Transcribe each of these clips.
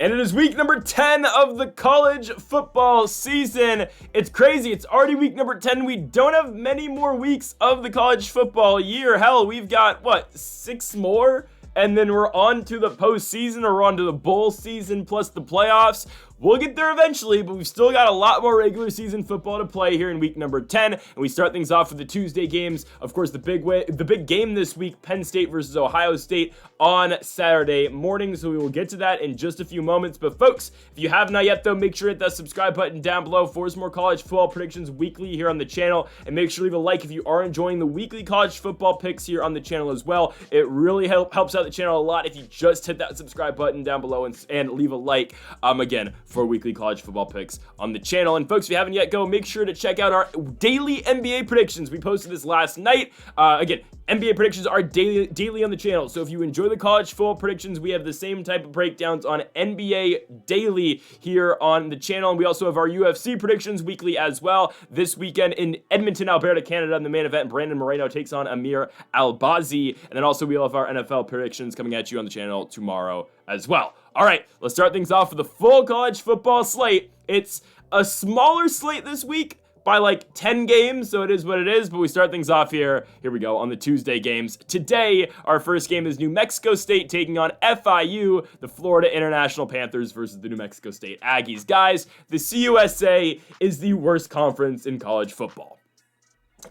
And it is week number 10 of the college football season. It's crazy. It's already week number 10. We don't have many more weeks of the college football year. Hell, we've got, 6 more? And then we're on to the postseason, or we're on to the bowl season plus the playoffs. We'll get there eventually, but we've still got a lot more regular season football to play here in week number 10. And we start things off with the Tuesday games. Of course, the big game this week, Penn State versus Ohio State on Saturday morning. So we will get to that in just a few moments. But folks, if you have not yet, though, make sure to hit that subscribe button down below for some more college football predictions weekly here on the channel. And make sure to leave a like if you are enjoying the weekly college football picks here on the channel as well. It really helps out the channel a lot if you just hit that subscribe button down below and leave a like, again, for weekly college football picks on the channel. And folks, if you haven't yet, make sure to check out our daily NBA predictions. We posted this last night. Again, NBA predictions are daily on the channel. So if you enjoy the college football predictions, we have the same type of breakdowns on NBA daily here on the channel. And we also have our UFC predictions weekly as well. This weekend in Edmonton, Alberta, Canada, in the main event, Brandon Moreno takes on Amir Albazi. And then also we have our NFL predictions coming at you on the channel tomorrow as well. All right, let's start things off with the full college football slate. It's a smaller slate this week by 10 games, so it is what it is, but we start things off here. Here we go on the Tuesday games. Today, our first game is New Mexico State taking on FIU, the Florida International Panthers versus the New Mexico State Aggies. Guys, the CUSA is the worst conference in college football.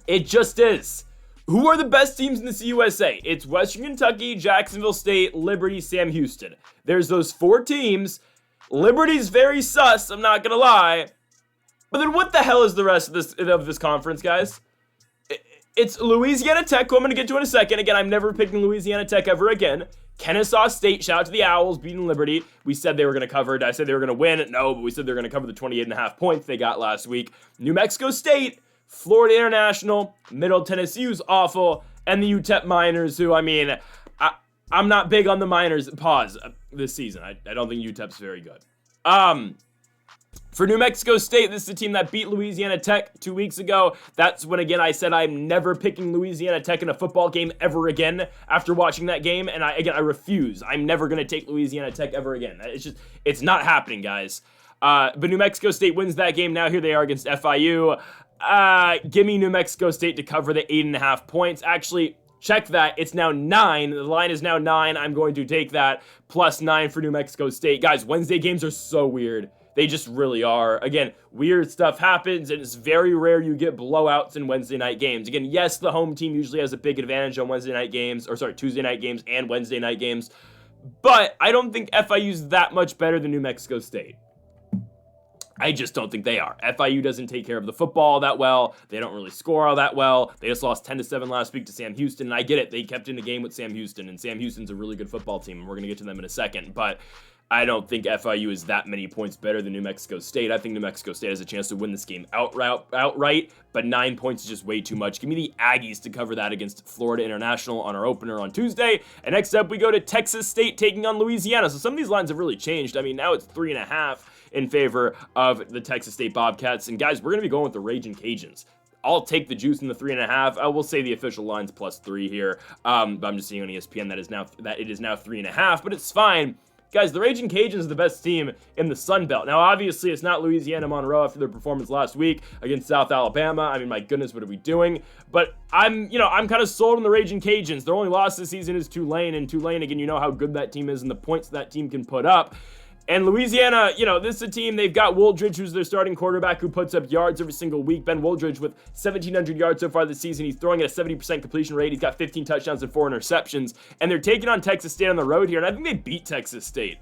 It just is. Who are the best teams in the CUSA? It's Western Kentucky, Jacksonville State, Liberty, Sam Houston. There's those 4 teams. Liberty's very sus, I'm not gonna lie. But then what the hell is the rest of this conference, guys? It's Louisiana Tech, who I'm gonna get to in a second. Again, I'm never picking Louisiana Tech ever again. Kennesaw State, shout out to the Owls, beating Liberty. We said they were gonna cover it. I said they were gonna win. No, but we said they were gonna cover the 28.5 points they got last week. New Mexico State, Florida International, Middle Tennessee's awful, and the UTEP Miners, who, I'm not big on the Miners, this season. I don't think UTEP's very good. For New Mexico State, this is a team that beat Louisiana Tech 2 weeks ago. That's when, again, I said I'm never picking Louisiana Tech in a football game ever again after watching that game, and I refuse. I'm never going to take Louisiana Tech ever again. It's not happening, guys. But New Mexico State wins that game. Now here they are against FIU. Give me New Mexico State to cover the 8.5 points. Actually, check that. It's now 9. The line is now 9. I'm going to take that. Plus 9 for New Mexico State. Guys, Wednesday games are so weird. They just really are. Again, weird stuff happens, and it's very rare you get blowouts in Wednesday night games. Again, yes, the home team usually has a big advantage on Tuesday night games and Wednesday night games. But I don't think FIU's that much better than New Mexico State. I just don't think they are. FIU doesn't take care of the football that well. They don't really score all that well. They just lost 10-7 last week to Sam Houston, and I get it. They kept in the game with Sam Houston, and Sam Houston's a really good football team, and we're going to get to them in a second. But I don't think FIU is that many points better than New Mexico State. I think New Mexico State has a chance to win this game outright, but 9 points is just way too much. Give me the Aggies to cover that against Florida International on our opener on Tuesday. And next up, we go to Texas State taking on Louisiana. So some of these lines have really changed. Now it's 3.5 in favor of the Texas State Bobcats. And guys, we're going to be going with the Raging Cajuns. I'll take the juice in the 3.5. I will say the official line's +3 here. But I'm just seeing on ESPN that it is now 3.5, but it's fine. Guys, the Raging Cajuns are the best team in the Sun Belt. Now, obviously, it's not Louisiana Monroe after their performance last week against South Alabama. My goodness, what are we doing? But I'm kind of sold on the Raging Cajuns. Their only loss this season is Tulane, and Tulane, again, you know how good that team is and the points that team can put up. And Louisiana, this is a team, they've got Wooldridge, who's their starting quarterback, who puts up yards every single week. Ben Wooldridge with 1,700 yards so far this season. He's throwing at a 70% completion rate. He's got 15 touchdowns and 4 interceptions. And they're taking on Texas State on the road here, and I think they beat Texas State.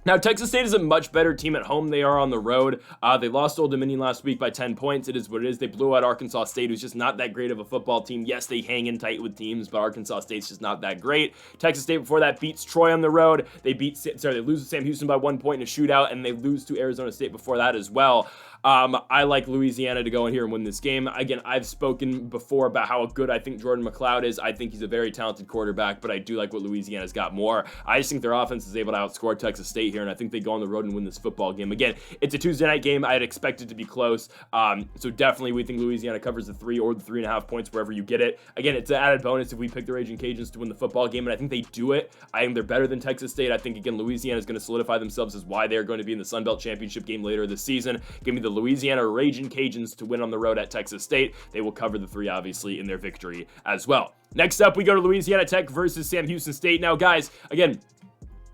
Now, Texas State is a much better team at home. They are on the road. They lost Old Dominion last week by 10 points. It is what it is. They blew out Arkansas State, who's just not that great of a football team. Yes, they hang in tight with teams, but Arkansas State's just not that great. Texas State before that beats Troy on the road. They lose to Sam Houston by 1 point in a shootout, and they lose to Arizona State before that as well. I like Louisiana to go in here and win this game. Again, I've spoken before about how good I think Jordan McLeod is. I think he's a very talented quarterback, but I do like what Louisiana's got more. I just think their offense is able to outscore Texas State State here, and I think they go on the road and win this football game. Again, it's a Tuesday night game. I'd expect it to be close. So definitely we think Louisiana covers the 3 or the 3.5 points wherever you get it. Again, it's an added bonus if we pick the Raging Cajuns to win the football game, and I think they do it. I think they're better than Texas State. I think, again, Louisiana is going to solidify themselves as why they're going to be in the Sun Belt Championship game later this season. Give me the Louisiana Raging Cajuns to win on the road at Texas State. They will cover the 3, obviously, in their victory as well. Next up, we go to Louisiana Tech versus Sam Houston State. Now, guys, again,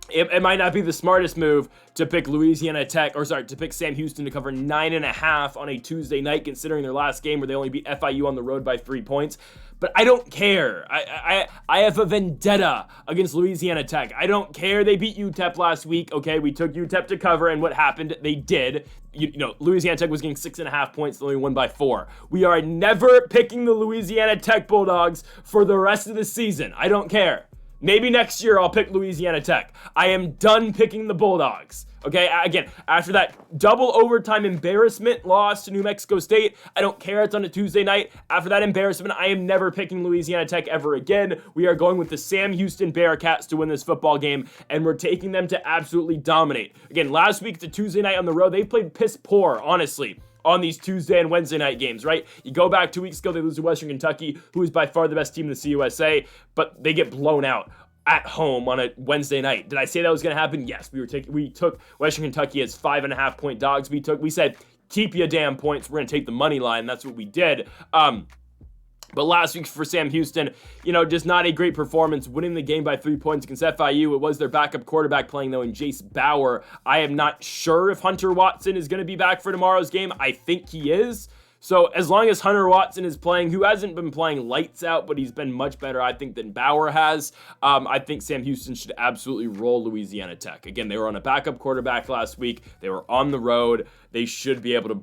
it might not be the smartest move to pick to pick Sam Houston to cover 9.5 on a Tuesday night, considering their last game where they only beat FIU on the road by 3 points. But I don't care. I have a vendetta against Louisiana Tech. I don't care. They beat UTEP last week. Okay, we took UTEP to cover, and what happened? They did. You know, Louisiana Tech was getting 6.5 points, they only won by 4. We are never picking the Louisiana Tech Bulldogs for the rest of the season. I don't care. Maybe next year I'll pick Louisiana Tech. I am done picking the Bulldogs. Okay, again, after that double overtime embarrassment loss to New Mexico State, I don't care. It's on a Tuesday night. After that embarrassment, I am never picking Louisiana Tech ever again. We are going with the Sam Houston Bearcats to win this football game, and we're taking them to absolutely dominate. Again, last week, it's a Tuesday night on the road. They played piss poor, honestly, on these Tuesday and Wednesday night games, right? You go back 2 weeks ago, they lose to Western Kentucky, who is by far the best team in the CUSA, but they get blown out at home on a Wednesday night. Did I say that was going to happen? Yes, we took Western Kentucky as 5.5 point dogs. We said, keep your damn points. We're going to take the money line. That's what we did. But last week for Sam Houston, just not a great performance, winning the game by 3 points against FIU. It was their backup quarterback playing, though, in Jace Bauer. I am not sure if Hunter Watson is going to be back for tomorrow's game. I think he is. So as long as Hunter Watson is playing, who hasn't been playing lights out, but he's been much better, I think, than Bauer has, I think Sam Houston should absolutely roll Louisiana Tech. Again, they were on a backup quarterback last week. They were on the road. They should be able to,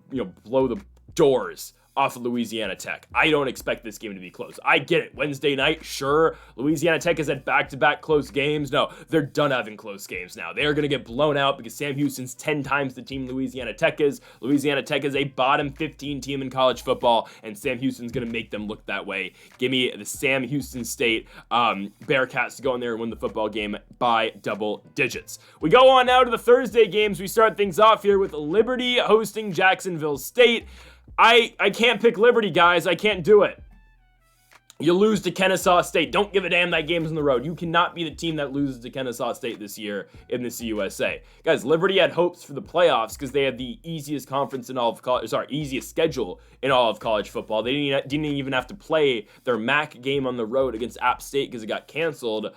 blow the doors off of Louisiana Tech. I don't expect this game to be close. I get it. Wednesday night, sure. Louisiana Tech has had back-to-back close games. No, they're done having close games now. They are going to get blown out because Sam Houston's 10 times the team Louisiana Tech is. Louisiana Tech is a bottom 15 team in college football, and Sam Houston's going to make them look that way. Give me the Sam Houston State Bearcats to go in there and win the football game by double digits. We go on now to the Thursday games. We start things off here with Liberty hosting Jacksonville State. I can't pick Liberty, guys. I can't do it. You lose to Kennesaw State. Don't give a damn that game's on the road. You cannot be the team that loses to Kennesaw State this year in the CUSA. Guys, Liberty had hopes for the playoffs because they had the easiest easiest schedule in all of college football. They didn't even have to play their MAC game on the road against App State because it got canceled.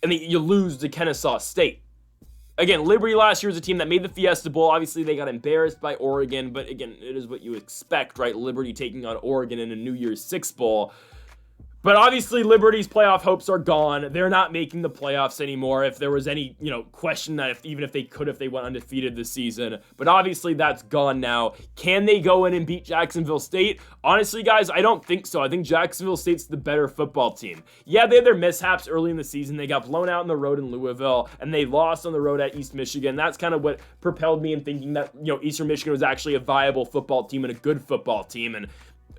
And you lose to Kennesaw State. Again, Liberty last year was a team that made the Fiesta Bowl. Obviously, they got embarrassed by Oregon, but again, it is what you expect, right? Liberty taking on Oregon in a New Year's Six Bowl. But obviously, Liberty's playoff hopes are gone. They're not making the playoffs anymore. If there was any, question that if they went undefeated this season. But obviously, that's gone now. Can they go in and beat Jacksonville State? Honestly, guys, I don't think so. I think Jacksonville State's the better football team. Yeah, they had their mishaps early in the season. They got blown out on the road in Louisville, and they lost on the road at East Michigan. That's kind of what propelled me in thinking that, Eastern Michigan was actually a viable football team and a good football team. And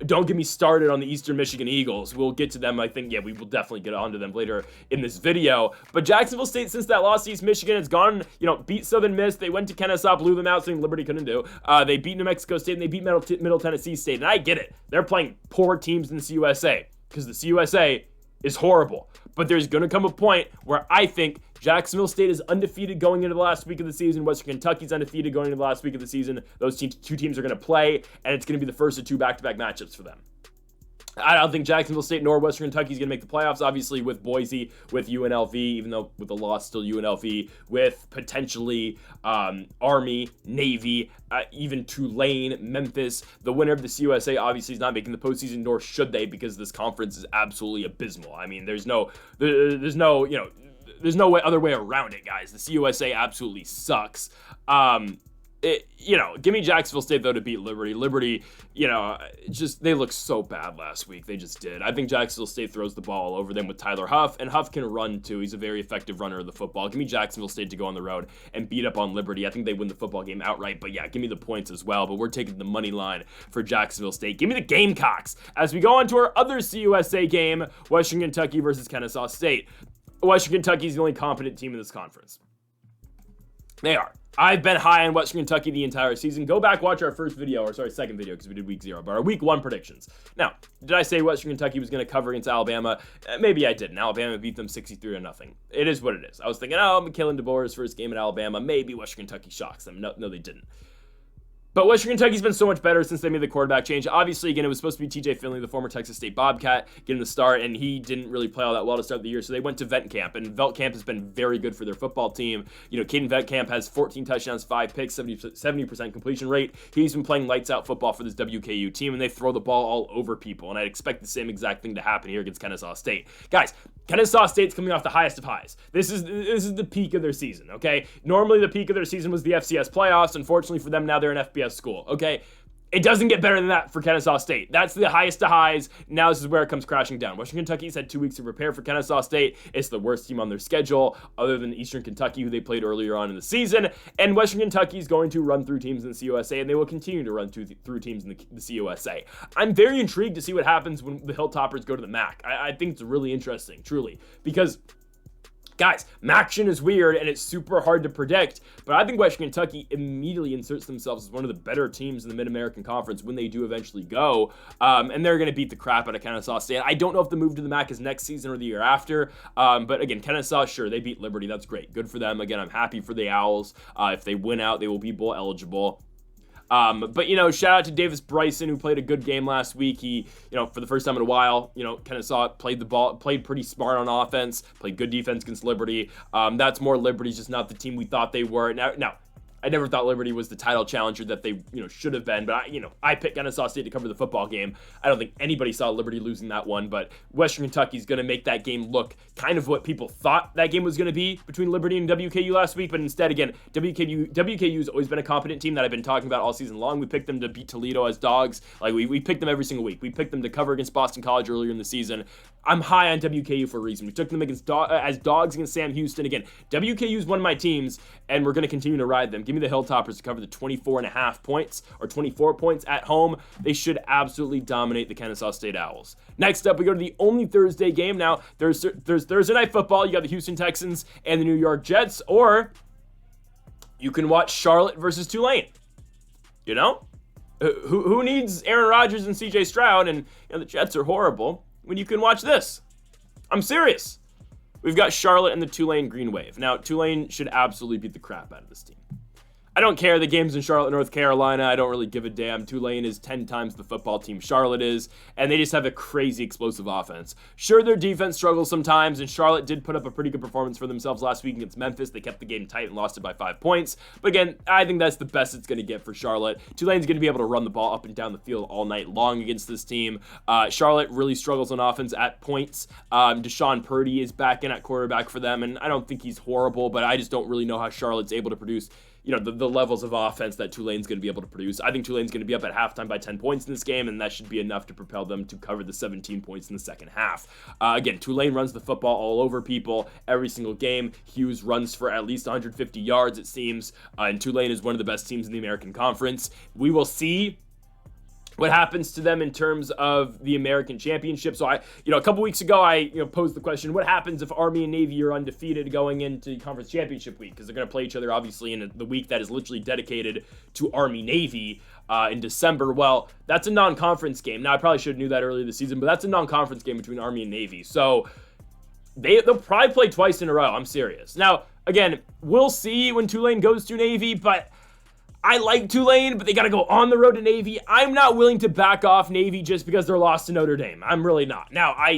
don't get me started on the Eastern Michigan Eagles. We'll get to them. I think, we will definitely get onto them later in this video. But Jacksonville State, since that loss to East Michigan, has gone, beat Southern Miss. They went to Kennesaw, blew them out, something Liberty couldn't do. They beat New Mexico State, and they beat Middle Tennessee State. And I get it. They're playing poor teams in the CUSA because the CUSA is horrible. But there's going to come a point where I think Jacksonville State is undefeated going into the last week of the season. Western Kentucky's undefeated going into the last week of the season. Those two teams are going to play, and it's going to be the first of 2 back-to-back matchups for them. I don't think Jacksonville State nor Western Kentucky is going to make the playoffs, obviously, with Boise, with UNLV, even though with the loss, still UNLV, with potentially Army, Navy, even Tulane, Memphis. The winner of the CUSA obviously is not making the postseason, nor should they, because this conference is absolutely abysmal. I mean, there's no other way around it, guys. The CUSA absolutely sucks. Give me Jacksonville State, though, to beat Liberty. Liberty, they looked so bad last week. They just did. I think Jacksonville State throws the ball over them with Tyler Huff, and Huff can run, too. He's a very effective runner of the football. Give me Jacksonville State to go on the road and beat up on Liberty. I think they win the football game outright, but yeah, give me the points as well. But we're taking the money line for Jacksonville State. Give me the Gamecocks as we go on to our other CUSA game, Western Kentucky versus Kennesaw State. Western Kentucky is the only competent team in this conference. They are. I've been high on Western Kentucky the entire season. Go back, watch our second video, because we did week 0, but our week 1 predictions. Now, did I say Western Kentucky was going to cover against Alabama? Maybe I didn't. Alabama beat them 63-0. It is what it is. I was thinking, McKellen DeBoer's first game at Alabama. Maybe Western Kentucky shocks them. No, they didn't. But Western Kentucky's been so much better since they made the quarterback change. Obviously, again, it was supposed to be TJ Finley, the former Texas State Bobcat, getting the start, and he didn't really play all that well to start the year, so they went to Vent Camp, and Vent Camp has been very good for their football team. Caden Vent Camp has 14 touchdowns, 5 picks, 70% completion rate. He's been playing lights-out football for this WKU team, and they throw the ball all over people, and I'd expect the same exact thing to happen here against Kennesaw State. Guys, Kennesaw State's coming off the highest of highs. This is the peak of their season, okay? Normally, the peak of their season was the FCS playoffs. Unfortunately for them, now they're an FBS school, okay? It doesn't get better than that for Kennesaw State. That's the highest of highs. Now this is where it comes crashing down. Western Kentucky's had 2 weeks to prepare for Kennesaw State. It's the worst team on their schedule, other than Eastern Kentucky, who they played earlier on in the season. And Western Kentucky's going to run through teams in the CUSA, and they will continue to run through teams in the CUSA. I'm very intrigued to see what happens when the Hilltoppers go to the MAC. I think it's really interesting, truly, because guys, MACtion is weird and it's super hard to predict, but I think Western Kentucky immediately inserts themselves as one of the better teams in the Mid-American Conference when they do eventually go, and they're going to beat the crap out of Kennesaw State. I don't know if the move to the MAC is next season or the year after, but again, Kennesaw, sure, they beat Liberty. That's great. Good for them. Again, I'm happy for the Owls. If they win out, they will be bowl eligible. But shout out to Davis Bryson, who played a good game last week. He, for the first time in a while, Kennesaw played pretty smart on offense, played good defense against Liberty. That's more Liberty's just not the team we thought they were. Now, I never thought Liberty was the title challenger that they, should have been, but I picked Kennesaw State to cover the football game. I don't think anybody saw Liberty losing that one, but Western Kentucky's going to make that game look kind of what people thought that game was going to be between Liberty and WKU last week, but instead, again, WKU's always been a competent team that I've been talking about all season long. We picked them to beat Toledo as dogs. Like, we picked them every single week. We picked them to cover against Boston College earlier in the season. I'm high on WKU for a reason. We took them as dogs against Sam Houston. Again, WKU's one of my teams, and we're going to continue to ride them. Give me the Hilltoppers to cover the 24.5 points or 24 points at home. They should absolutely dominate the Kennesaw State Owls. Next up, we go to the only Thursday game. Now, there's Thursday Night Football. You got the Houston Texans and the New York Jets, or you can watch Charlotte versus Tulane. Who needs Aaron Rodgers and CJ Stroud, and the Jets are horrible, when you can watch this? I'm serious. We've got Charlotte and the Tulane Green Wave. Now, Tulane should absolutely beat the crap out of this team. I don't care. The game's in Charlotte, North Carolina. I don't really give a damn. Tulane is 10 times the football team Charlotte is, and they just have a crazy explosive offense. Sure, their defense struggles sometimes, and Charlotte did put up a pretty good performance for themselves last week against Memphis. They kept the game tight and lost it by 5 points. But again, I think that's the best it's going to get for Charlotte. Tulane's going to be able to run the ball up and down the field all night long against this team. Charlotte really struggles on offense at points. Deshaun Purdy is back in at quarterback for them, and I don't think he's horrible, but I just don't really know how Charlotte's able to produce the levels of offense that Tulane's going to be able to produce. I think Tulane's going to be up at halftime by 10 points in this game, and that should be enough to propel them to cover the 17 points in the second half. Again, Tulane runs the football all over people every single game. Hughes runs for at least 150 yards, it seems, and Tulane is one of the best teams in the American Conference. We will see what happens to them in terms of the American Championship. So a couple weeks ago, I posed the question, what happens if Army and Navy are undefeated going into Conference Championship week? Because they're going to play each other, obviously, in the week that is literally dedicated to Army Navy in December. Well, that's a non-conference game. Now, I probably should have knew that earlier this season, but that's a non-conference game between Army and Navy. So they'll probably play twice in a row. I'm serious. Now, again, we'll see when Tulane goes to Navy, but I like Tulane, but they got to go on the road to Navy. I'm not willing to back off Navy just because they're lost to Notre Dame. I'm really not. Now, I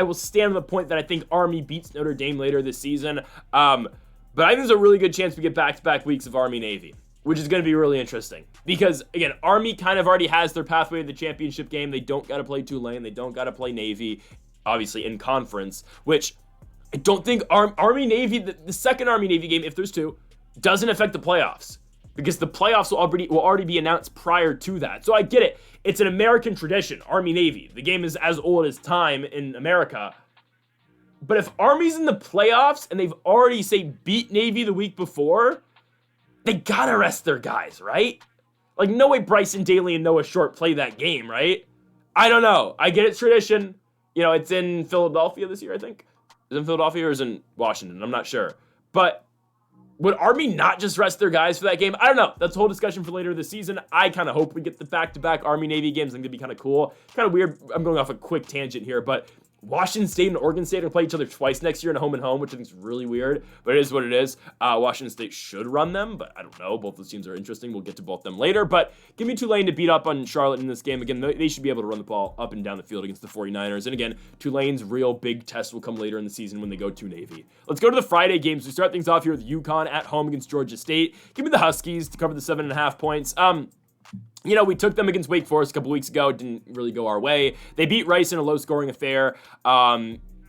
will stand on the point that I think Army beats Notre Dame later this season. But I think there's a really good chance we get back-to-back weeks of Army-Navy, which is going to be really interesting. Because, again, Army kind of already has their pathway to the championship game. They don't got to play Tulane. They don't got to play Navy, obviously, in conference, which I don't think Army-Navy, the second Army-Navy game, if there's two, doesn't affect the playoffs, because the playoffs will already be announced prior to that. So I get it. It's an American tradition, Army-Navy. The game is as old as time in America. But if Army's in the playoffs and they've already, say, beat Navy the week before, they gotta rest their guys, right? Like, no way Bryson Daly and Noah Short play that game, right? I don't know. I get it's tradition. It's in Philadelphia this year, I think. Is it in Philadelphia or is it in Washington? I'm not sure. But Would Army not just rest their guys for that game? I don't know. That's a whole discussion for later this season. I kind of hope we get the back-to-back Army-Navy games. I think it'd be kind of cool. Kind of weird. I'm going off a quick tangent here, but Washington State and Oregon State are going to play each other twice next year in a home and home, which I think is really weird, but it is what it is. Washington State should run them, but I don't know. Both those teams are interesting. We'll get to both them later, but give me Tulane to beat up on Charlotte in this game. Again, they should be able to run the ball up and down the field against the 49ers. And again, Tulane's real big test will come later in the season when they go to Navy. Let's go to the Friday games. We start things off here with UConn at home against Georgia State. Give me the Huskies to cover the 7.5 points. You know, we took them against Wake Forest a couple weeks ago. It didn't really go our way. They beat Rice in a low-scoring affair.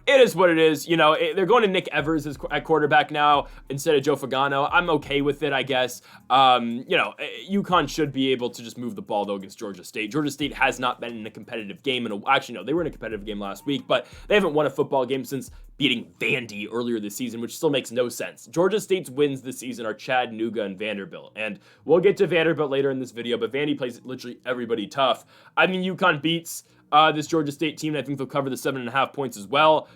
It is what it is. You know, they're going to Nick Evers at quarterback now instead of Joe Fagano. I'm okay with it, I guess. You know, UConn should be able to just move the ball, though, against Georgia State. Georgia State has not been in a competitive game. Actually, no, they were in a competitive game last week, but they haven't won a football game since beating Vandy earlier this season, which still makes no sense. Georgia State's wins this season are Chattanooga and Vanderbilt. And we'll get to Vanderbilt later in this video, but Vandy plays literally everybody tough. I mean, UConn beats this Georgia State team, and I think they'll cover the 7.5 points as well.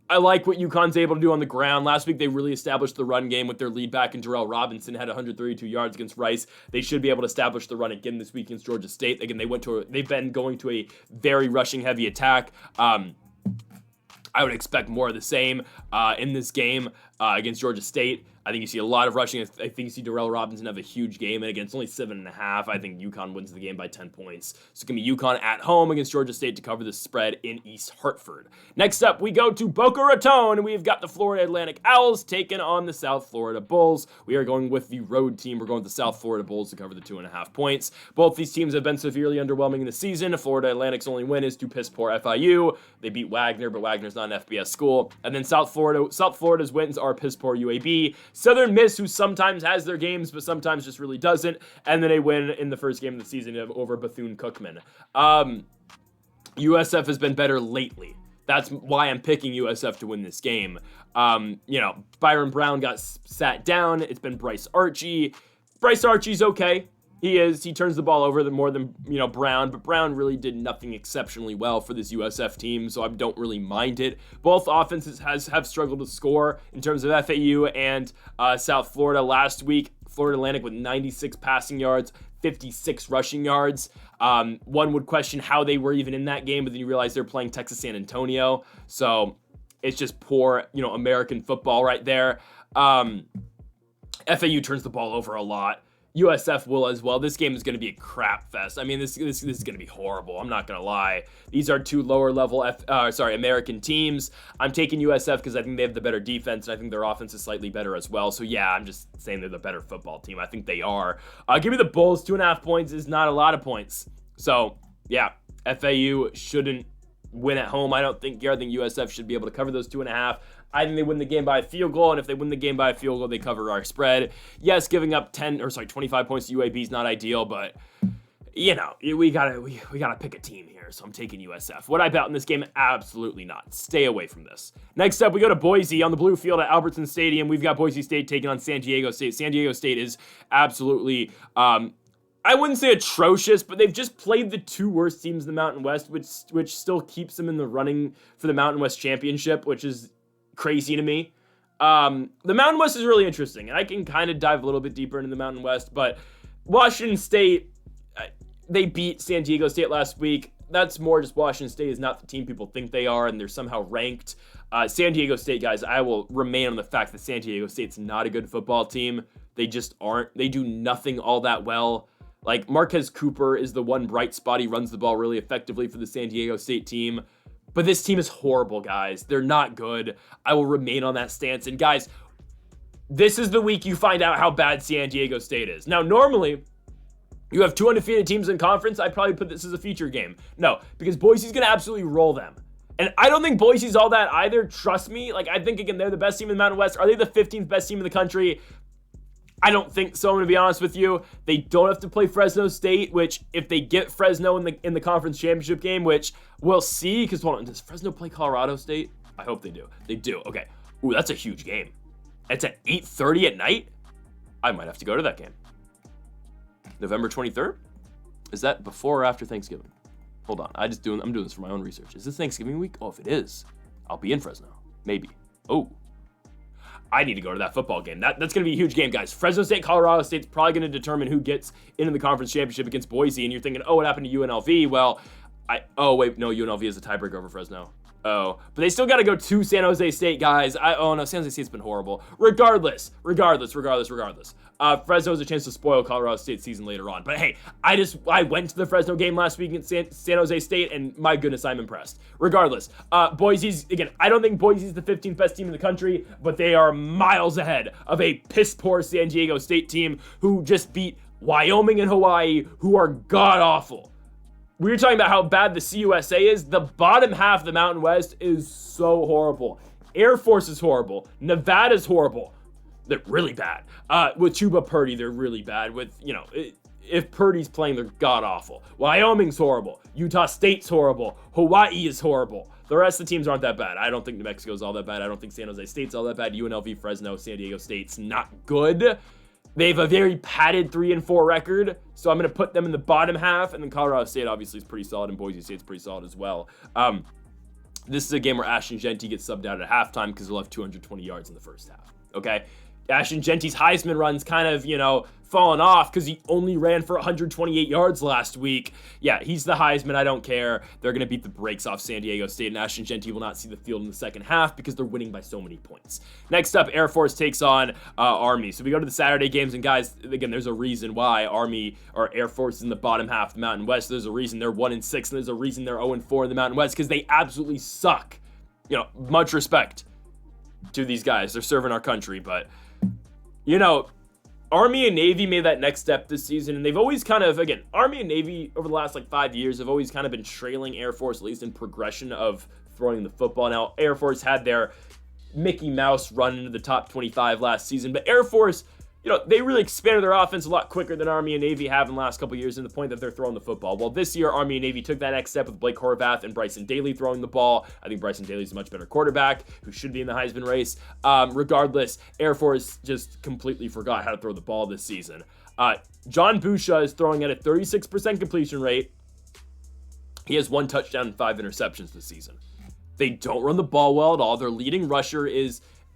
I like what UConn's able to do on the ground. Last week, they really established the run game with their lead back in Darrell Robinson, had 132 yards against Rice. They should be able to establish the run again this week against Georgia State. Again, they've been going to a very rushing-heavy attack. I would expect more of the same in this game against Georgia State. I think you see a lot of rushing. I think you see Darrell Robinson have a huge game, and again, it's only 7.5. I think UConn wins the game by 10 points. So it's going to be UConn at home against Georgia State to cover the spread in East Hartford. Next up, we go to Boca Raton, and we've got the Florida Atlantic Owls taking on the South Florida Bulls. We are going with the road team. We're going with the South Florida Bulls to cover the 2.5 points. Both these teams have been severely underwhelming in the season. Florida Atlantic's only win is to piss-poor FIU. They beat Wagner, but Wagner's not an FBS school. And then South Florida's wins are piss-poor UAB. Southern Miss, who sometimes has their games, but sometimes just really doesn't. And then they win in the first game of the season over Bethune-Cookman. USF has been better lately. That's why I'm picking USF to win this game. You know, Byron Brown got sat down. It's been Bryce Archie. Bryce Archie's okay. He turns the ball over more than, you know, Brown, but Brown really did nothing exceptionally well for this USF team, so I don't really mind it. Both offenses have struggled to score in terms of FAU and South Florida. Last week, Florida Atlantic with 96 passing yards, 56 rushing yards. One would question how they were even in that game, but then you realize they're playing Texas San Antonio, so it's just poor, you know, American football right there. FAU turns the ball over a lot. USF will as well. This game is going to be a crap fest. I mean, this is going to be horrible. I'm not going to lie. These are two lower level American teams. I'm taking USF because I think they have the better defense, and I think their offense is slightly better as well. So yeah, I'm just saying they're the better football team. I think they are. Give me the Bulls. 2.5 points is not a lot of points. So yeah, FAU shouldn't win at home. I don't think here. I think USF should be able to cover those 2.5. I think they win the game by a field goal, and if they win the game by a field goal, they cover our spread. Yes, giving up 25 points to UAB is not ideal, but you know, we gotta pick a team here, so I'm taking USF. Would I bet in this game? Absolutely not. Stay away from this. Next up, we go to Boise on the blue field at Albertson Stadium. We've got Boise State taking on San Diego State. San Diego State is absolutely, I wouldn't say atrocious, but they've just played the two worst teams in the Mountain West, which still keeps them in the running for the Mountain West Championship, which is crazy to me. The Mountain West is really interesting, and I can kind of dive a little bit deeper into the Mountain West, but Washington State, they beat San Diego State last week. That's more just Washington State is not the team people think they are, and they're somehow ranked. San Diego State, guys, I will remain on the fact that San Diego State's not a good football team. They just aren't. They do nothing all that well. Like, Marquez Cooper is the one bright spot. He runs the ball really effectively for the San Diego State team. But this team is horrible, guys. They're not good. I will remain on that stance. And guys, this is the week you find out how bad San Diego State is. Now, normally, you have two undefeated teams in conference. I'd probably put this as a feature game. No, because Boise's going to absolutely roll them. And I don't think Boise's all that either. Trust me. Like, I think, again, they're the best team in the Mountain West. Are they the 15th best team in the country? I don't think so, I'm going to be honest with you. They don't have to play Fresno State, which if they get Fresno in the conference championship game, which we'll see, because hold on, does Fresno play Colorado State? I hope they do. They do. Okay. Ooh, that's a huge game. It's at 8:30 at night? I might have to go to that game. November 23rd? Is that before or after Thanksgiving? Hold on. I'm doing this for my own research. Is this Thanksgiving week? Oh, if it is, I'll be in Fresno. Maybe. Oh. I need to go to that football game. That's going to be a huge game, guys. Fresno State, Colorado State's probably going to determine who gets into the conference championship against Boise. And you're thinking, oh, what happened to UNLV? Well, UNLV is a tiebreaker over Fresno. Oh, but they still got to go to San Jose State, guys. San Jose State's been horrible. Regardless. Fresno has a chance to spoil Colorado State's season later on. But hey, I went to the Fresno game last week at San Jose State, and my goodness, I'm impressed. Regardless, Boise's, again, I don't think Boise's the 15th best team in the country, but they are miles ahead of a piss-poor San Diego State team who just beat Wyoming and Hawaii, who are god-awful. We were talking about how bad the CUSA is. The bottom half of the Mountain West is so horrible. Air Force is horrible. Nevada's horrible. They're really bad. With Chuba Purdy, they're really bad. With, if Purdy's playing, they're god-awful. Wyoming's horrible. Utah State's horrible. Hawaii is horrible. The rest of the teams aren't that bad. I don't think New Mexico's all that bad. I don't think San Jose State's all that bad. UNLV, Fresno, San Diego State's not good. They have a very padded 3-4 record, so I'm going to put them in the bottom half, and then Colorado State obviously is pretty solid, and Boise State's pretty solid as well. This is a game where Ashton Jeanty gets subbed out at halftime because he'll have 220 yards in the first half, okay? Ashton Jeanty's Heisman run's kind of, fallen off because he only ran for 128 yards last week. Yeah, he's the Heisman. I don't care. They're going to beat the brakes off San Diego State, and Ashton Jeanty will not see the field in the second half because they're winning by so many points. Next up, Air Force takes on Army. So we go to the Saturday games, and guys, again, there's a reason why Army or Air Force is in the bottom half of the Mountain West. There's a reason they're 1-6, and there's a reason they're 0-4 in the Mountain West because they absolutely suck. Much respect to these guys. They're serving our country, but, Army and Navy made that next step this season, and they've always kind of, again, Army and Navy over the last 5 years have always kind of been trailing Air Force, at least in progression of throwing the football. Now, Air Force had their Mickey Mouse run into the top 25 last season, but Air Force, they really expanded their offense a lot quicker than Army and Navy have in the last couple years, to the point that they're throwing the football. Well, this year, Army and Navy took that next step with Blake Horvath and Bryson Daly throwing the ball. I think Bryson Daly's a much better quarterback who should be in the Heisman race. Regardless, Air Force just completely forgot how to throw the ball this season. John Busha is throwing at a 36% completion rate. He has 1 touchdown and 5 interceptions this season. They don't run the ball well at all. Their leading rusher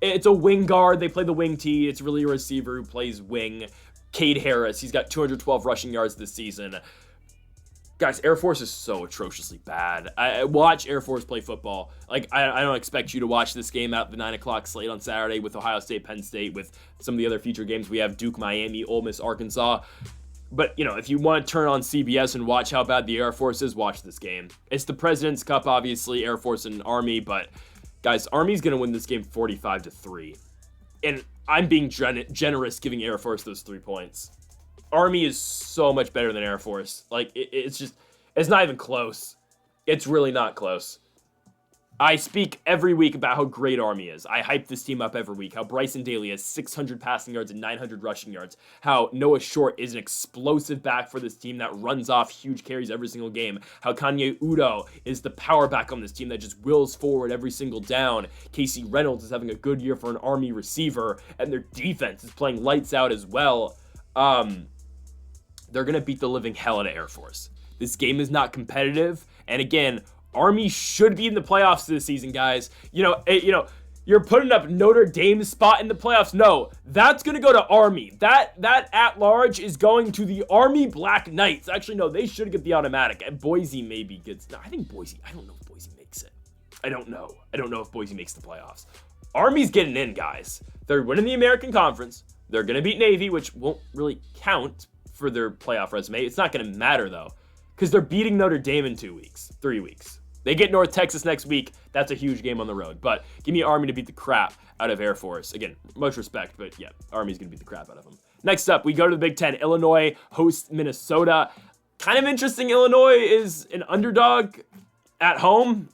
it's a wing guard. They play the wing tee. It's really a receiver who plays wing. Cade Harris. He's got 212 rushing yards this season. Guys, Air Force is so atrociously bad. I watch Air Force play football. I don't expect you to watch this game at the 9 o'clock slate on Saturday with Ohio State, Penn State, with some of the other feature games. We have Duke, Miami, Ole Miss, Arkansas. But, if you want to turn on CBS and watch how bad the Air Force is, watch this game. It's the President's Cup, obviously, Air Force and Army, but guys, Army's going to win this game 45-3. And I'm being generous giving Air Force those 3 points. Army is so much better than Air Force. It's not even close. It's really not close. I speak every week about how great Army is. I hype this team up every week. How Bryson Daly has 600 passing yards and 900 rushing yards. How Noah Short is an explosive back for this team that runs off huge carries every single game. How Kanye Udo is the power back on this team that just wills forward every single down. Casey Reynolds is having a good year for an Army receiver, and their defense is playing lights out as well. They're going to beat the living hell out of Air Force. This game is not competitive, and again, Army should be in the playoffs this season, guys. You're putting up Notre Dame's spot in the playoffs. No, that's going to go to Army. That at large is going to the Army Black Knights. Actually, no, they should get the automatic. And Boise maybe gets. No, I think Boise. I don't know if Boise makes it. I don't know. I don't know if Boise makes the playoffs. Army's getting in, guys. They're winning the American Conference. They're going to beat Navy, which won't really count for their playoff resume. It's not going to matter, though, because they're beating Notre Dame in 3 weeks. They get North Texas next week. That's a huge game on the road. But give me Army to beat the crap out of Air Force. Again, much respect, but yeah, Army's going to beat the crap out of them. Next up, we go to the Big Ten. Illinois hosts Minnesota. Kind of interesting. Illinois is an underdog at home.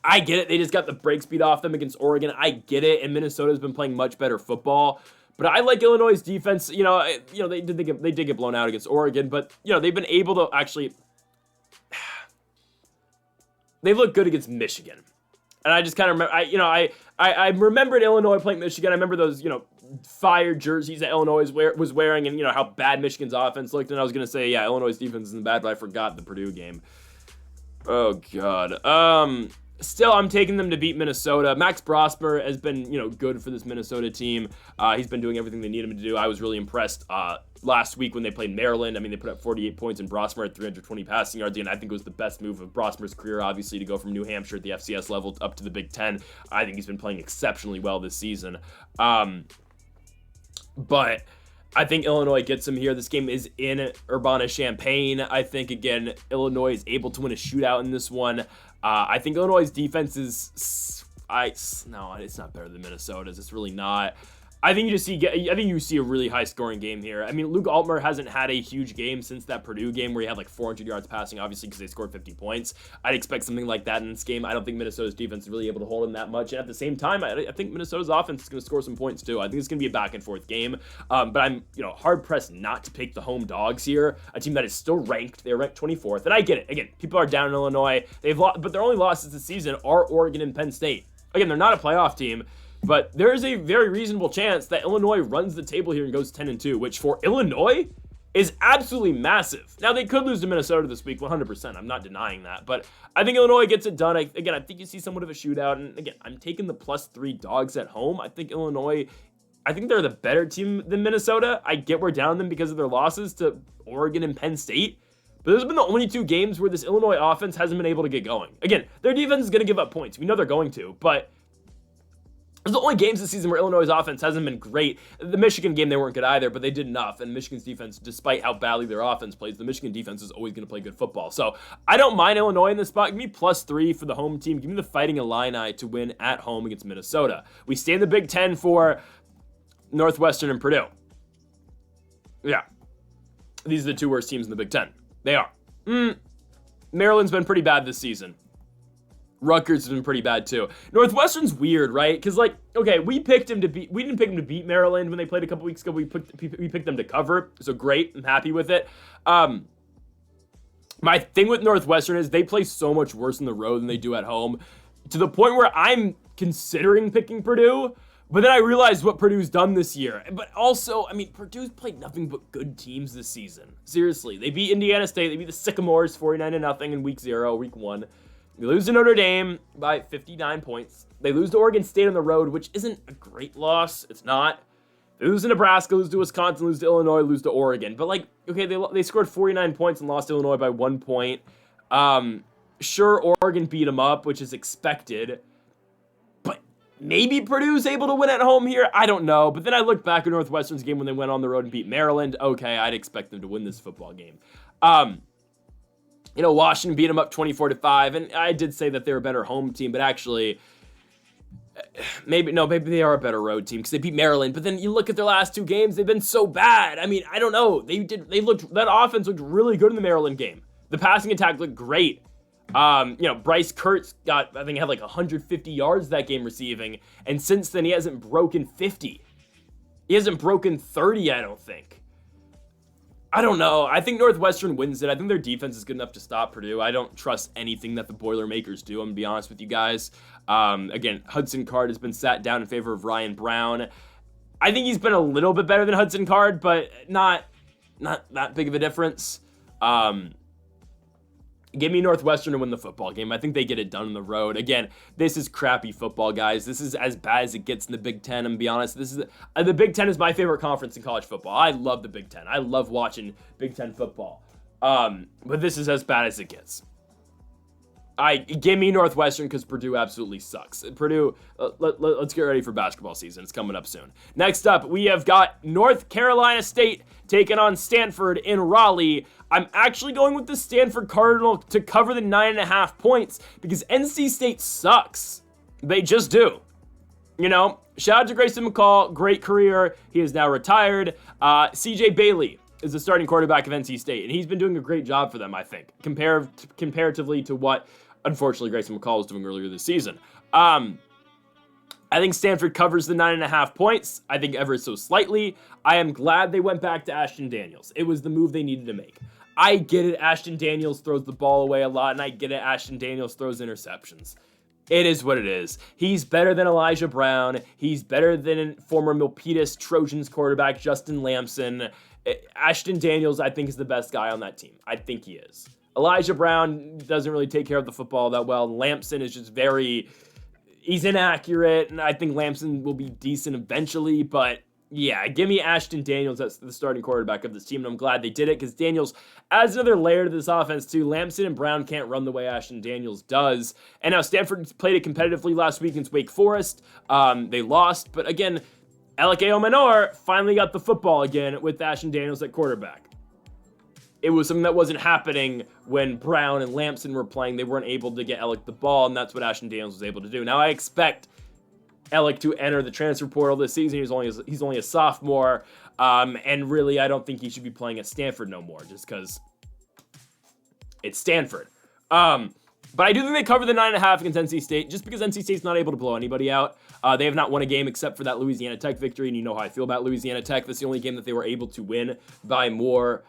I get it. They just got the brakes beat off them against Oregon. I get it. And Minnesota's been playing much better football. But I like Illinois' defense. They did get blown out against Oregon, but they've been able to actually. They look good against Michigan. And I just kind of remember, I remembered Illinois playing Michigan. I remember those, fire jerseys that Illinois was wearing and, how bad Michigan's offense looked. And I was going to say, yeah, Illinois' defense isn't bad, but I forgot the Purdue game. Oh, God. Still, I'm taking them to beat Minnesota. Max Brosmer has been, good for this Minnesota team. He's been doing everything they need him to do. I was really impressed last week when they played Maryland. I mean, they put up 48 points, and Brosmer had 320 passing yards, and I think it was the best move of Brosmer's career, obviously, to go from New Hampshire at the FCS level up to the Big Ten. I think he's been playing exceptionally well this season. But I think Illinois gets him here. This game is in Urbana-Champaign. I think, again, Illinois is able to win a shootout in this one. I think Illinois' defense is... No, it's not better than Minnesota's. It's really not. I think you see a really high-scoring game here. I mean, Luke Altmaier hasn't had a huge game since that Purdue game where he had like 400 yards passing, obviously, because they scored 50 points. I'd expect something like that in this game. I don't think Minnesota's defense is really able to hold him that much. And at the same time, I think Minnesota's offense is going to score some points too. I think it's going to be a back-and-forth game. But I'm hard-pressed not to pick the home dogs here, a team that is still ranked. They're ranked 24th. And I get it. Again, people are down in Illinois. But their only losses this season are Oregon and Penn State. Again, they're not a playoff team. But there is a very reasonable chance that Illinois runs the table here and goes 10-2, which for Illinois is absolutely massive. Now, they could lose to Minnesota this week, 100%. I'm not denying that. But I think Illinois gets it done. I think you see somewhat of a shootout. And again, I'm taking the +3 dogs at home. I think Illinois, they're the better team than Minnesota. I get we're down them because of their losses to Oregon and Penn State. But those have been the only 2 games where this Illinois offense hasn't been able to get going. Again, their defense is going to give up points. We know they're going to, but it's the only games this season where Illinois' offense hasn't been great. The Michigan game, they weren't good either, but they did enough. And Michigan's defense, despite how badly their offense plays, the Michigan defense is always going to play good football. So I don't mind Illinois in this spot. Give me +3 for the home team. Give me the Fighting Illini to win at home against Minnesota. We stay in the Big Ten for Northwestern and Purdue. Yeah. These are the 2 worst teams in the Big Ten. They are. Maryland's been pretty bad this season. Rutgers has been pretty bad too. Northwestern's weird, right? Because we didn't pick them to beat Maryland when they played a couple weeks ago. We picked them to cover, so great. I'm happy with it. My thing with Northwestern is they play so much worse on the road than they do at home, to the point where I'm considering picking Purdue. But then I realized what Purdue's done this year. But also, Purdue's played nothing but good teams this season. Seriously, they beat Indiana State. They beat the Sycamores 49-0 in week 1. They lose to Notre Dame by 59 points. They lose to Oregon State on the road, which isn't a great loss. It's not. They lose to Nebraska, lose to Wisconsin, lose to Illinois, lose to Oregon. But, they scored 49 points and lost to Illinois by 1 point. Sure, Oregon beat them up, which is expected. But maybe Purdue's able to win at home here. I don't know. But then I look back at Northwestern's game when they went on the road and beat Maryland. Okay, I'd expect them to win this football game. Washington beat them up 24-5, and I did say that they're a better home team, but actually, maybe they are a better road team because they beat Maryland. But then you look at their last 2 games; they've been so bad. I don't know. That offense looked really good in the Maryland game. The passing attack looked great. Bryce Kurtz had like 150 yards that game receiving, and since then he hasn't broken 50. He hasn't broken 30, I don't think. I don't know. I think Northwestern wins it. I think their defense is good enough to stop Purdue. I don't trust anything that the Boilermakers do, I'm going to be honest with you guys. Again, Hudson Card has been sat down in favor of Ryan Brown. I think he's been a little bit better than Hudson Card, but not that big of a difference. Give me Northwestern to win the football game. I think they get it done on the road. Again, this is crappy football, guys. This is as bad as it gets in the Big Ten. I'm gonna be honest. The Big Ten is my favorite conference in college football. I love the Big Ten. I love watching Big Ten football. But this is as bad as it gets. Give me Northwestern because Purdue absolutely sucks. Purdue, let's get ready for basketball season. It's coming up soon. Next up, we have got North Carolina State taking on Stanford in Raleigh. I'm actually going with the Stanford Cardinal to cover the 9.5 points because NC State sucks. They just do. Shout out to Grayson McCall. Great career. He is now retired. CJ Bailey is the starting quarterback of NC State, and he's been doing a great job for them, I think, comparatively to what, unfortunately, Grayson McCall was doing earlier this season. I think Stanford covers the 9.5 points. I think ever so slightly. I am glad they went back to Ashton Daniels. It was the move they needed to make. I get it. Ashton Daniels throws the ball away a lot, and I get it. Ashton Daniels throws interceptions. It is what it is. He's better than Elijah Brown. He's better than former Milpitas Trojans quarterback Justin Lamson. Ashton Daniels, I think, is the best guy on that team. I think he is. Elijah Brown doesn't really take care of the football that well. Lampson is just he's inaccurate, and I think Lampson will be decent eventually, but yeah, give me Ashton Daniels as the starting quarterback of this team, and I'm glad they did it because Daniels adds another layer to this offense too. Lampson and Brown can't run the way Ashton Daniels does, and now Stanford played it competitively last week against Wake Forest. They lost, but again, Alec Manor finally got the football again with Ashton Daniels at quarterback. It was something that wasn't happening when Brown and Lampson were playing. They weren't able to get Alec the ball, and that's what Ashton Daniels was able to do. Now, I expect Alec to enter the transfer portal this season. He's only a sophomore, and really, I don't think he should be playing at Stanford no more, just because it's Stanford. But I do think they cover the 9.5 against NC State, just because NC State's not able to blow anybody out. They have not won a game except for that Louisiana Tech victory, and you know how I feel about Louisiana Tech. That's the only game that they were able to win by more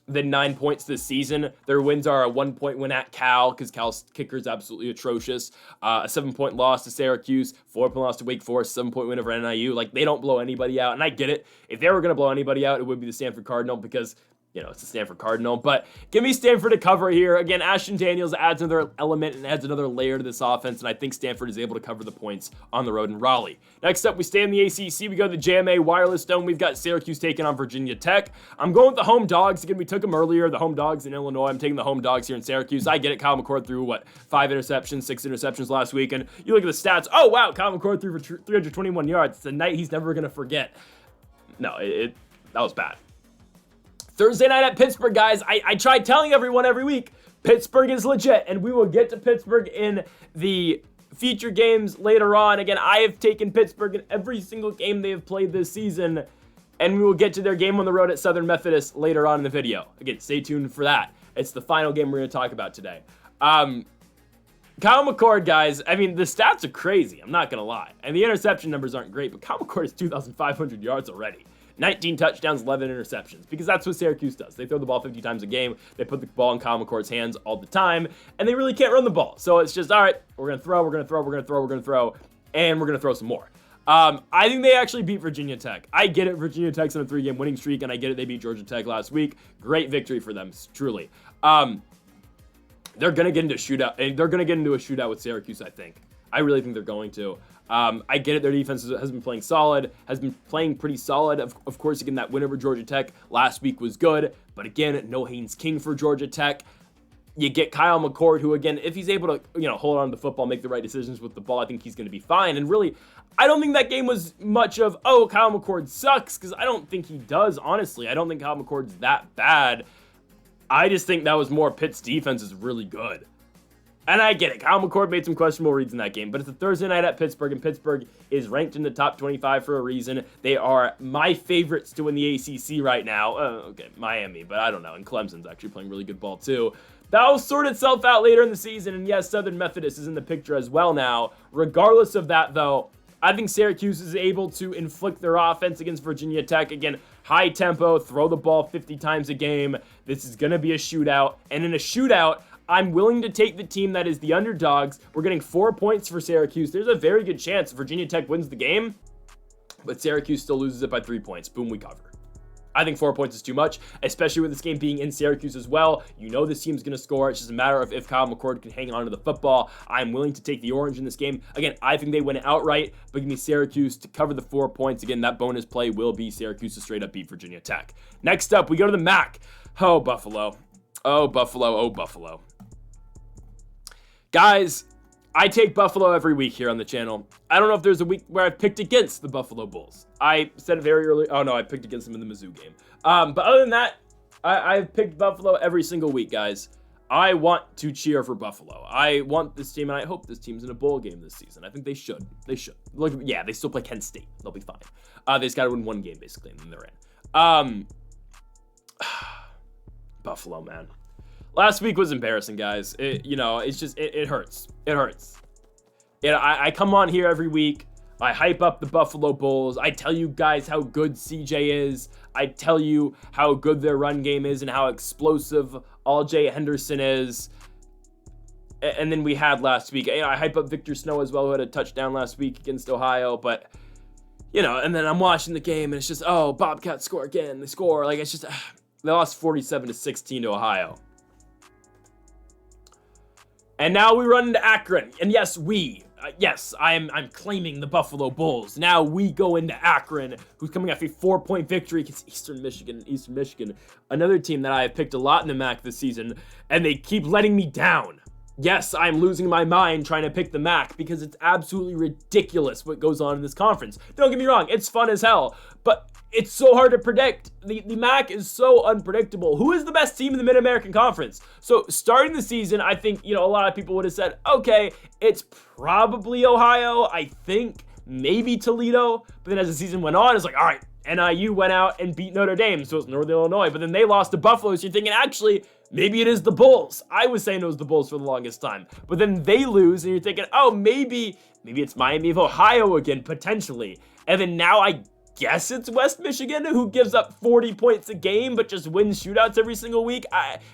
than 9 points this season. Their wins are a 1-point win at Cal, because Cal's kicker is absolutely atrocious. A 7-point loss to Syracuse, 4-point loss to Wake Forest, 7-point win over NIU. Like, they don't blow anybody out, and I get it. If they were going to blow anybody out, it would be the Stanford Cardinal, because it's the Stanford Cardinal. But give me Stanford to cover here. Again, Ashton Daniels adds another element and adds another layer to this offense, and I think Stanford is able to cover the points on the road in Raleigh. Next up, we stay in the ACC. We go to the JMA Wireless Dome. We've got Syracuse taking on Virginia Tech. I'm going with the home dogs. Again, we took them earlier, the home dogs in Illinois. I'm taking the home dogs here in Syracuse. I get it. Kyle McCord threw, 6 interceptions last week, and you look at the stats. Oh, wow, Kyle McCord threw for 321 yards. It's a night he's never going to forget. No, that was bad. Thursday night at Pittsburgh, guys. I try telling everyone every week, Pittsburgh is legit, and we will get to Pittsburgh in the feature games later on. Again, I have taken Pittsburgh in every single game they have played this season, and we will get to their game on the road at Southern Methodist later on in the video. Again, stay tuned for that. It's the final game we're going to talk about today. Kyle McCord, guys, I mean, the stats are crazy. I'm not going to lie. And the interception numbers aren't great, but Kyle McCord is 2,500 yards already. 19 touchdowns, 11 interceptions, because that's what Syracuse does. They throw the ball 50 times a game. They put the ball in Kyle McCord's hands all the time, and they really can't run the ball. So it's just, all right, we're going to throw, and we're going to throw some more. I think they actually beat Virginia Tech. I get it. Virginia Tech's on a 3-game winning streak, and I get it. They beat Georgia Tech last week. Great victory for them, truly. They're going to get into a shootout, and they're going to get into a shootout with Syracuse, I think. I really think they're going to. I get it. Their defense has been playing solid, has been playing pretty solid. Of course, again, that win over Georgia Tech last week was good. But again, no Haynes King for Georgia Tech. You get Kyle McCord, who, again, if he's able to, hold on to the football, make the right decisions with the ball, I think he's going to be fine. And really, I don't think that game was much of, Kyle McCord sucks, because I don't think he does, honestly. I don't think Kyle McCord's that bad. I just think that was more Pitt's defense is really good. And I get it. Kyle McCord made some questionable reads in that game, but it's a Thursday night at Pittsburgh, and Pittsburgh is ranked in the top 25 for a reason. They are my favorites to win the ACC right now. Okay, Miami, but I don't know. And Clemson's actually playing really good ball, too. That will sort itself out later in the season, and yes, Southern Methodist is in the picture as well now. Regardless of that, though, I think Syracuse is able to inflict their offense against Virginia Tech. Again, high tempo, throw the ball 50 times a game. This is going to be a shootout, and in a shootout, I'm willing to take the team that is the underdogs. We're getting 4 points for Syracuse. There's a very good chance Virginia Tech wins the game, but Syracuse still loses it by 3 points. Boom, we cover. I think 4 points is too much, especially with this game being in Syracuse as well. You know this team's going to score. It's just a matter of if Kyle McCord can hang on to the football. I'm willing to take the orange in this game. Again, I think they win it outright, but give me Syracuse to cover the 4 points. Again, that bonus play will be Syracuse to straight up beat Virginia Tech. Next up, we go to the MAC. Oh, Buffalo. Oh, Buffalo. Oh, Buffalo. Guys, I take Buffalo every week here on the channel. I don't know if there's a week where I've picked against the Buffalo Bulls. I said it very early. Oh, no, I picked against them in the Mizzou game. But other than that, I've picked Buffalo every single week, guys. I want to cheer for Buffalo. I want this team, and I hope this team's in a bowl game this season. I think they should. They should. Look, yeah, they still play Kent State. They'll be fine. They just got to win one game, basically, and then they're in. Buffalo, man. Last week was embarrassing, guys. It's just, it hurts. It hurts. I come on here every week. I hype up the Buffalo Bulls. I tell you guys how good CJ is. I tell you how good their run game is and how explosive All-Jay Henderson is. And then we had last week, I hype up Victor Snow as well, who had a touchdown last week against Ohio. But, and then I'm watching the game, and it's just, Bobcats score again. They score. Like, it's just, they lost 47-16 to Ohio. And now we run into Akron. And yes, I'm claiming the Buffalo Bulls. Now we go into Akron, who's coming off a 4-point victory against Eastern Michigan, another team that I have picked a lot in the MAC this season, and they keep letting me down. Yes, I'm losing my mind trying to pick the MAC because it's absolutely ridiculous what goes on in this conference. Don't get me wrong, it's fun as hell, but it's so hard to predict. The MAC is so unpredictable. Who is the best team in the Mid-American Conference? So starting the season, I think, a lot of people would have said, okay, it's probably Ohio, I think, maybe Toledo. But then as the season went on, it's like, all right, NIU went out and beat Notre Dame, so it's Northern Illinois. But then they lost to Buffalo, so you're thinking, actually, maybe it is the Bulls. I was saying it was the Bulls for the longest time. But then they lose, and you're thinking, oh, maybe it's Miami of Ohio again, potentially. And then now I guess it's West Michigan, who gives up 40 points a game but just wins shootouts every single week.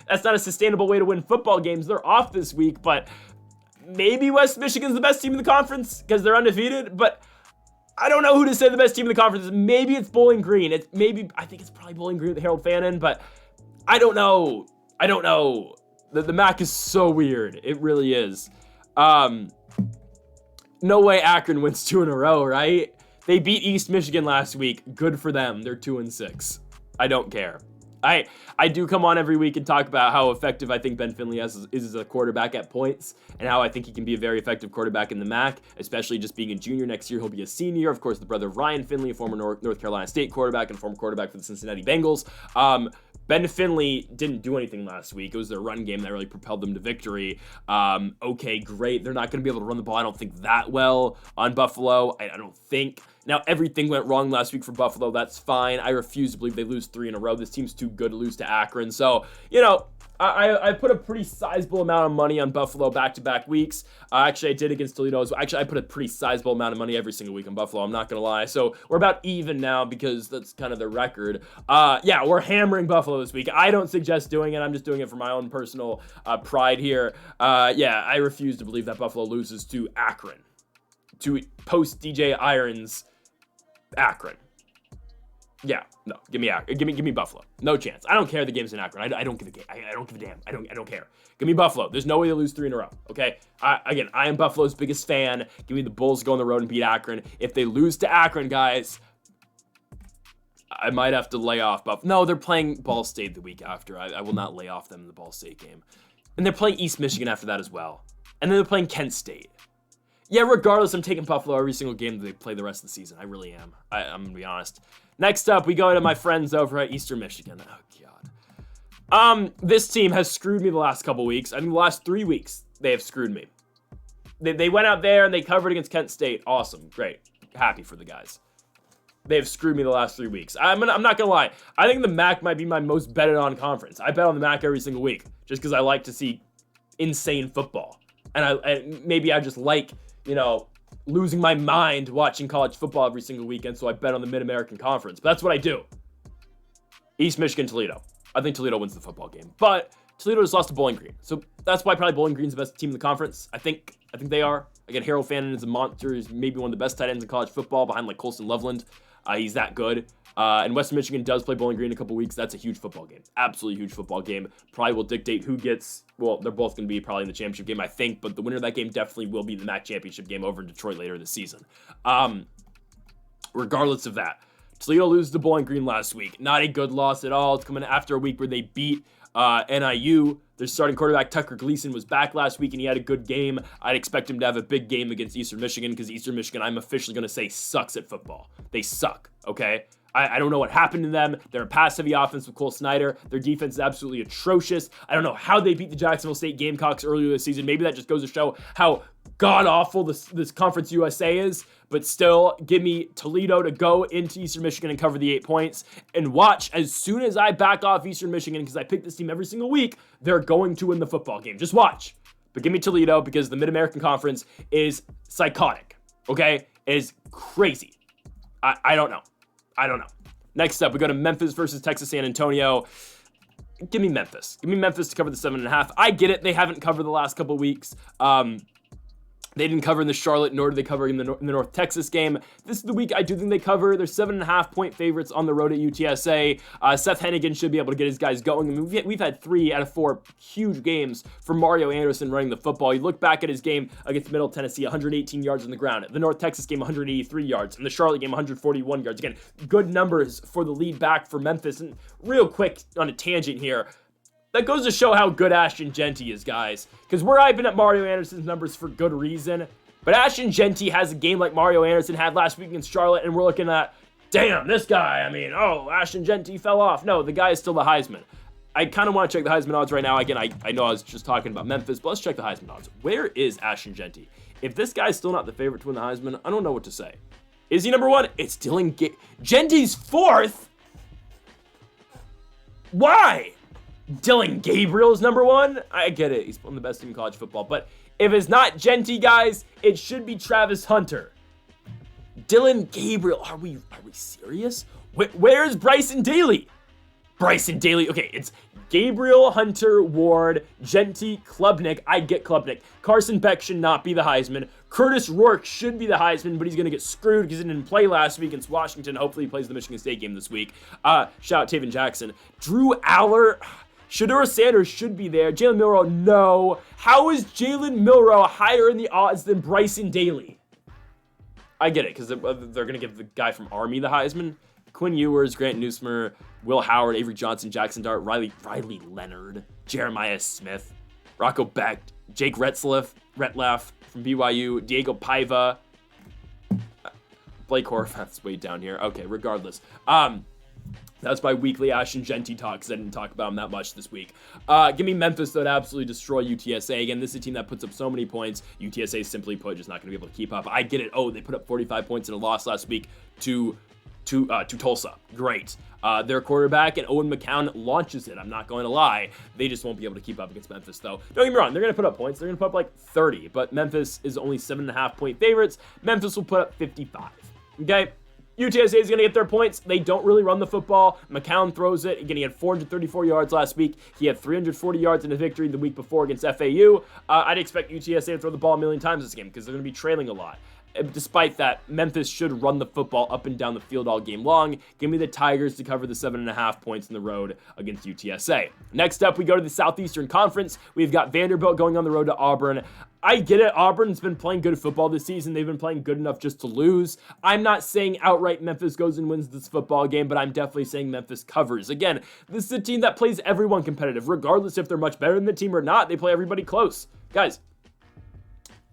That's not a sustainable way to win football games. They're off this week, but maybe West Michigan's the best team in the conference because they're undefeated, but I don't know who to say the best team in the conference is. Maybe it's Bowling Green. I think it's probably Bowling Green with Harold Fannin, but I don't know. The MAC is so weird. It really is. No way Akron wins 2 in a row, right? They beat East Michigan last week. Good for them. They're 2-6. I don't care. I do come on every week and talk about how effective I think Ben Finley is as a quarterback at points and how I think he can be a very effective quarterback in the MAC, especially just being a junior. Next year, he'll be a senior. Of course, the brother of Ryan Finley, a former North Carolina State quarterback and former quarterback for the Cincinnati Bengals. Ben Finley didn't do anything last week. It was their run game that really propelled them to victory. Okay, great. They're not going to be able to run the ball, I don't think, that well on Buffalo. I don't think. Now, everything went wrong last week for Buffalo. That's fine. I refuse to believe they lose 3 in a row. This team's too good to lose to Akron. So, I put a pretty sizable amount of money on Buffalo back-to-back weeks. Actually, I did against Toledo as well. Actually, I put a pretty sizable amount of money every single week on Buffalo. I'm not going to lie. So we're about even now because that's kind of the record. We're hammering Buffalo this week. I don't suggest doing it. I'm just doing it for my own personal pride here. I refuse to believe that Buffalo loses to Akron. To post DJ Irons Akron. Yeah, no, give me Buffalo. No chance. I don't care the game's in Akron. I don't give a I don't give a damn. I don't care. Give me Buffalo. There's no way they lose 3 in a row. Okay. I am Buffalo's biggest fan. Give me the Bulls to go on the road and beat Akron. If they lose to Akron, guys, I might have to lay off Buffalo. No, they're playing Ball State the week after. I will not lay off them in the Ball State game. And they're playing East Michigan after that as well. And then they're playing Kent State. Yeah, regardless, I'm taking Buffalo every single game that they play the rest of the season. I really am. I'm going to be honest. Next up, we go to my friends over at Eastern Michigan. Oh, God. This team has screwed me the last couple weeks. I mean, the last 3 weeks, they have screwed me. They went out there and they covered against Kent State. Awesome. Great. Happy for the guys. They have screwed me the last 3 weeks. I'm not going to lie. I think the MAC might be my most betted on conference. I bet on the MAC every single week just because I like to see insane football. And maybe I just like, losing my mind watching college football every single weekend, so I bet on the Mid-American Conference. But that's what I do. East Michigan, Toledo. I think Toledo wins the football game. But Toledo just lost to Bowling Green. So that's why probably Bowling Green's the best team in the conference. I think they are. Again, Harold Fannin is a monster. He's maybe one of the best tight ends in college football behind like Colston Loveland. He's that good. And Western Michigan does play Bowling Green in a couple weeks. That's a huge football game. Absolutely huge football game. Probably will dictate who gets, well, they're both going to be probably in the championship game, I think, but the winner of that game definitely will be the MAC championship game over in Detroit later this season. Regardless of that, Toledo loses to Bowling Green last week. Not a good loss at all. It's coming after a week where they beat NIU. Their starting quarterback, Tucker Gleason, was back last week, and he had a good game. I'd expect him to have a big game against Eastern Michigan because Eastern Michigan, I'm officially going to say, sucks at football. They suck, okay? I don't know what happened to them. They're a pass-heavy offense with Cole Snyder. Their defense is absolutely atrocious. I don't know how they beat the Jacksonville State Gamecocks earlier this season. Maybe that just goes to show how god-awful this Conference USA is. But still, give me Toledo to go into Eastern Michigan and cover the 8 points. And watch, as soon as I back off Eastern Michigan, because I pick this team every single week, they're going to win the football game. Just watch. But give me Toledo because the Mid-American Conference is psychotic, okay? It is crazy. I don't know. Next up, we go to Memphis versus Texas San Antonio. Give me Memphis. Give me Memphis to cover the 7.5. I get it. They haven't covered the last couple weeks. They They didn't cover in the Charlotte, nor did they cover in the North Texas game. This is the week I do think they cover. They're 7.5-point favorites on the road at UTSA. Seth Hennigan should be able to get his guys going. I mean, we've had 3 out of 4 huge games for Mario Anderson running the football. You look back at his game against Middle Tennessee, 118 yards on the ground. The North Texas game, 183 yards. And the Charlotte game, 141 yards. Again, good numbers for the lead back for Memphis. And real quick on a tangent here, that goes to show how good Ashton Jeanty is, guys. Because we're hyping up Mario Anderson's numbers for good reason. But Ashton Jeanty has a game like Mario Anderson had last week against Charlotte, and we're looking at, damn, this guy. I mean, Ashton Jeanty fell off. No, the guy is still the Heisman. I kind of want to check the Heisman odds right now. Again, I know I was just talking about Memphis, but let's check the Heisman odds. Where is Ashton Jeanty? If this guy's still not the favorite to win the Heisman, I don't know what to say. Is he number 1? It's Dylan Jeanty's 4th? Why? Dylan Gabriel's number 1? I get it. He's one of the best team in college football. But if it's not Jeanty, guys, it should be Travis Hunter. Dylan Gabriel. Are we serious? Where's Bryson Daly? Bryson Daly. Okay, it's Gabriel, Hunter, Ward, Jeanty, Klubnik. I get Klubnik. Carson Beck should not be the Heisman. Curtis Rourke should be the Heisman, but he's going to get screwed because he didn't play last week against Washington. Hopefully he plays the Michigan State game this week. Shout out Taven Jackson. Drew Aller. Shadura Sanders should be there. Jalen Milroe, no. How is Jalen Milroe higher in the odds than Bryson Daly? I get it, because they're going to give the guy from Army the Heisman. Quinn Ewers, Grant Newsmer, Will Howard, Avery Johnson, Jackson Dart, Riley Leonard, Jeremiah Smith, Rocco Beck, Jake Retzlaff from BYU, Diego Paiva, Blake Horvath's way down here. Okay, regardless. That's my weekly Ashton Jeanty talk, because I didn't talk about him that much this week. Give me Memphis, though, to absolutely destroy UTSA. Again, this is a team that puts up so many points. UTSA, simply put, just not going to be able to keep up. I get it. Oh, they put up 45 points in a loss last week to Tulsa. Great. Their quarterback, and Owen McCown, launches it. I'm not going to lie. They just won't be able to keep up against Memphis, though. Don't get me wrong. They're going to put up points. They're going to put up like 30, but Memphis is only 7.5-point favorites. Memphis will put up 55. Okay? UTSA is going to get their points. They don't really run the football. McCown throws it. Again, he had 434 yards last week. He had 340 yards in a victory the week before against FAU. I'd expect UTSA to throw the ball a million times this game because they're going to be trailing a lot. Despite that, Memphis should run the football up and down the field all game long. Give me the Tigers to cover the 7.5 points in the road against UTSA. Next up, we go to the Southeastern Conference. We've got Vanderbilt going on the road to Auburn. I get it. Auburn's been playing good football this season. They've been playing good enough just to lose. I'm not saying outright Memphis goes and wins this football game, but I'm definitely saying Memphis covers. Again, this is a team that plays everyone competitive, regardless if they're much better than the team or not. They play everybody close. Guys,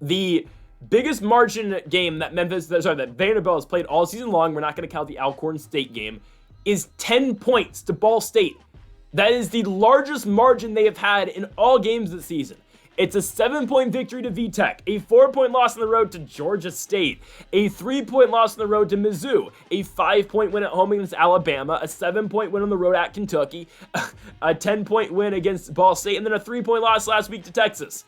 the biggest margin game that Vanderbilt has played all season long, we're not going to count the Alcorn State game, is 10 points to Ball State. That is the largest margin they have had in all games this season. It's a 7-point victory to VTech, a 4-point loss on the road to Georgia State, a 3-point loss on the road to Mizzou, a 5-point win at home against Alabama, a 7-point win on the road at Kentucky, a 10-point win against Ball State, and then a 3-point loss last week to Texas.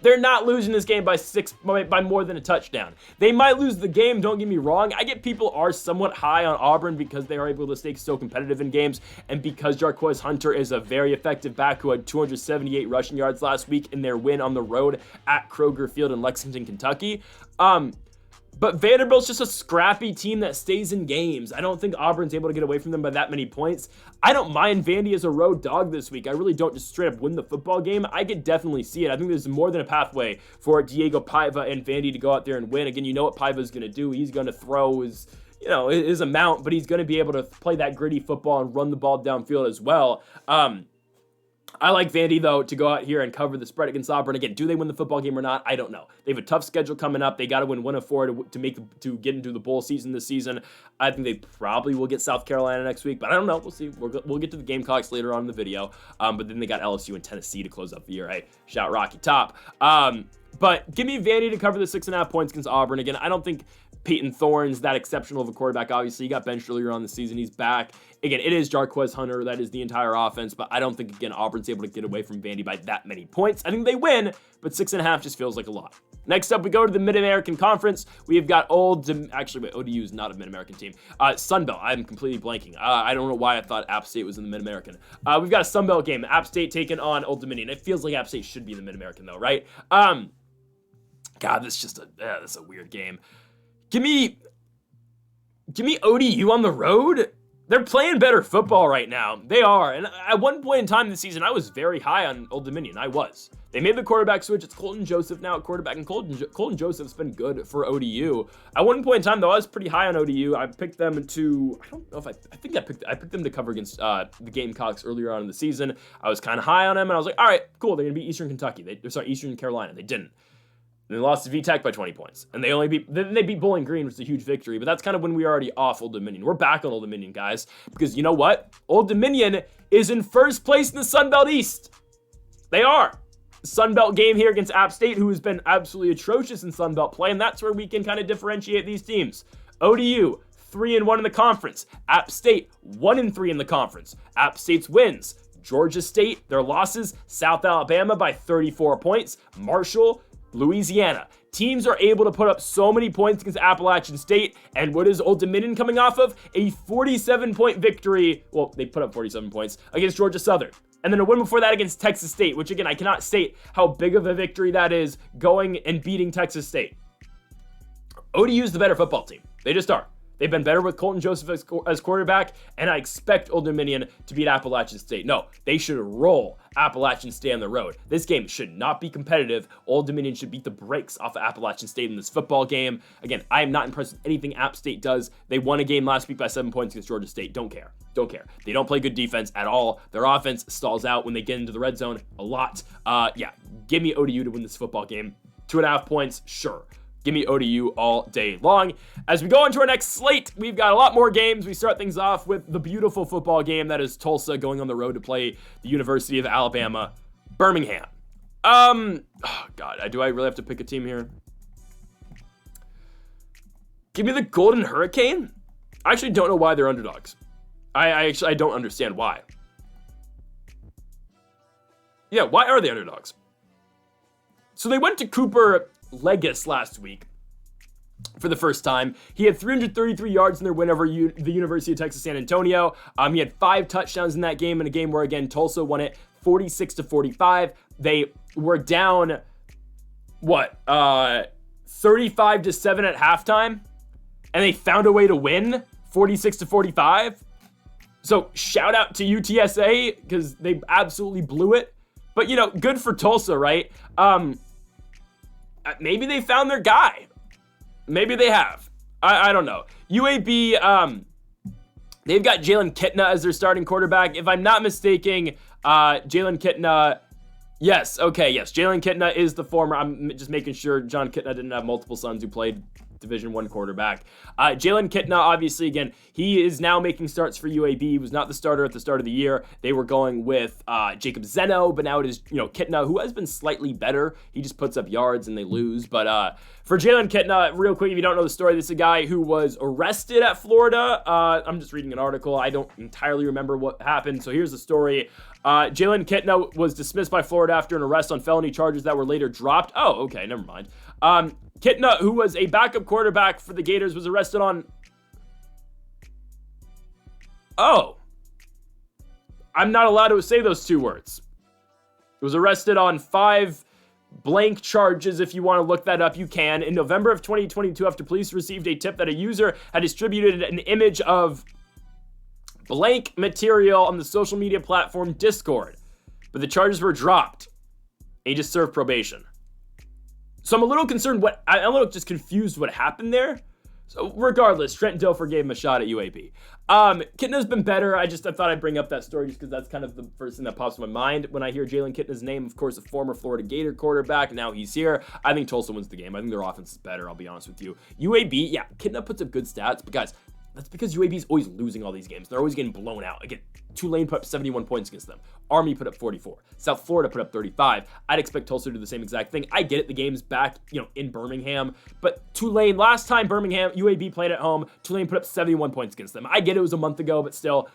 They're not losing this game by more than a touchdown. They might lose the game, don't get me wrong. I get people are somewhat high on Auburn because they are able to stay so competitive in games, and because Jarquez Hunter is a very effective back who had 278 rushing yards last week in their win on the road at Kroger Field in Lexington, Kentucky. But Vanderbilt's just a scrappy team that stays in games. I don't think Auburn's able to get away from them by that many points. I don't mind Vandy as a road dog this week. I really don't just straight up win the football game. I could definitely see it. I think there's more than a pathway for Diego Paiva and Vandy to go out there and win. Again, you know what Paiva's going to do. He's going to throw his amount, but he's going to be able to play that gritty football and run the ball downfield as well. I like Vandy, though, to go out here and cover the spread against Auburn. Again, do they win the football game or not? I don't know. They have a tough schedule coming up. They got to win 1 of 4 to get into the bowl season this season. I think they probably will get South Carolina next week, but I don't know. We'll see. We'll get to the Gamecocks later on in the video. But then they got LSU and Tennessee to close up the year. Hey, shout Rocky Top. But give me Vandy to cover the 6.5 points against Auburn. Again, I don't think Peyton Thorne's that exceptional of a quarterback. Obviously, he got benched earlier on the season. He's back. Again, it is Jarquez Hunter. That is the entire offense. But I don't think, again, Auburn's able to get away from Vandy by that many points. I think they win, but 6.5 just feels like a lot. Next up, we go to the Mid-American Conference. We have got ODU is not a Mid-American team. Sunbelt. I'm completely blanking. I don't know why I thought App State was in the Mid-American. We've got a Sunbelt game. App State taking on Old Dominion. It feels like App State should be in the Mid-American, though, right? God, this is a weird game. Give me ODU on the road. They're playing better football right now. They are. And at one point in time this season, I was very high on Old Dominion. I was. They made the quarterback switch. It's Colton Joseph now at quarterback, and Colton Joseph's been good for ODU. At one point in time, though, I was pretty high on ODU. I picked them to, I don't know if I picked them to cover against the Gamecocks earlier on in the season. I was kind of high on them, and I was like, all right, cool. They're going to beat Eastern Carolina. They didn't. And they lost to VTech by 20 points. And they beat Bowling Green, which is a huge victory. But that's kind of when we were already off Old Dominion. We're back on Old Dominion, guys. Because you know what? Old Dominion is in first place in the Sun Belt East. They are. Sun Belt game here against App State, who has been absolutely atrocious in Sun Belt play. And that's where we can kind of differentiate these teams. ODU, 3-1 in the conference. App State, 1-3 in the conference. App State's wins. Georgia State, their losses. South Alabama by 34 points. Marshall, Louisiana. Teams are able to put up so many points against Appalachian State, and what is Old Dominion coming off of? A 47-point victory. Well, they put up 47 points against Georgia Southern. And then a win before that against Texas State, which again, I cannot state how big of a victory that is, going and beating Texas State. ODU is the better football team. They just are. They've been better with Colton Joseph as quarterback, and I expect Old Dominion to beat Appalachian State. No, they should roll Appalachian State on the road. This game should not be competitive. Old Dominion should beat the brakes off of Appalachian State in this football game. Again, I am not impressed with anything App State does. They won a game last week by 7 points against Georgia State. Don't care. They don't play good defense at all. Their offense stalls out when they get into the red zone a lot. Give me ODU to win this football game. 2.5 points, sure. Give me ODU all day long. As we go into our next slate, we've got a lot more games. We start things off with the beautiful football game that is Tulsa going on the road to play the University of Alabama, Birmingham. Do I really have to pick a team here? Give me the Golden Hurricane. I actually don't know why they're underdogs. I don't understand why. Yeah, why are they underdogs? So they went to Cooper Legis last week for the first time. He had 333 yards in their win over the University of Texas San Antonio. He had 5 touchdowns in that game, in a game where, again, Tulsa won it 46-45. They were down, 35-7 at halftime, and they found a way to win 46-45. So shout out to UTSA, because they absolutely blew it. But, good for Tulsa, right? Maybe they found their guy. Maybe they have. I don't know. UAB, they've got Jalen Kitna as their starting quarterback. If I'm not mistaken, Jalen Kitna, Jalen Kitna is the former. I'm just making sure John Kitna didn't have multiple sons who played Division I quarterback. Jalen Kitna, obviously, again, he is now making starts for UAB. He was not the starter at the start of the year. They were going with Jacob Zeno, but now it is, Kitna, who has been slightly better. He just puts up yards and they lose. But for Jalen Kitna, real quick, if you don't know the story, this is a guy who was arrested at Florida. I'm just reading an article. I don't entirely remember what happened. So here's the story. Jalen Kitna was dismissed by Florida after an arrest on felony charges that were later dropped. Oh, okay, never mind. Kitna, who was a backup quarterback for the Gators, was arrested on... Oh. I'm not allowed to say those 2 words. He was arrested on 5 blank charges. If you want to look that up, you can. In November of 2022, after police received a tip that a user had distributed an image of blank material on the social media platform Discord. But the charges were dropped. And he just served probation. So I'm a little concerned I'm a little just confused what happened there. So regardless, Trent Dilfer gave him a shot at UAB. Kitna's been better. I thought I'd bring up that story just because that's kind of the first thing that pops in my mind when I hear Jalen Kitna's name. Of course, a former Florida Gator quarterback. Now he's here. I think Tulsa wins the game. I think their offense is better, I'll be honest with you. UAB, yeah, Kitna puts up good stats, but guys, that's because UAB is always losing all these games. They're always getting blown out. Again, Tulane put up 71 points against them. Army put up 44. South Florida put up 35. I'd expect Tulsa to do the same exact thing. I get it, the game's back, in Birmingham. But Tulane, last time UAB played at home, Tulane put up 71 points against them. I get it was a month ago, but still,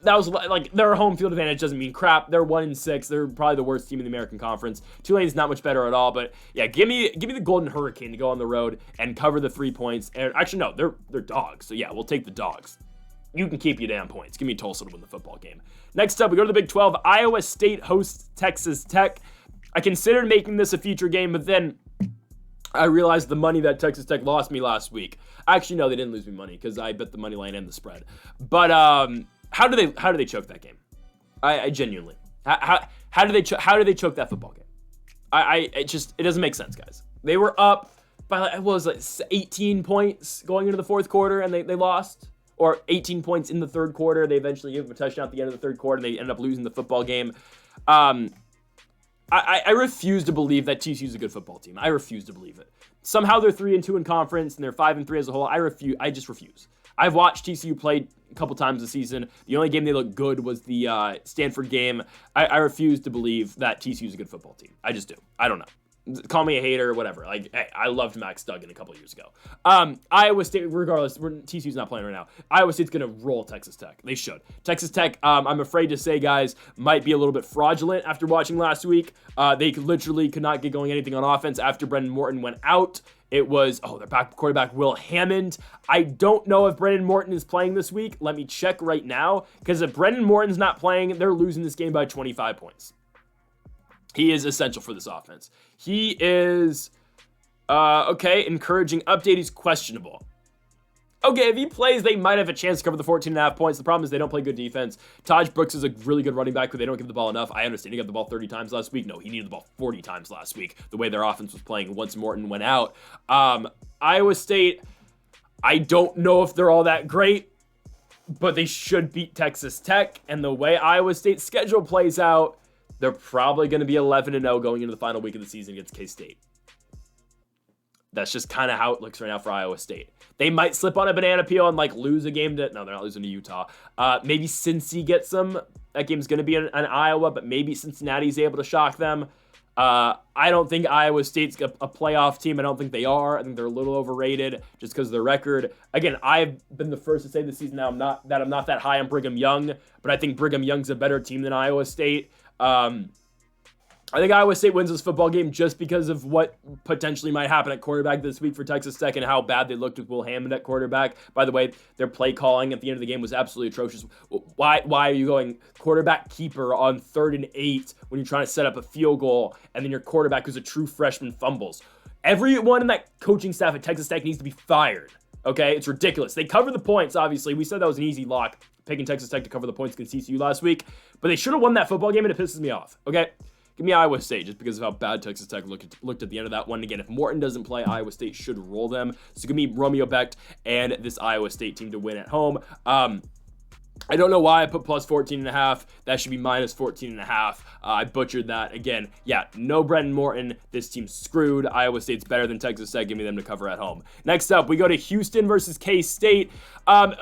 that was like their home field advantage doesn't mean crap. They're 1-6. They're probably the worst team in the American Conference. Tulane's not much better at all, but yeah, give me the Golden Hurricane to go on the road and cover the 3 points. And actually, no, they're dogs. So yeah, we'll take the dogs. You can keep your damn points. Give me Tulsa to win the football game. Next up, we go to the Big 12. Iowa State hosts Texas Tech. I considered making this a feature game, but then I realized the money that Texas Tech lost me last week. Actually, no, they didn't lose me money because I bet the money line and the spread. But how do they choke that game? I genuinely how do they choke that football game? It doesn't make sense, guys. They were up by 18 points going into the fourth quarter and they lost, or 18 points in the third quarter. They eventually gave them a touchdown at the end of the third quarter and they ended up losing the football game. I refuse to believe that TCU is a good football team. I refuse to believe it. Somehow they're 3-2 in conference and they're 5-3 as a whole. I just refuse. I've watched TCU play a couple times this season. The only game they looked good was the Stanford game. I refuse to believe that TCU is a good football team. I just do. I don't know. Call me a hater or whatever. Like, hey, I loved Max Duggan a couple years ago. Iowa State, regardless, TCU's not playing right now. Iowa State's going to roll Texas Tech. They should. Texas Tech, I'm afraid to say, guys, might be a little bit fraudulent after watching last week. They literally could not get going anything on offense after Brendan Morton went out. It was, their quarterback, Will Hammond. I don't know if Brendan Morton is playing this week. Let me check right now, because if Brendan Morton's not playing, they're losing this game by 25 points. He is essential for this offense. He is, encouraging update. He's questionable. Okay, if he plays, they might have a chance to cover the 14.5 points. The problem is they don't play good defense. Taj Brooks is a really good running back, but they don't give the ball enough. I understand he got the ball 30 times last week. No, he needed the ball 40 times last week, the way their offense was playing once Morton went out. Iowa State, I don't know if they're all that great, but they should beat Texas Tech. And the way Iowa State's schedule plays out, they're probably going to be 11-0 going into the final week of the season against K-State. That's just kind of how it looks right now for Iowa State. They might slip on a banana peel and lose a game to... No, they're not losing to Utah. Maybe Cincy gets them. That game's going to be in Iowa, but maybe Cincinnati's able to shock them. I don't think Iowa State's a playoff team. I don't think they are. I think they're a little overrated just because of their record. Again, I've been the first to say this season now I'm not that high on Brigham Young, but I think Brigham Young's a better team than Iowa State. I think Iowa State wins this football game just because of what potentially might happen at quarterback this week for Texas Tech and how bad they looked with Will Hammond at quarterback. By the way, their play calling at the end of the game was absolutely atrocious. Why are you going quarterback keeper on 3rd and 8 when you're trying to set up a field goal and then your quarterback who's a true freshman fumbles? Everyone in that coaching staff at Texas Tech needs to be fired. Okay, it's ridiculous. They covered the points, obviously. We said that was an easy lock, picking Texas Tech to cover the points against TCU last week, but they should have won that football game and it pisses me off. Okay? Give me Iowa State just because of how bad Texas Tech looked at the end of that one. Again, if Morton doesn't play, Iowa State should roll them. So give me Romeo Becht and this Iowa State team to win at home. I don't know why I put plus 14.5. That should be minus 14.5. I butchered that. Again, no Brendan Morton. This team's screwed. Iowa State's better than Texas Tech. Give me them to cover at home. Next up, we go to Houston versus K-State.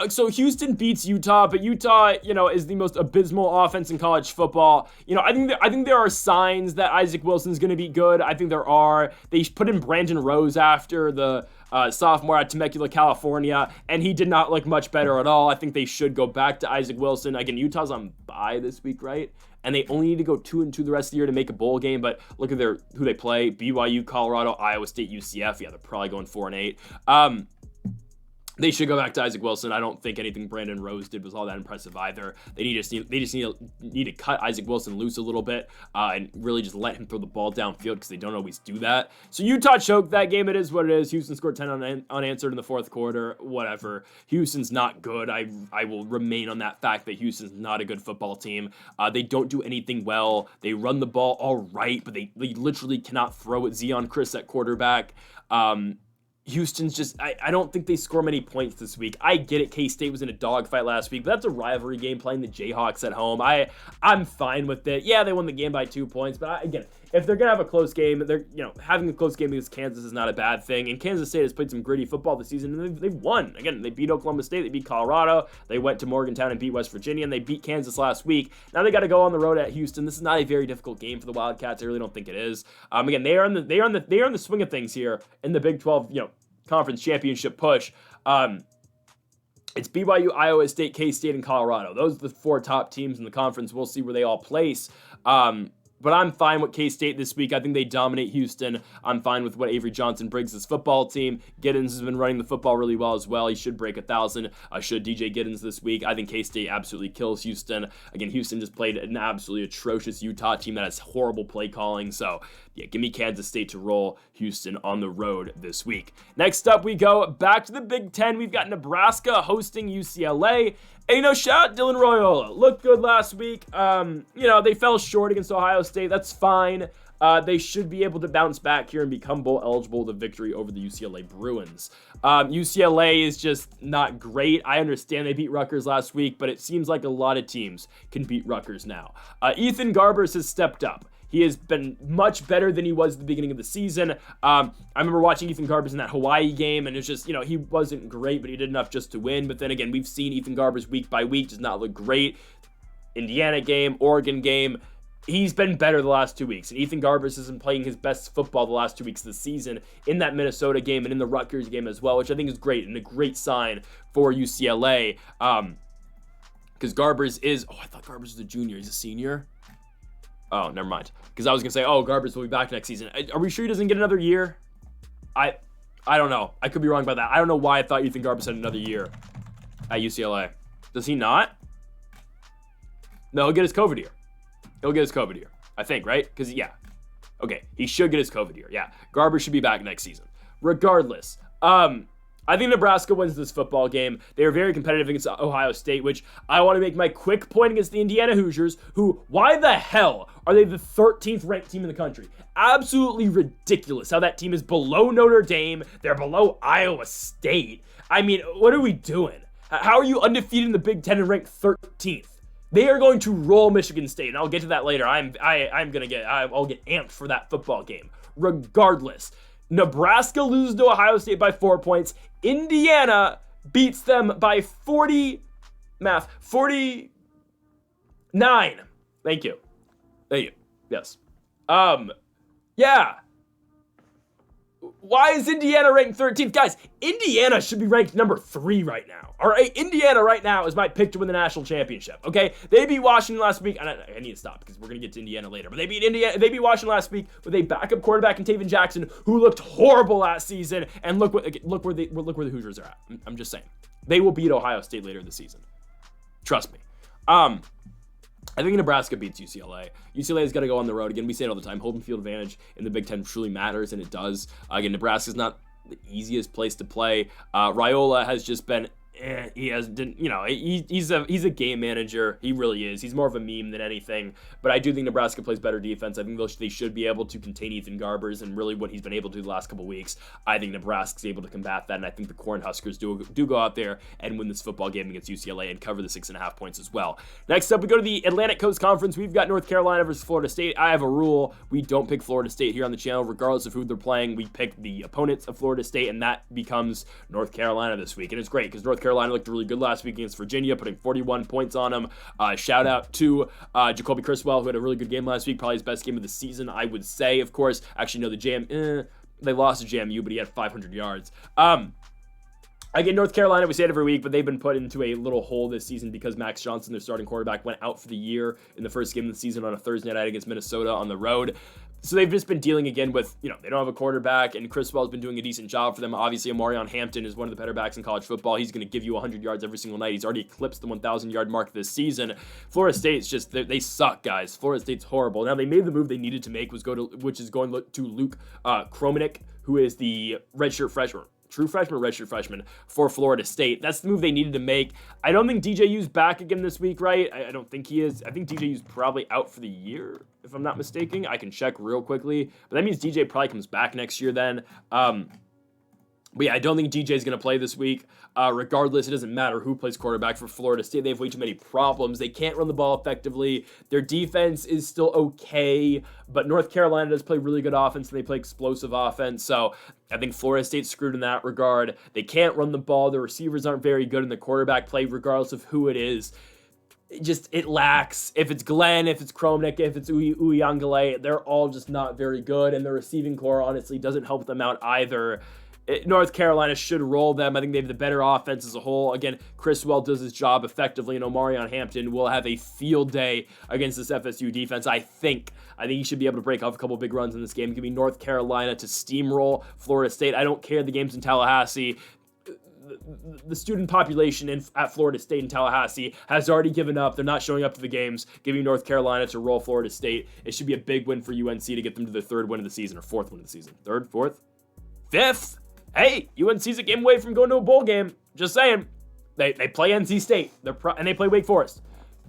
So Houston beats Utah, but Utah, is the most abysmal offense in college football. I think there are signs that Isaac Wilson's going to be good. I think there are. They put in Brandon Rose after the sophomore at Temecula, California, and he did not look much better at all. I think they should go back to Isaac Wilson. Again, Utah's on bye this week, right? And they only need to go 2-2 the rest of the year to make a bowl game, but look at who they play. BYU, Colorado, Iowa State, UCF. Yeah, they're probably going 4-8. They should go back to Isaac Wilson. I don't think anything Brandon Rose did was all that impressive either. They just need to cut Isaac Wilson loose a little bit and really just let him throw the ball downfield because they don't always do that. So Utah choked that game. It is what it is. Houston scored 10 unanswered in the fourth quarter. Whatever. Houston's not good. I will remain on that fact that Houston's not a good football team. They don't do anything well. They run the ball all right, but they literally cannot throw it. Zion Chris at quarterback. Houston's just, I don't think they score many points this week. I get it, K-State was in a dogfight last week, but that's a rivalry game playing the Jayhawks at home. I'm fine with it. Yeah, they won the game by 2 points, but again, if they're going to have a close game, having a close game against Kansas is not a bad thing, and Kansas State has played some gritty football this season, and they've won. Again, they beat Oklahoma State, they beat Colorado, they went to Morgantown and beat West Virginia, and they beat Kansas last week. Now they got to go on the road at Houston. This is not a very difficult game for the Wildcats. I really don't think it is. Again, they are in the swing of things here in the Big 12, conference championship push. It's BYU, Iowa State, K-State, and Colorado. Those are the 4 top teams in the conference. We'll see where they all place. But But I'm fine with K-State this week. I think they dominate Houston. I'm fine with what Avery Johnson brings this football team. Giddens has been running the football really well as well. He should break 1,000. Should DJ Giddens this week. I think K-State absolutely kills Houston. Again, Houston just played an absolutely atrocious Utah team that has horrible play calling. So, yeah, give me Kansas State to roll Houston on the road this week. Next up, we go back to the Big Ten. We've got Nebraska hosting UCLA. And, shout out Dylan Royola. Looked good last week. They fell short against Ohio State. That's fine. They should be able to bounce back here and become bowl eligible with a victory over the UCLA Bruins. UCLA is just not great. I understand they beat Rutgers last week, but it seems like a lot of teams can beat Rutgers now. Ethan Garbers has stepped up. He has been much better than he was at the beginning of the season. I remember watching Ethan Garbers in that Hawaii game, and it's just, he wasn't great, but he did enough just to win. But then again, we've seen Ethan Garbers week by week does not look great. Indiana game, Oregon game, he's been better the last 2 weeks. And Ethan Garbers isn't playing his best football the last 2 weeks of the season in that Minnesota game and in the Rutgers game as well, which I think is great and a great sign for UCLA. Because Garbers is, I thought Garbers was a junior. He's a senior. Oh, never mind. Because I was going to say, Garbers will be back next season. Are we sure he doesn't get another year? I don't know. I could be wrong about that. I don't know why I thought Ethan Garbers had another year at UCLA. Does he not? No, he'll get his COVID year. He'll get his COVID year. I think, right? Because, yeah. Okay, he should get his COVID year. Yeah, Garbers should be back next season. Regardless, I think Nebraska wins this football game. They are very competitive against Ohio State, which I want to make my quick point against the Indiana Hoosiers, who, why the hell are they the 13th ranked team in the country? Absolutely ridiculous how that team is below Notre Dame. They're below Iowa State. I mean, what are we doing? How are you undefeated in the Big Ten and ranked 13th? They are going to roll Michigan State, and I'll get to that later. I'll get amped for that football game. Regardless, Nebraska loses to Ohio State by 4 points. Indiana beats them by 49. Thank you. Yes. Yeah. Why is Indiana ranked 13th? Guys, Indiana should be ranked number 3 right now. All right, Indiana right now is my pick to win the national championship. Okay, they beat Washington last week. I need to stop because we're gonna get to Indiana later. But they beat Washington last week with a backup quarterback in Taven Jackson who looked horrible last season. And look where the Hoosiers are at. I'm just saying they will beat Ohio State later this season. Trust me. I think Nebraska beats UCLA. UCLA is going to go on the road. Again, we say it all the time. Home field advantage in the Big Ten truly matters, and it does. Again, Nebraska's not the easiest place to play. Raiola has just been he's a game manager. He really is. He's more of a meme than anything. But I do think Nebraska plays better defense. I think they should be able to contain Ethan Garbers and really what he's been able to do the last couple weeks. I think Nebraska's able to combat that, and I think the Cornhuskers do go out there and win this football game against UCLA and cover the 6.5 points as well. Next up, we go to the Atlantic Coast Conference. We've got North Carolina versus Florida State. I have a rule. We don't pick Florida State here on the channel. Regardless of who they're playing, we pick the opponents of Florida State, and that becomes North Carolina this week. And it's great because North Carolina looked really good last week against Virginia, putting 41 points on them. Shout out to Jacoby Criswell, who had a really good game last week, probably his best game of the season, I would say. Of course, actually, no, they lost to JMU, but he had 500 yards. Again, North Carolina, we say it every week, but they've been put into a little hole this season because Max Johnson, their starting quarterback, went out for the year in the first game of the season on a Thursday night against Minnesota on the road. So they've just been dealing again with, they don't have a quarterback, and Criswell's been doing a decent job for them. Obviously, Amarion Hampton is one of the better backs in college football. He's going to give you 100 yards every single night. He's already eclipsed the 1,000-yard mark this season. Florida State's just, they suck, guys. Florida State's horrible. Now, they made the move they needed to make, which is going to Luke Kromenik, who is the redshirt freshman. True freshman or redshirt freshman for Florida State. That's the move they needed to make. I don't think DJU's back again this week, right? I don't think he is. I think DJU's probably out for the year, if I'm not mistaken. I can check real quickly. But that means DJ probably comes back next year then. But yeah, I don't think DJ's going to play this week. Regardless, it doesn't matter who plays quarterback for Florida State. They have way too many problems. They can't run the ball effectively. Their defense is still okay, but North Carolina does play really good offense, and they play explosive offense. So I think Florida State's screwed in that regard. They can't run the ball. The receivers aren't very good in the quarterback play, regardless of who it is. It lacks. If it's Glenn, if it's Kromenik, if it's Uyangale, they're all just not very good, and the receiving core honestly doesn't help them out either. North Carolina should roll them. I think they have the better offense as a whole. Again, Criswell does his job effectively, and Omarion Hampton will have a field day against this FSU defense. I think he should be able to break off a couple big runs in this game. Give me North Carolina to steamroll Florida State. I don't care the game's in Tallahassee. The student population at Florida State and Tallahassee has already given up. They're not showing up to the games. Give me North Carolina to roll Florida State. It should be a big win for UNC to get them to their third win of the season, or fourth win of the season. Third, fourth, fifth. Hey, UNC's a game away from going to a bowl game. Just saying. They play NC State. And they play Wake Forest.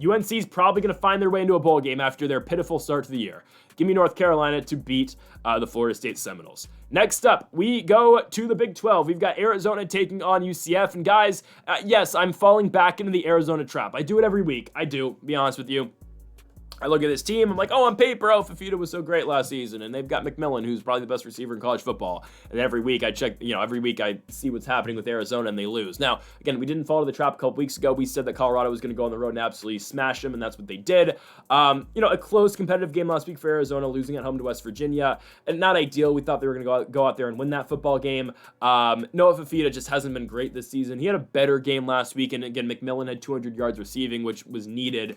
UNC's probably going to find their way into a bowl game after their pitiful start to the year. Give me North Carolina to beat the Florida State Seminoles. Next up, we go to the Big 12. We've got Arizona taking on UCF. And guys, yes, I'm falling back into the Arizona trap. I do it every week. I do, be honest with you. I look at this team, I'm like, oh, on paper, Fafita was so great last season, and they've got McMillan, who's probably the best receiver in college football. And every week I check, every week I see what's happening with Arizona, and they lose. Now, again, we didn't fall to the trap a couple weeks ago. We said that Colorado was going to go on the road and absolutely smash them, and that's what they did. A close competitive game last week for Arizona, losing at home to West Virginia, and not ideal. We thought they were going to go out there and win that football game. Noah Fafita just hasn't been great this season. He had a better game last week, and again, McMillan had 200 yards receiving, which was needed.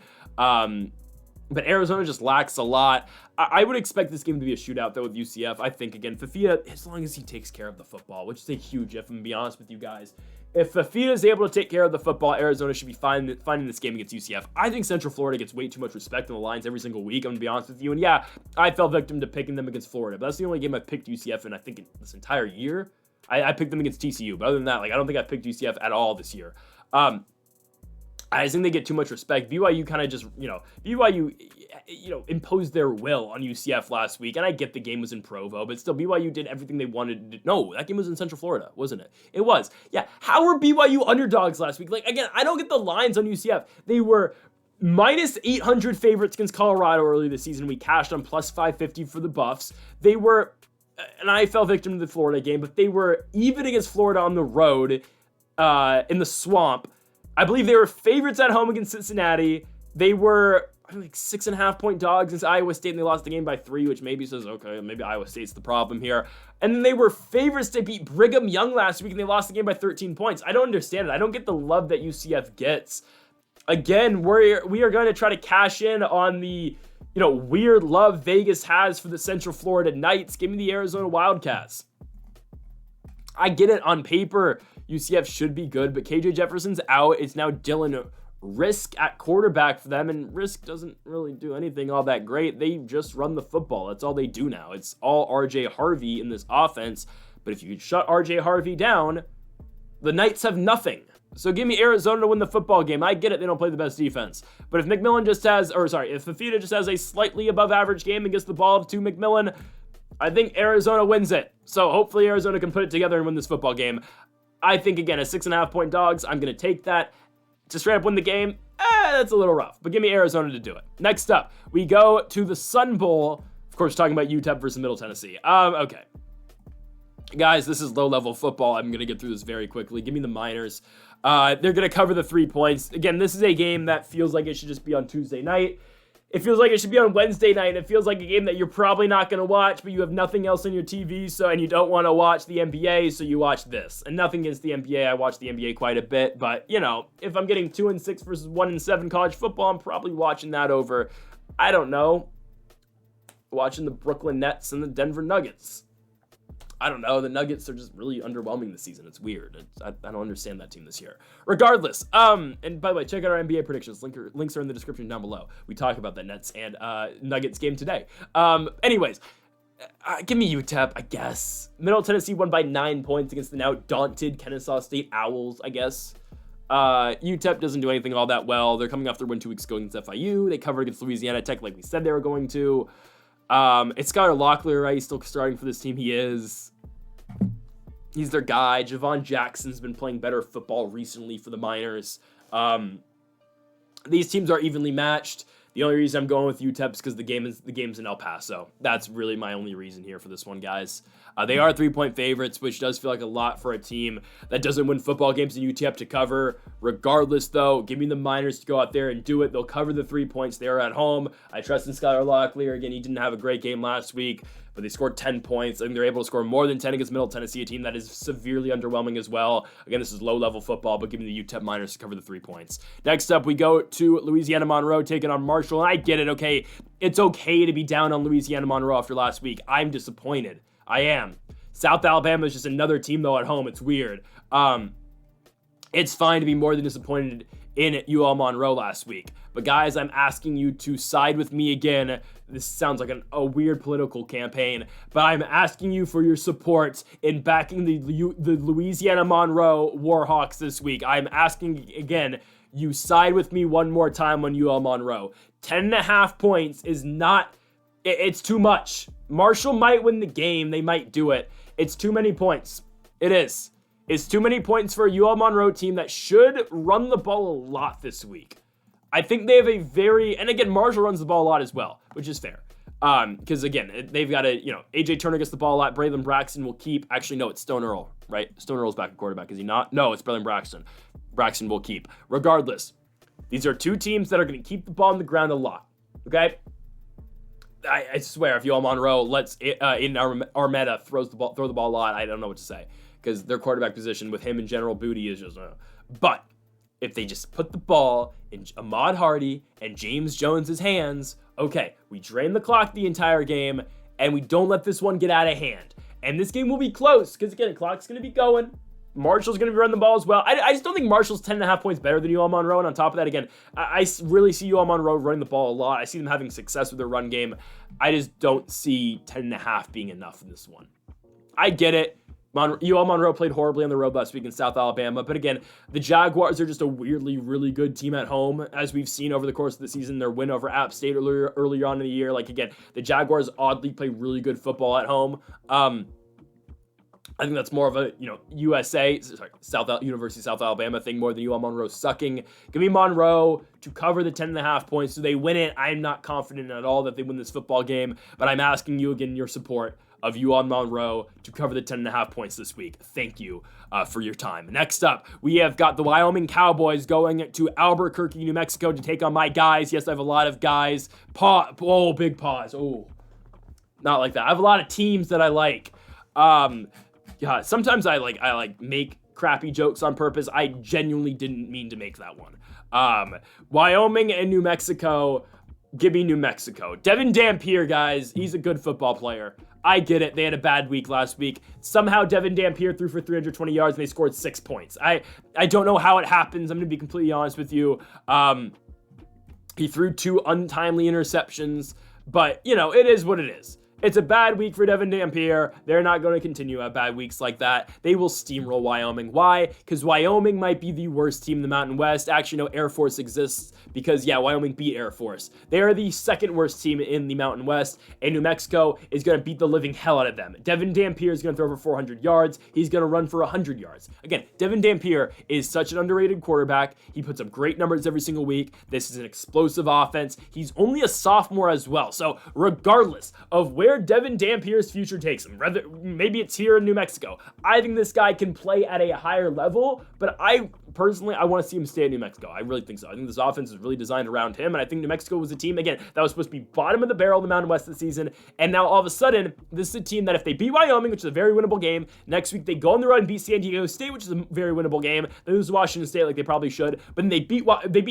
But Arizona just lacks a lot. I would expect this game to be a shootout, though, with UCF. I think, again, Fafita, as long as he takes care of the football, which is a huge if, I'm going to be honest with you guys. If Fafita is able to take care of the football, Arizona should be fine in this game against UCF. I think Central Florida gets way too much respect in the lines every single week, I'm going to be honest with you. And yeah, I fell victim to picking them against Florida, but that's the only game I've picked UCF in, I think, in this entire year. I picked them against TCU, but other than that, I don't think I've picked UCF at all this year. I just think they get too much respect. BYU kind of just, imposed their will on UCF last week. And I get the game was in Provo, but still BYU did everything they wanted to do. No, that game was in Central Florida, wasn't it? It was. Yeah. How were BYU underdogs last week? Again, I don't get the lines on UCF. They were minus 800 favorites against Colorado early this season. We cashed on plus 550 for the Buffs. They were, and I fell victim to the Florida game, but they were even against Florida on the road in the swamp. I believe they were favorites at home against Cincinnati. They were 6.5 point dogs against Iowa State, and they lost the game by 3, which maybe says, okay, maybe Iowa State's the problem here. And then they were favorites to beat Brigham Young last week, and they lost the game by 13 points. I don't understand it. I don't get the love that UCF gets. Again, we are going to try to cash in on the weird love Vegas has for the Central Florida Knights. Give me the Arizona Wildcats. I get it on paper. UCF should be good, but KJ Jefferson's out. It's now Dylan Risk at quarterback for them, and Risk doesn't really do anything all that great. They just run the football. That's all they do now. It's all RJ Harvey in this offense, but if you could shut RJ Harvey down, the Knights have nothing. So give me Arizona to win the football game. I get it, they don't play the best defense. But if Fafita just has a slightly above average game and gets the ball to McMillan, I think Arizona wins it. So hopefully Arizona can put it together and win this football game. I think, again, a 6.5 point dogs, I'm going to take that. To straight up win the game, that's a little rough. But give me Arizona to do it. Next up, we go to the Sun Bowl. Of course, talking about UTEP versus Middle Tennessee. Okay. Guys, this is low-level football. I'm going to get through this very quickly. Give me the Miners. They're going to cover the 3 points. Again, this is a game that feels like it should just be on Tuesday night. It feels like it should be on Wednesday night. It feels like a game that you're probably not going to watch, but you have nothing else on your TV, and you don't want to watch the NBA, so you watch this. And nothing against the NBA. I watch the NBA quite a bit, but, if I'm getting 2-6 versus 1-7 college football, I'm probably watching that over, I don't know, watching the Brooklyn Nets and the Denver Nuggets. I don't know. The Nuggets are just really underwhelming this season. It's weird. I don't understand that team this year. Regardless, and by the way, check out our NBA predictions. Links are in the description down below. We talk about that Nets and Nuggets game today. Anyways, give me UTEP, I guess. Middle Tennessee won by 9 points against the now daunted Kennesaw State Owls, I guess. UTEP doesn't do anything all that well. They're coming off their win 2 weeks ago against FIU. They covered against Louisiana Tech like we said they were going to. It's Skylar Locklear, right? He's still starting for this team. He is. He's their guy. Javon Jackson's been playing better football recently for the Miners. These teams are evenly matched. The only reason I'm going with UTEP is because the game's in El Paso. That's really my only reason here for this one, guys. They are 3-point favorites, which does feel like a lot for a team that doesn't win football games in UTEP to cover. Regardless, though, give me the Miners to go out there and do it. They'll cover the 3 points. They are at home. I trust in Skylar Locklear. Again, he didn't have a great game last week, but they scored 10 points. I think they're able to score more than 10 against Middle Tennessee, a team that is severely underwhelming as well. Again, this is low-level football, but give me the UTEP Miners to cover the 3 points. Next up, we go to Louisiana Monroe taking on Marshall, and I get it, okay? It's okay to be down on Louisiana Monroe after last week. I'm disappointed. I am. South Alabama is just another team, though, at home. It's weird. It's fine to be more than disappointed in UL Monroe last week. But guys, I'm asking you to side with me again. This sounds like a weird political campaign, but I'm asking you for your support in backing the Louisiana Monroe Warhawks this week. I'm asking again, you side with me one more time on UL Monroe. 10.5 points is not, it's too much. Marshall might win the game. They might do it. It's too many points. It is. It's too many points for a UL Monroe team that should run the ball a lot this week. I think they have a very, and again, Marshall runs the ball a lot as well, which is fair. Because again, they've got AJ Turner gets the ball a lot. Braylon Braxton will keep, actually, no, it's Stone Earl, right? Stone Earl's back at quarterback, is he not? No, it's Braylon Braxton. Braxton will keep. Regardless, these are two teams that are going to keep the ball on the ground a lot, okay? I swear, if UL Monroe lets in Armetta throw the ball a lot, I don't know what to say. Because their quarterback position with him and General Booty is just, but if they just put the ball in Ahmad Hardy and James Jones's hands, okay, we drain the clock the entire game, and we don't let this one get out of hand. And this game will be close, because again, the clock's going to be going. Marshall's going to be running the ball as well. I just don't think Marshall's 10.5 points better than UL Monroe. And on top of that, again, I really see UL Monroe running the ball a lot. I see them having success with their run game. I just don't see 10.5 being enough in this one. I get it. UL Monroe played horribly on the road last week in South Alabama. But again, the Jaguars are just a weirdly, really good team at home. As we've seen over the course of the season, their win over App State earlier on in the year. Like, again, the Jaguars oddly play really good football at home. I think that's more of a, University of South Alabama thing more than UL Monroe sucking. Give me Monroe to cover the 10.5 points. Do they win it? I'm not confident at all that they win this football game, but I'm asking you again your support of UL Monroe to cover the 10.5 points this week. Thank you for your time. Next up, we have got the Wyoming Cowboys going to Albuquerque, New Mexico to take on my guys. Yes, I have a lot of guys. Big pause. Oh, not like that. I have a lot of teams that I like. Yeah, sometimes I make crappy jokes on purpose. I genuinely didn't mean to make that one. Wyoming and New Mexico. Give me New Mexico. Devin Dampier, guys. He's a good football player. I get it. They had a bad week last week. Somehow Devin Dampier threw for 320 yards and they scored 6 points. I don't know how it happens. I'm going to be completely honest with you. He threw 2 untimely interceptions, but it is what it is. It's a bad week for Devin Dampier. They're not going to continue to have bad weeks like that. They will steamroll Wyoming. Why? Because Wyoming might be the worst team in the Mountain West. Actually, no, Air Force exists because, Wyoming beat Air Force. They are the second worst team in the Mountain West, and New Mexico is going to beat the living hell out of them. Devin Dampier is going to throw for 400 yards. He's going to run for 100 yards. Again, Devin Dampier is such an underrated quarterback. He puts up great numbers every single week. This is an explosive offense. He's only a sophomore as well. So regardless of where Devin Dampier's future takes him, maybe it's here in New Mexico, I think this guy can play at a higher level, but I want to see him stay in New Mexico. I really think so. I think this offense is really designed around him, and I think New Mexico was a team, again, that was supposed to be bottom of the barrel in the Mountain West this season, and now all of a sudden, this is a team that if they beat Wyoming, which is a very winnable game, next week they go on the road and beat San Diego State, which is a very winnable game, they lose to Washington State like they probably should, but then they beat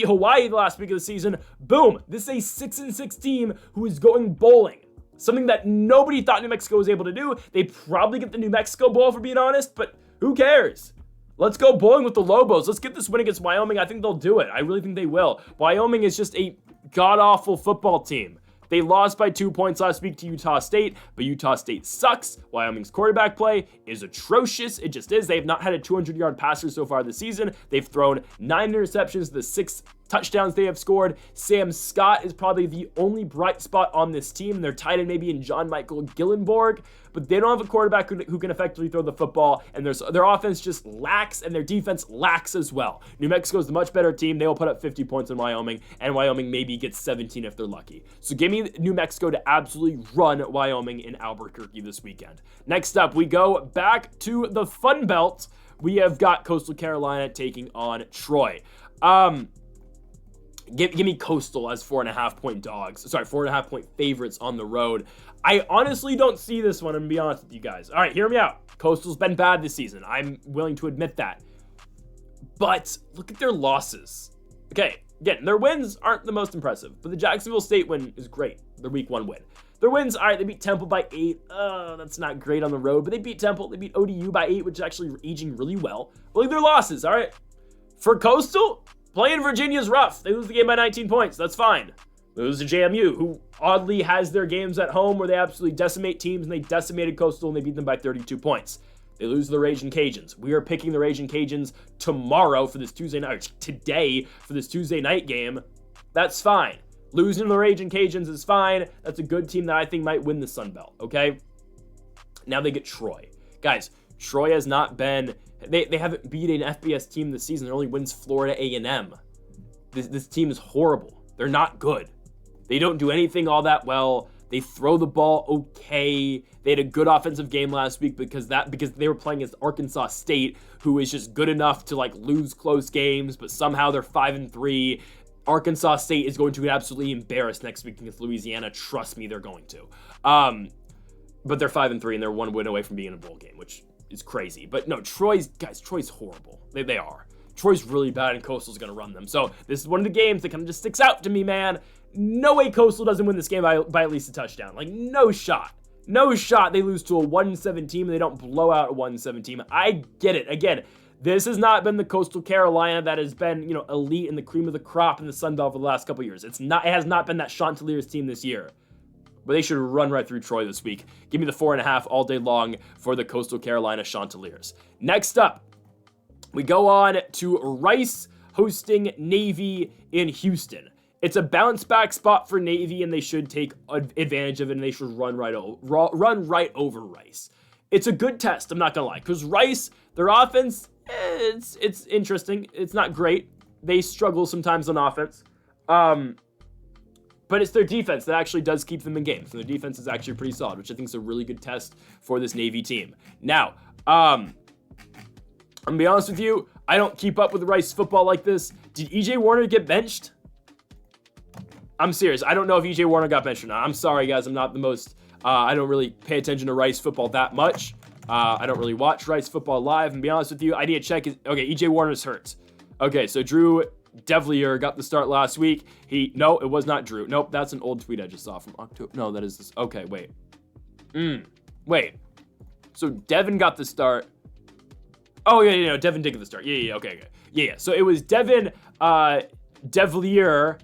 Hawaii the last week of the season. Boom! This is a 6-6 team who is going bowling. Something that nobody thought New Mexico was able to do. They probably get the New Mexico Bowl, for being honest, but who cares? Let's go bowling with the Lobos. Let's get this win against Wyoming. I think they'll do it. I really think they will. Wyoming is just a god-awful football team. They lost by 2 points last week to Utah State, but Utah State sucks. Wyoming's quarterback play is atrocious. It just is. They have not had a 200-yard passer so far this season. They've thrown 9 interceptions. The 6 touchdowns they have scored. Sam Scott is probably the only bright spot on this team. They're tied in maybe in John Michael Gillenborg, but they don't have a quarterback who can effectively throw the football, and their offense just lacks, and their defense lacks as well. New Mexico is the much better team. They will put up 50 points in Wyoming, and Wyoming maybe gets 17 if they're lucky. So give me New Mexico to absolutely run Wyoming in Albuquerque this weekend. Next up, we go back to the Fun Belt. We have got Coastal Carolina taking on Troy. Give me Coastal as 4.5-point dogs. Sorry, 4.5-point favorites on the road. I honestly don't see this one, I'm gonna be honest with you guys. All right, hear me out. Coastal's been bad this season. I'm willing to admit that. But look at their losses. Okay, again, their wins aren't the most impressive, but the Jacksonville State win is great. Their week 1 win. Their wins, all right, they beat Temple by 8. That's not great on the road, but they beat Temple. They beat ODU by 8, which is actually aging really well. But look at their losses, all right? For Coastal, playing Virginia's rough. They lose the game by 19 points. That's fine. They lose to JMU, who oddly has their games at home where they absolutely decimate teams, and they decimated Coastal, and they beat them by 32 points. They lose to the Raging Cajuns. We are picking the Raging Cajuns tomorrow for this Tuesday night, or today for this Tuesday night game. That's fine. Losing to the Raging Cajuns is fine. That's a good team that I think might win the Sun Belt, okay? Now they get Troy. Guys, Troy has not been... They haven't beat an FBS team this season. Their only wins Florida A&M. This team is horrible. They're not good. They don't do anything all that well. They throw the ball okay. They had a good offensive game last week because they were playing against Arkansas State, who is just good enough to like lose close games, but somehow they're 5-3. Arkansas State is going to get absolutely embarrassed next week against Louisiana. Trust me, they're going to. But they're 5-3 and they're 1 win away from being in a bowl game, which is crazy. But no, Troy's horrible. They are. Troy's really bad and Coastal's going to run them. So this is one of the games that kind of just sticks out to me, man. No way Coastal doesn't win this game by at least a touchdown. Like, no shot. No shot they lose to a 1-7 team and they don't blow out a 1-7 team. I get it. Again, this has not been the Coastal Carolina that has been, elite and the cream of the crop in the Sun Belt for the last couple of years. It has not been that Chanticleer's team this year. But they should run right through Troy this week. Give me the 4.5 all day long for the Coastal Carolina Chanticleers. Next up, we go on to Rice hosting Navy in Houston. It's a bounce back spot for Navy, and they should take advantage of it, and they should run right over Rice. It's a good test, I'm not gonna lie, because Rice, their offense, it's interesting. It's not great. They struggle sometimes on offense. But it's their defense that actually does keep them in games. And their defense is actually pretty solid, which I think is a really good test for this Navy team. Now, I'm gonna be honest with you, I don't keep up with Rice football like this. Did EJ Warner get benched? I'm serious. I don't know if EJ Warner got benched or not. I'm sorry, guys. I'm not the most... I don't really pay attention to Rice football that much. I don't really watch Rice football live. And to be honest with you, I need to check... Okay, EJ Warner's hurt. Okay, so Drew Devlier got the start last week. No, it was not Drew. Nope, that's an old tweet I just saw from October. No, that is this. Okay, wait. Wait. So Devin got the start. Oh, yeah, Devin did get the start. Yeah, okay. Yeah. So it was Devin Devlier,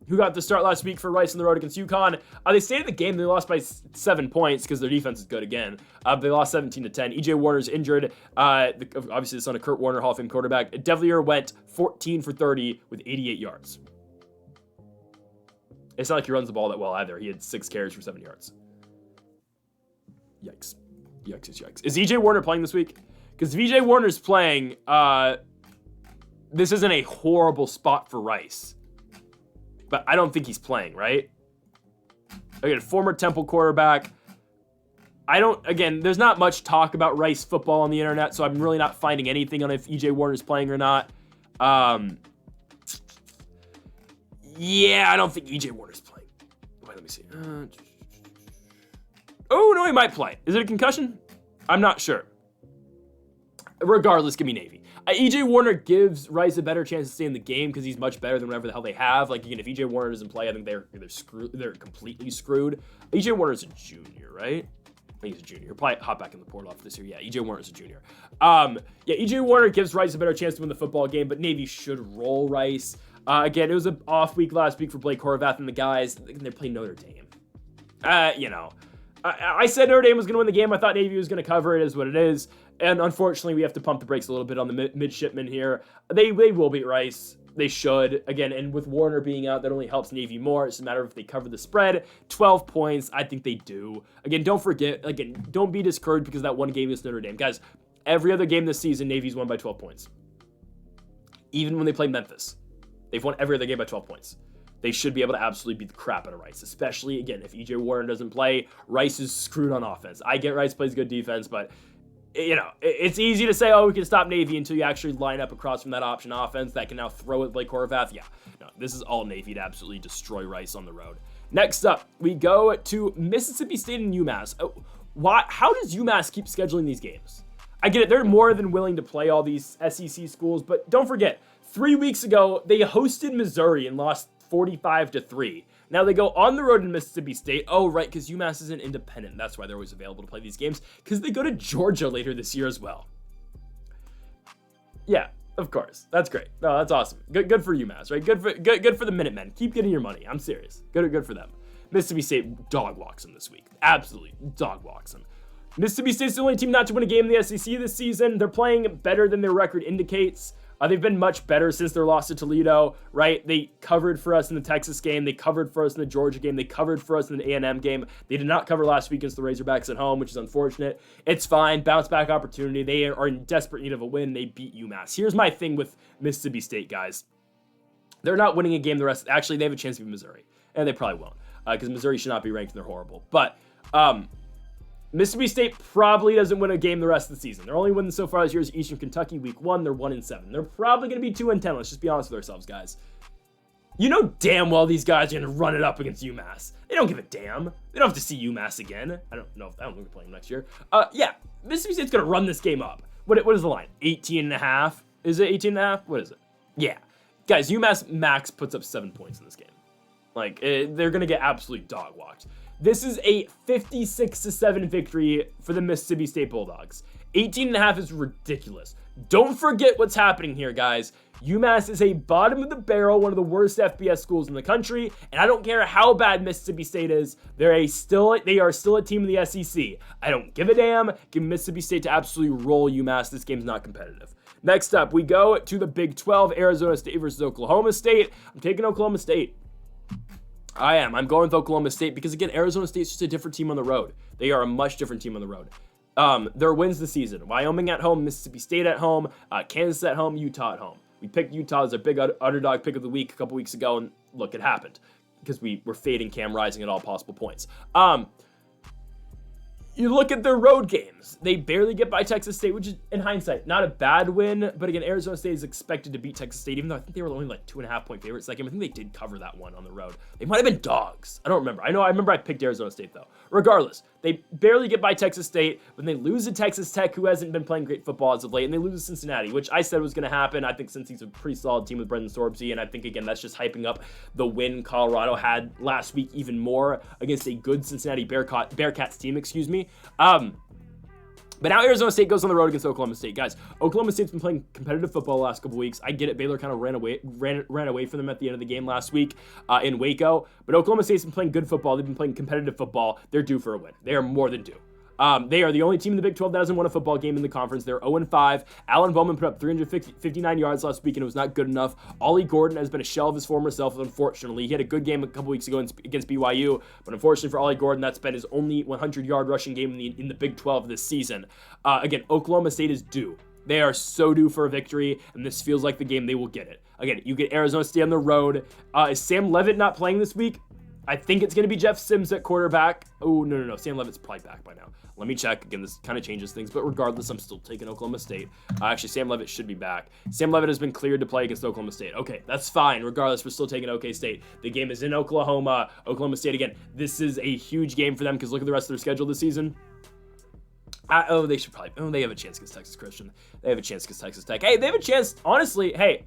who got the start last week for Rice on the road against UConn. They stayed in the game. They lost by 7 points because their defense is good again. They lost 17-10. EJ Warner's injured. Obviously, the son of Kurt Warner, Hall of Fame quarterback. Devlier went 14 for 30 with 88 yards. It's not like he runs the ball that well either. He had 6 carries for 7 yards. Yikes. Is EJ Warner playing this week? Because if EJ Warner's playing, this isn't a horrible spot for Rice. But I don't think he's playing, right? Again, former Temple quarterback. There's not much talk about Rice football on the internet, so I'm really not finding anything on if EJ Warner's playing or not. Yeah, I don't think EJ Warner's playing. Wait, let me see. Oh, no, he might play. Is it a concussion? I'm not sure. Regardless, give me Navy. EJ Warner gives Rice a better chance to stay in the game because he's much better than whatever the hell they have. Like, again, if EJ Warner doesn't play, I think they're screwed. They're completely screwed. EJ Warner's a junior, right? I think he's a junior. He'll probably hop back in the portal after this year. Yeah, EJ Warner's a junior. EJ Warner gives Rice a better chance to win the football game, but Navy should roll Rice. Again, it was an off week last week for Blake Horvath and the guys. They play Notre Dame. I said Notre Dame was going to win the game. I thought Navy was going to cover it, is what it is. And unfortunately, we have to pump the brakes a little bit on the midshipmen here. They will beat Rice. They should. Again, and with Warner being out, that only helps Navy more. It's a matter of if they cover the spread. 12 points, I think they do. Again, don't forget, don't be discouraged because that one game is Notre Dame. Guys, every other game this season, Navy's won by 12 points. Even when they play Memphis, they've won every other game by 12 points. They should be able to absolutely beat the crap out of Rice, especially, again, if EJ Warner doesn't play. Rice is screwed on offense. I get Rice plays good defense, but it's easy to say, oh, we can stop Navy until you actually line up across from that option offense that can now throw it like Horvath. Yeah, no, this is all Navy to absolutely destroy Rice on the road. Next up, we go to Mississippi State and UMass. How does UMass keep scheduling these games? I get it. They're more than willing to play all these SEC schools, but don't forget, 3 weeks ago, they hosted Missouri and lost 45-3. Now they go on the road in Mississippi State. Oh, right, because UMass isn't independent. That's why they're always available to play these games, because they go to Georgia later this year as well. Yeah, of course. That's great. No, that's awesome. Good for UMass, right? Good for the Minutemen. Keep getting your money. I'm serious. Good for them. Mississippi State dog walks them this week. Absolutely dog walks them. Mississippi State's the only team not to win a game in the SEC this season. They're playing better than their record indicates. They've been much better since their loss to Toledo, right? They covered for us in the Texas game. They covered for us in the Georgia game. They covered for us in the A&M game. They did not cover last week against the Razorbacks at home, which is unfortunate. It's fine. Bounce back opportunity. They are in desperate need of a win. They beat UMass. Here's my thing with Mississippi State, guys. They're not winning a game the rest. Actually, they have a chance to beat Missouri. And they probably won't, because Missouri should not be ranked and they're horrible. But Mississippi State probably doesn't win a game the rest of the season. Their only win so far this year is Eastern Kentucky week 1. They're 1-7. They're probably going to be 2-10. Let's just be honest with ourselves, guys. You know damn well these guys are going to run it up against UMass. They don't give a damn. They don't have to see UMass again. I don't think they're playing next year. Yeah, Mississippi State's going to run this game up. What is the line? 18.5? Is it 18.5? What is it? Yeah. Guys, UMass max puts up 7 points in this game. Like, they're going to get absolutely dog walked. This is a 56-7 victory for the Mississippi State Bulldogs. 18.5 is ridiculous. Don't forget what's happening here, guys. UMass is a bottom of the barrel, one of the worst FBS schools in the country, and I don't care how bad Mississippi State is, they are still a team in the SEC. I don't give a damn. Give Mississippi State to absolutely roll UMass. This game's not competitive. Next up, we go to the Big 12, Arizona State versus Oklahoma State. I'm taking Oklahoma State. I am. I'm going with Oklahoma State because, again, Arizona State's just a different team on the road. They are a much different team on the road. Their wins this season: Wyoming at home, Mississippi State at home, Kansas at home, Utah at home. We picked Utah as our big underdog pick of the week a couple weeks ago, and look, it happened because we were fading Cam Rising at all possible points. You look at their road games. They barely get by Texas State, which is, in hindsight, not a bad win. But again, Arizona State is expected to beat Texas State, even though I think they were only like 2.5-point favorites that game. I think they did cover that one on the road. They might have been dogs. I don't remember. I remember I picked Arizona State, though. Regardless, they barely get by Texas State. When they lose to Texas Tech, who hasn't been playing great football as of late, and they lose to Cincinnati, which I said was going to happen. I think Cincy's a pretty solid team with Brendan Sorbsy, and I think, again, that's just hyping up the win Colorado had last week even more against a good Cincinnati Bearcats team, excuse me. But now Arizona State goes on the road against Oklahoma State. Guys, Oklahoma State's been playing competitive football the last couple weeks. I get it. Baylor kind of ran away from them at the end of the game last week in Waco. But Oklahoma State's been playing good football. They've been playing competitive football. They're due for a win. They are more than due. They are the only team in the Big 12 that hasn't won a football game in the conference. They're 0-5. Alan Bowman put up 359 yards last week, and it was not good enough. Ollie Gordon has been a shell of his former self, unfortunately. He had a good game a couple weeks ago against BYU, but unfortunately for Ollie Gordon, that's been his only 100-yard rushing game in the Big 12 this season. Again, Oklahoma State is due. They are so due for a victory, and this feels like the game they will get it. Again, you get Arizona State on the road. Is Sam Levitt not playing this week? I think it's going to be Jeff Sims at quarterback. Oh, no. Sam Levitt's probably back by now. Let me check. Again, this kind of changes things, but regardless, I'm still taking Oklahoma State. Actually, Sam Levitt should be back. Sam Levitt has been cleared to play against Oklahoma State. Okay, that's fine. Regardless, we're still taking OK State. The game is in Oklahoma. Oklahoma State, again, this is a huge game for them because look at the rest of their schedule this season. They should probably... they have a chance against Texas Christian. They have a chance against Texas Tech. Hey, they have a chance. Honestly, hey,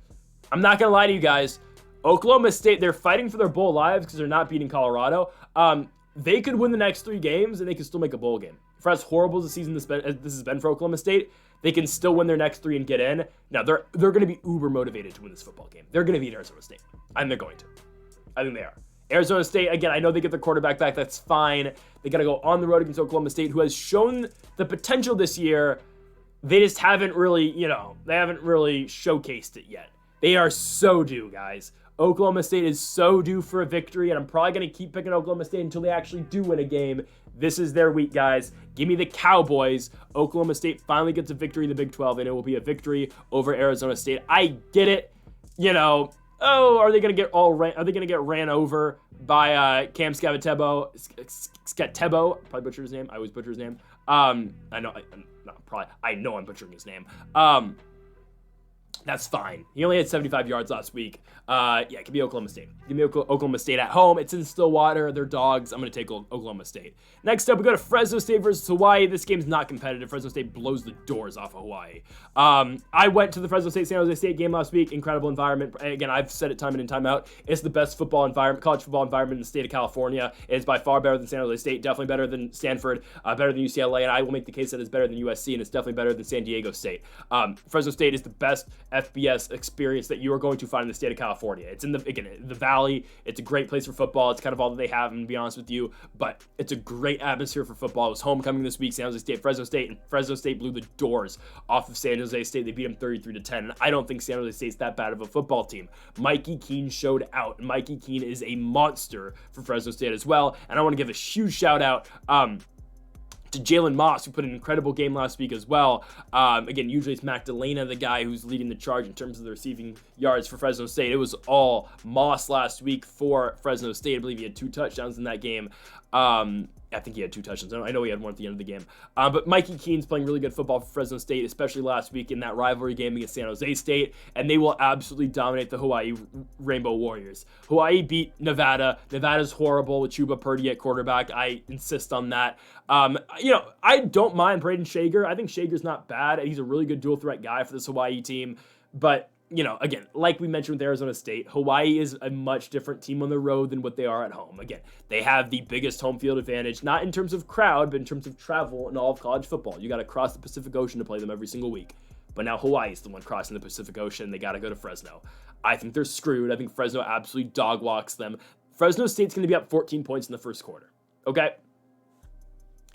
I'm not going to lie to you guys. Oklahoma State, they're fighting for their bowl lives because they're not beating Colorado. They could win the next 3 games, and they could still make a bowl game. For as horrible as the season this has been for Oklahoma State, they can still win their next 3 and get in. Now, they're going to be uber motivated to win this football game. They're going to beat Arizona State, and they're going to. I think they are. Arizona State, again, I know they get their quarterback back. That's fine. They got to go on the road against Oklahoma State, who has shown the potential this year. They just haven't really, they haven't really showcased it yet. They are so due, guys. Oklahoma State is so due for a victory, and I'm probably going to keep picking Oklahoma State until they actually do win a game. This is their week, guys. Give me the Cowboys. Oklahoma State finally gets a victory in the Big 12, and it will be a victory over Arizona State. I get it. Are they going to get ran over by Cam Scatebo? Probably butchered his name. I always butcher his name. I'm I know I'm butchering his name. That's fine. He only had 75 yards last week. Give me Oklahoma State. Give me Oklahoma State at home. It's in Stillwater. They're dogs. I'm going to take Oklahoma State. Next up, we go to Fresno State versus Hawaii. This game's not competitive. Fresno State blows the doors off of Hawaii. I went to the Fresno State-San Jose State game last week. Incredible environment. Again, I've said it time in and time out. It's the best college football environment in the state of California. It's by far better than San Jose State. Definitely better than Stanford. Better than UCLA. And I will make the case that it's better than USC. And it's definitely better than San Diego State. Fresno State is the best FBS experience that you are going to find in the state of California. It's in the Valley. It's a great place for football. It's kind of all that they have, and to be honest with you, but it's a great atmosphere for football. It was homecoming this week, San Jose State, Fresno State, and Fresno State blew the doors off of San Jose State. They beat them 33-10, and I don't think San Jose State's that bad of a football team. Mikey Keene showed out, and Mikey Keene is a monster for Fresno State as well, and I want to give a huge shout out to Jalen Moss, who put an incredible game last week as well. Again, usually it's Magdalena, the guy who's leading the charge in terms of the receiving yards for Fresno State. It was all Moss last week for Fresno State. I believe he had 2 touchdowns in that game. I think he had 2 touchdowns. I know he had one at the end of the game. But Mikey Keene's playing really good football for Fresno State, especially last week in that rivalry game against San Jose State, and they will absolutely dominate the Hawaii Rainbow Warriors. Hawaii beat Nevada. Nevada's horrible with Chuba Purdy at quarterback. I insist on that. I don't mind Braden Shager. I think Shager's not bad. He's a really good dual threat guy for this Hawaii team, but again, like we mentioned with Arizona State, Hawaii is a much different team on the road than what they are at home. Again, they have the biggest home field advantage, not in terms of crowd, but in terms of travel in all of college football. You got to cross the Pacific Ocean to play them every single week. But now Hawaii is the one crossing the Pacific Ocean. They got to go to Fresno. I think they're screwed. I think Fresno absolutely dog walks them. Fresno State's going to be up 14 points in the first quarter. Okay?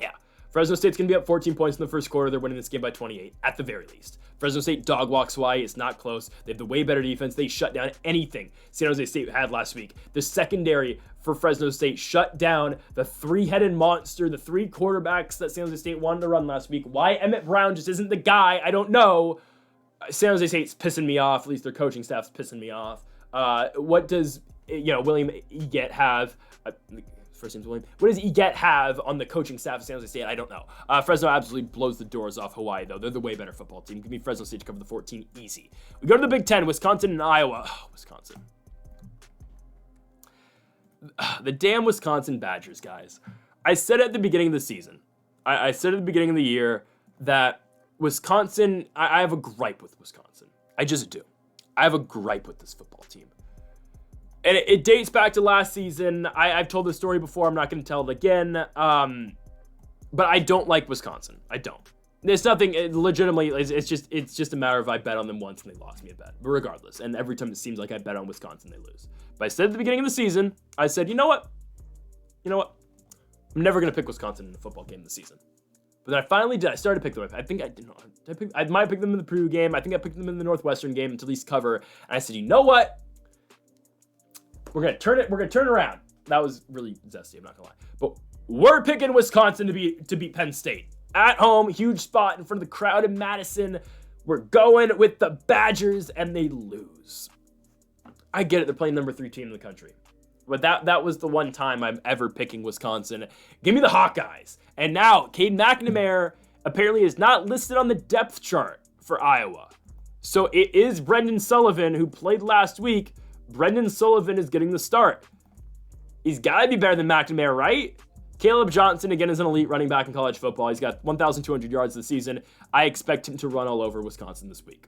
Yeah. Fresno State's going to be up 14 points in the first quarter. They're winning this game by 28, at the very least. Fresno State dog walks Hawaii. It's not close. They have the way better defense. They shut down anything San Jose State had last week. The secondary for Fresno State shut down the 3-headed monster, the 3 quarterbacks that San Jose State wanted to run last week. Why Emmett Brown just isn't the guy, I don't know. San Jose State's pissing me off. At least their coaching staff's pissing me off. What does William Eget have? First name's William. What does Eget have on the coaching staff of San Jose State? I don't know. Fresno absolutely blows the doors off Hawaii, though. They're the way better football team. Give me Fresno State to cover the 14 easy. We go to the Big Ten, Wisconsin and Iowa. Oh, Wisconsin. The damn Wisconsin Badgers, guys. I said at the beginning of the season, I said at the beginning of the year that Wisconsin, I have a gripe with Wisconsin. I just do. I have a gripe with this football team. And it dates back to last season. I've told this story before. I'm not going to tell it again. But I don't like Wisconsin. I don't. There's nothing, legitimately, it's just a matter of I bet on them once and they lost me a bet. But regardless, and every time it seems like I bet on Wisconsin, they lose. But I said at the beginning of the season, I said, you know what? I'm never going to pick Wisconsin in a football game this season. But then I finally did. I started to pick them. I think I did not. I might pick them in the Purdue game. I think I picked them in the Northwestern game to at least cover. And I said, you know what? We're gonna turn it around. That was really zesty, I'm not gonna lie. But we're picking Wisconsin to beat Penn State. At home, huge spot in front of the crowd in Madison. We're going with the Badgers, and they lose. I get it, they're playing number 3 team in the country. But that was the one time I'm ever picking Wisconsin. Give me the Hawkeyes. And now, Cade McNamara apparently is not listed on the depth chart for Iowa. So it is Brendan Sullivan, who played last week. Brendan Sullivan is getting the start. He's got to be better than McNamara, right? Caleb Johnson, again, is an elite running back in college football. He's got 1,200 yards this season. I expect him to run all over Wisconsin this week.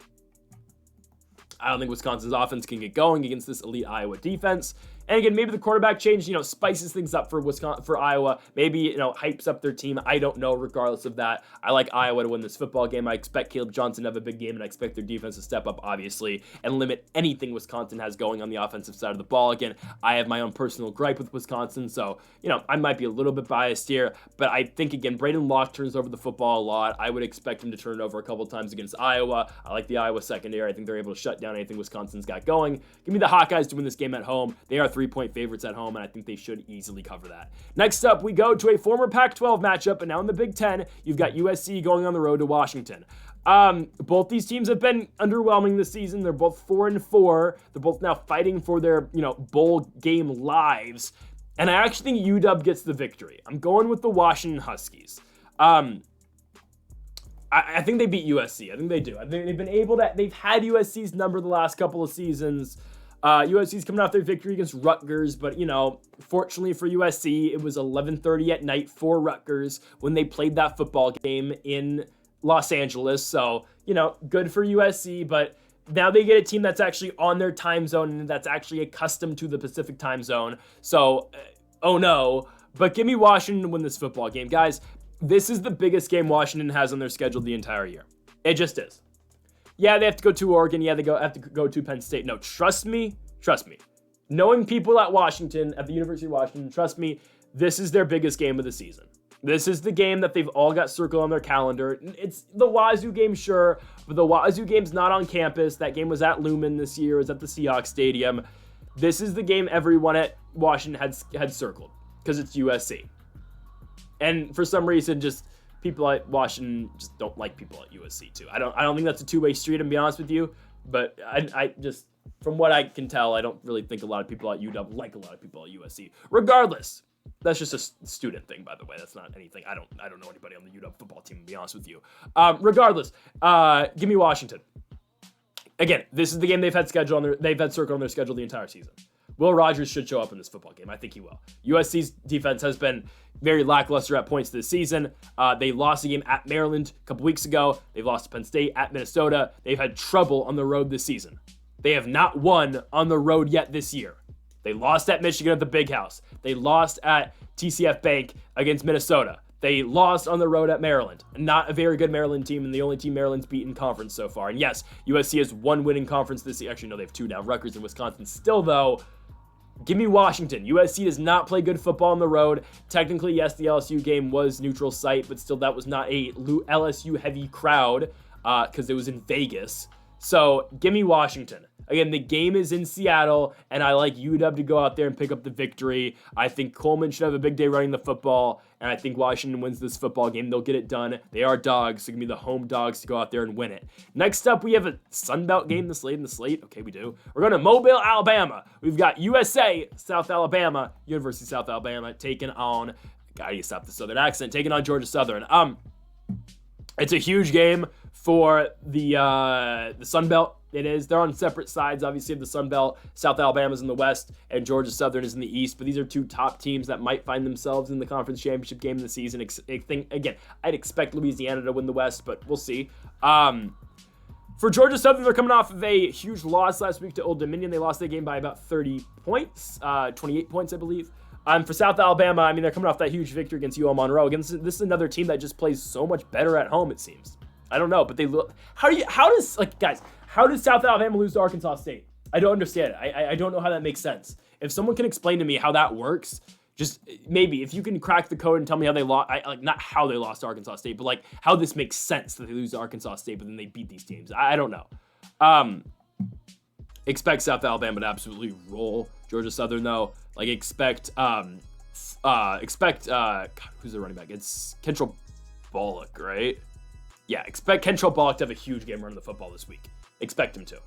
I don't think Wisconsin's offense can get going against this elite Iowa defense. And again, maybe the quarterback change, spices things up for Iowa. Maybe, hypes up their team. I don't know. Regardless of that, I like Iowa to win this football game. I expect Caleb Johnson to have a big game, and I expect their defense to step up, obviously, and limit anything Wisconsin has going on the offensive side of the ball. Again, I have my own personal gripe with Wisconsin, so, I might be a little bit biased here, but I think, again, Braden Locke turns over the football a lot. I would expect him to turn it over a couple times against Iowa. I like the Iowa secondary. I think they're able to shut down anything Wisconsin's got going. Give me the Hawkeyes to win this game at home. They are 3-point favorites at home, and I think they should easily cover that. Next up, we go to a former Pac-12 matchup, and now in the Big Ten, you've got USC going on the road to Washington. Both these teams have been underwhelming this season. They're both 4-4. They're both now fighting for their, bowl game lives. And I actually think UW gets the victory. I'm going with the Washington Huskies. I think they beat USC. I think they do. I think they've been able to, they've had USC's number the last couple of seasons. USC's coming off their victory against Rutgers, but, fortunately for USC, it was 11:30 at night for Rutgers when they played that football game in Los Angeles. So, good for USC, but now they get a team that's actually on their time zone and that's actually accustomed to the Pacific time zone. So, oh no. But give me Washington to win this football game. Guys, this is the biggest game Washington has on their schedule the entire year. It just is. Yeah, they have to go to Oregon. Yeah, have to go to Penn State. No, trust me. Knowing people at Washington, at the University of Washington, trust me, this is their biggest game of the season. This is the game that they've all got circled on their calendar. It's the Wazoo game, sure, but the Wazoo game's not on campus. That game was at Lumen this year. It was at the Seahawks Stadium. This is the game everyone at Washington had circled because it's USC. And for some reason, just people at Washington just don't like people at USC too. I don't think that's a two-way street, to be honest with you. But I just, from what I can tell, I don't really think a lot of people at UW like a lot of people at USC. Regardless, that's just a student thing, by the way. That's not anything. I don't know anybody on the UW football team, to be honest with you. Regardless, give me Washington. Again, this is the game they've had circled on their schedule the entire season. Will Rogers should show up in this football game. I think he will. USC's defense has been very lackluster at points this season. They lost a game at Maryland a couple weeks ago. They've lost to Penn State, at Minnesota. They've had trouble on the road this season. They have not won on the road yet this year. They lost at Michigan at the Big House. They lost at TCF Bank against Minnesota. They lost on the road at Maryland. Not a very good Maryland team, and the only team Maryland's beaten conference so far. And yes, USC has one win in conference this year. Actually, no, they have two now. Rutgers and Wisconsin. Still, though, give me Washington. USC does not play good football on the road. Technically, yes, the LSU game was neutral site, but still that was not a LSU-heavy crowd because it was in Vegas. So give me Washington. Again, the game is in Seattle, and I like UW to go out there and pick up the victory. I think Coleman should have a big day running the football, and I think Washington wins this football game. They'll get it done. They are dogs, so give me the home dogs to go out there and win it. Next up, we have a Sun Belt game this late in the slate. Okay, we do. We're going to Mobile, Alabama. We've got USA, South Alabama, University of South Alabama taking on, gotta stop the Southern accent, taking on Georgia Southern. It's a huge game for the Sun Belt. It is. They're on separate sides, obviously, of the Sun Belt. South Alabama's in the West, and Georgia Southern is in the East. But these are two top teams that might find themselves in the conference championship game of the season. Again, I'd expect Louisiana to win the West, but we'll see. For Georgia Southern, they're coming off of a huge loss last week to Old Dominion. They lost that game by about 30 points, 28 points, I believe. For South Alabama, I mean, they're coming off that huge victory against UL Monroe. Again, this is another team that just plays so much better at home, it seems. I don't know, but they look. How does South Alabama lose to Arkansas State? I don't understand it. I don't know how that makes sense. If someone can explain to me how that works, just maybe if you can crack the code and tell me how they lost, not how they lost to Arkansas State, but like how this makes sense that they lose to Arkansas State, but then they beat these teams. I don't know. Expect South Alabama to absolutely roll Georgia Southern though. Like expect God, who's the running back? It's Kentrell Bullock, right? Yeah, expect Kentrell Bullock to have a huge game running the football this week. Expect him to.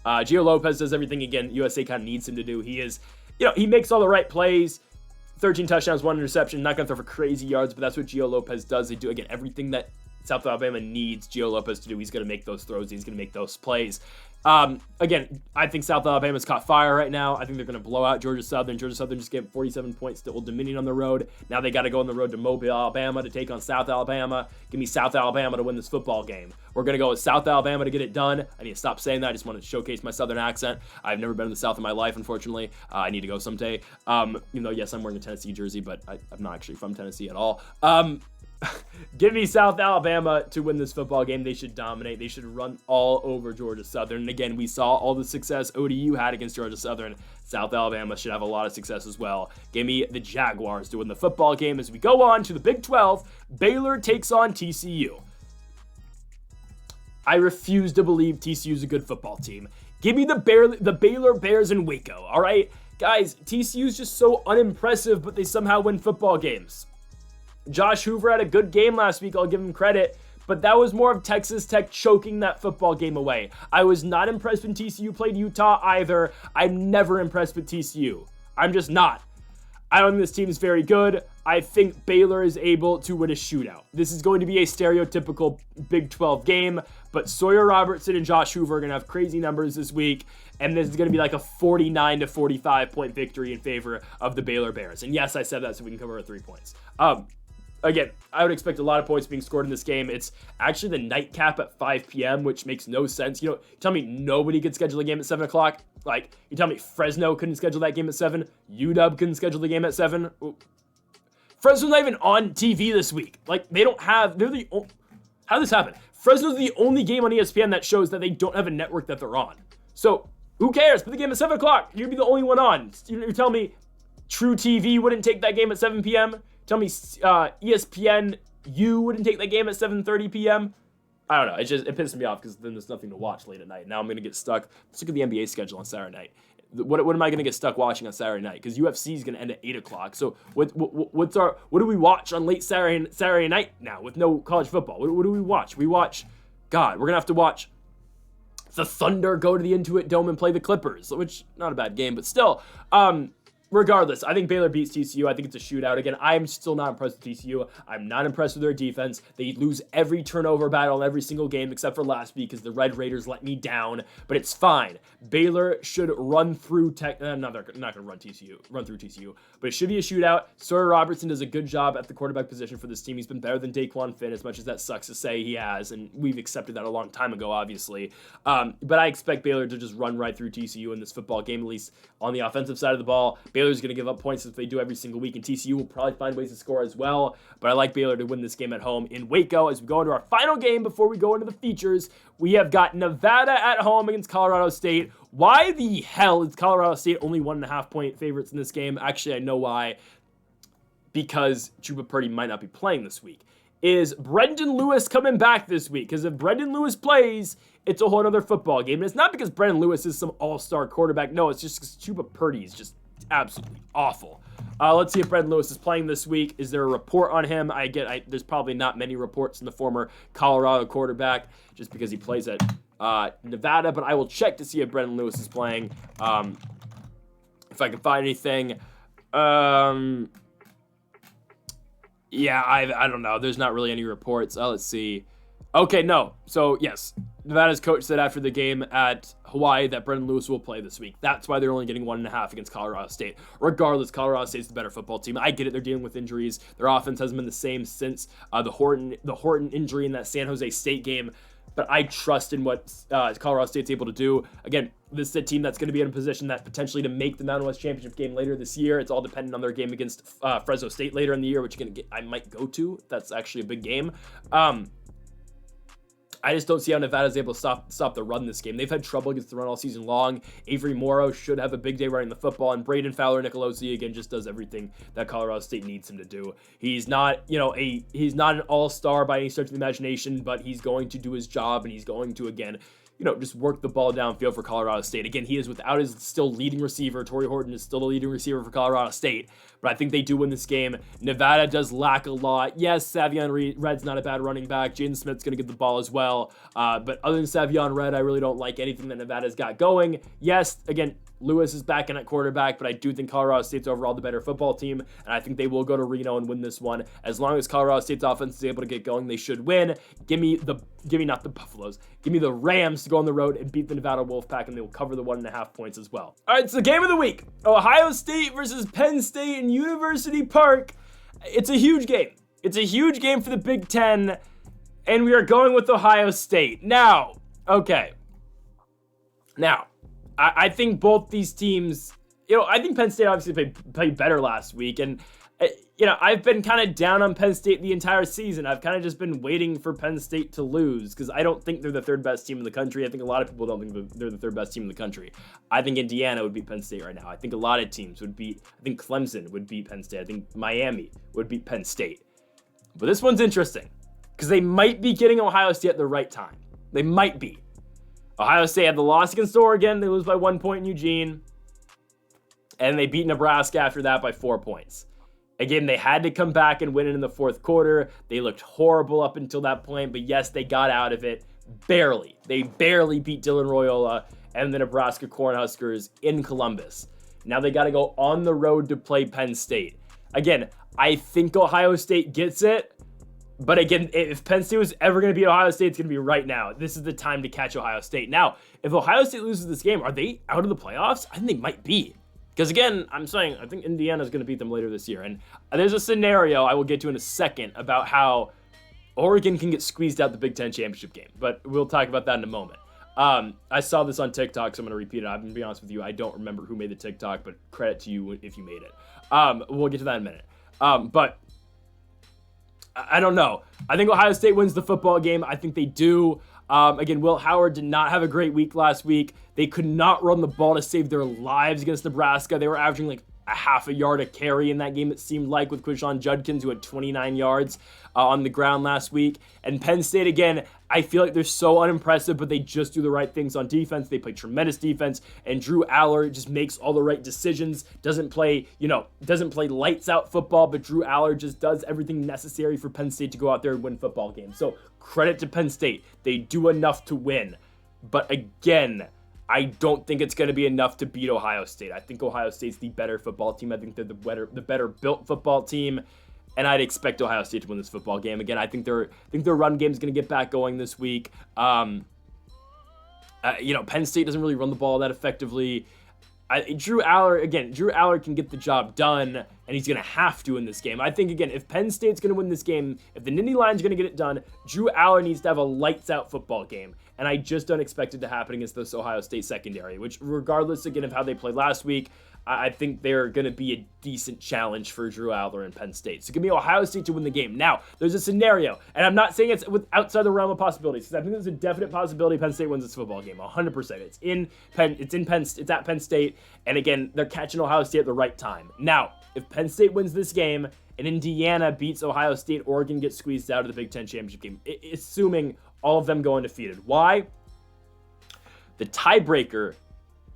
Gio Lopez does everything, again, USA kind of needs him to do. He is, he makes all the right plays. 13 touchdowns, 1 interception. Not going to throw for crazy yards, but that's what Gio Lopez does. They do, again, everything that South Alabama needs Gio Lopez to do. He's going to make those throws. He's going to make those plays. Again, I think South Alabama's caught fire right now. I think they're going to blow out Georgia Southern. Georgia Southern just gave 47 points to Old Dominion on the road. Now they got to go on the road to Mobile, Alabama to take on South Alabama. Give me South Alabama to win this football game. We're going to go with South Alabama to get it done. I need to stop saying that. I just want to showcase my Southern accent. I've never been to the South in my life, unfortunately. I need to go someday. Yes, I'm wearing a Tennessee jersey, but I'm not actually from Tennessee at all. Give me South Alabama to win this football game. They should dominate. They should run all over Georgia Southern. And again, we saw all the success ODU had against Georgia Southern. South Alabama should have a lot of success as well. Give me the Jaguars to win the football game. As we go on to the Big 12, Baylor takes on TCU. I refuse to believe TCU is a good football team. Give me the Baylor Bears in Waco, all right? Guys, TCU is just so unimpressive, but they somehow win football games. Josh Hoover had a good game last week, I'll give him credit, but that was more of Texas Tech choking that football game away. I was not impressed when TCU played Utah either. I'm never impressed with TCU. I'm just not. I don't think this team is very good. I think Baylor is able to win a shootout. This is going to be a stereotypical Big 12 game, but Sawyer Robertson and Josh Hoover are going to have crazy numbers this week, and this is going to be like a 49 to 45 point victory in favor of the Baylor Bears. And yes, I said that so we can cover our 3 points. Again, I would expect a lot of points being scored in this game. It's actually the nightcap at 5 p.m., which makes no sense. You tell me nobody could schedule a game at 7 o'clock? Like, you tell me Fresno couldn't schedule that game at 7? UW couldn't schedule the game at 7? Fresno's not even on TV this week. Like, they're the only... How did this happen? Fresno's the only game on ESPN that shows that they don't have a network that they're on. So, who cares? Put the game at 7 o'clock. You'd be the only one on. You're telling me True TV wouldn't take that game at 7 p.m.? Tell me ESPN wouldn't take that game at 7:30 p.m.? I don't know. It pisses me off because then there's nothing to watch late at night. Now I'm going to get stuck. Let's look at the NBA schedule on Saturday night. What am I going to get stuck watching on Saturday night? Because UFC is going to end at 8 o'clock. So what do we watch on late Saturday night now with no college football? What do we watch? We're going to have to watch the Thunder go to the Intuit Dome and play the Clippers, which not a bad game, but still, regardless, I think Baylor beats TCU. I think it's a shootout. Again, I'm still not impressed with TCU. I'm not impressed with their defense. They lose every turnover battle in every single game except for last week because the Red Raiders let me down, but it's fine. Baylor should run through they're not going to run through TCU, but it should be a shootout. Sawyer Robertson does a good job at the quarterback position for this team. He's been better than Daquan Finn, as much as that sucks to say he has, and we've accepted that a long time ago, obviously. But I expect Baylor to just run right through TCU in this football game, at least on the offensive side of the ball. Baylor's going to give up points as they do every single week, and TCU will probably find ways to score as well. But I like Baylor to win this game at home in Waco. As we go into our final game before we go into the features, we have got Nevada at home against Colorado State. Why the hell is Colorado State only 1.5 point favorites in this game? Actually, I know why. Because Chuba Purdy might not be playing this week. Is Brendan Lewis coming back this week? Because if Brendan Lewis plays, it's a whole other football game. And it's not because Brendan Lewis is some all-star quarterback. No, it's just because Chuba Purdy is just absolutely awful. Let's see if Brendan Lewis is playing this week. Is there a report on him? There's probably not many reports on the former Colorado quarterback just because he plays at Nevada, but I will check to see if Brendan Lewis is playing. If I can find anything. Yeah, I don't know. There's not really any reports. Let's see. Okay, no. So, yes. Nevada's coach said after the game at Hawaii that Brendan Lewis will play this week. That's why they're only getting 1.5 against Colorado State. Regardless, Colorado State's the better football team. I get it. They're dealing with injuries. Their offense hasn't been the same since the Horton injury in that San Jose State game. But I trust in what Colorado State's able to do. Again, this is a team that's going to be in a position that potentially to make the Mountain West Championship game later this year. It's all dependent on their game against Fresno State later in the year, which I might go to. That's actually a big game. I just don't see how Nevada's able to stop the run this game. They've had trouble against the run all season long. Avery Morrow should have a big day running the football, and Braden Fowler-Nicolosi, again, just does everything that Colorado State needs him to do. He's not, he's not an all-star by any stretch of the imagination, but he's going to do his job, and he's going to, again, just work the ball downfield for Colorado State. Again, he is without his still leading receiver. Torrey Horton is still the leading receiver for Colorado State, but I think they do win this game. Nevada does lack a lot. Yes, Savion Red's not a bad running back. Jaden Smith's going to get the ball as well, but other than Savion Red, I really don't like anything that Nevada's got going. Yes, again, Lewis is back in at quarterback, but I do think Colorado State's overall the better football team, and I think they will go to Reno and win this one. As long as Colorado State's offense is able to get going, they should win. Give me not the Buffaloes. Give me the Rams to go on the road and beat the Nevada Wolfpack, and they will cover the 1.5 points as well. All right, so the game of the week. Ohio State versus Penn State in University Park. It's a huge game. It's a huge game for the Big Ten, and we are going with Ohio State. Now, I think both these teams, I think Penn State obviously played better last week. And, I've been kind of down on Penn State the entire season. I've kind of just been waiting for Penn State to lose because I don't think they're the third best team in the country. I think a lot of people don't think they're the third best team in the country. I think Indiana would beat Penn State right now. I think a lot of teams I think Clemson would beat Penn State. I think Miami would beat Penn State. But this one's interesting because they might be getting Ohio State at the right time. They might be. Ohio State had the loss against Oregon. They lose by 1 point in Eugene. And they beat Nebraska after that by 4 points. Again, they had to come back and win it in the fourth quarter. They looked horrible up until that point. But yes, they got out of it. Barely. They barely beat Dylan Royola and the Nebraska Cornhuskers in Columbus. Now they got to go on the road to play Penn State. Again, I think Ohio State gets it. But again, if Penn State was ever going to beat Ohio State, it's going to be right now. This is the time to catch Ohio State. Now, if Ohio State loses this game, are they out of the playoffs? I think they might be. Because again, I'm saying I think Indiana is going to beat them later this year. And there's a scenario I will get to in a second about how Oregon can get squeezed out the Big Ten championship game. But we'll talk about that in a moment. I saw this on TikTok, so I'm going to repeat it. I'm going to be honest with you. I don't remember who made the TikTok, but credit to you if you made it. We'll get to that in a minute. But I don't know. I think Ohio State wins the football game. I think they do. Again, Will Howard did not have a great week last week. They could not run the ball to save their lives against Nebraska. They were averaging like a half a yard a carry in that game, it seemed like, with Quishon Judkins, who had 29 yards on the ground last week. And Penn State, again, I feel like they're so unimpressive, but they just do the right things on defense. They play tremendous defense, and Drew Aller just makes all the right decisions. Doesn't play lights out football, but Drew Aller just does everything necessary for Penn State to go out there and win football games. So credit to Penn State. They do enough to win. But again, I don't think it's going to be enough to beat Ohio State. I think Ohio State's the better football team. I think they're the better built football team, and I'd expect Ohio State to win this football game. Again, I think their run game is going to get back going this week. Penn State doesn't really run the ball that effectively. Drew Aller can get the job done, and he's going to have to in this game. I think, again, if Penn State's going to win this game, if the Nittany Lions are going to get it done, Drew Aller needs to have a lights-out football game, and I just don't expect it to happen against this Ohio State secondary, which, regardless, again, of how they played last week, I think they're going to be a decent challenge for Drew Aller and Penn State. So give me Ohio State to win the game. Now, there's a scenario, and I'm not saying it's outside the realm of possibilities, because I think there's a definite possibility Penn State wins this football game, 100%. It's at Penn State, and again, they're catching Ohio State at the right time. Now, if Penn State wins this game and Indiana beats Ohio State, Oregon gets squeezed out of the Big Ten championship game, assuming all of them go undefeated. Why? The tiebreaker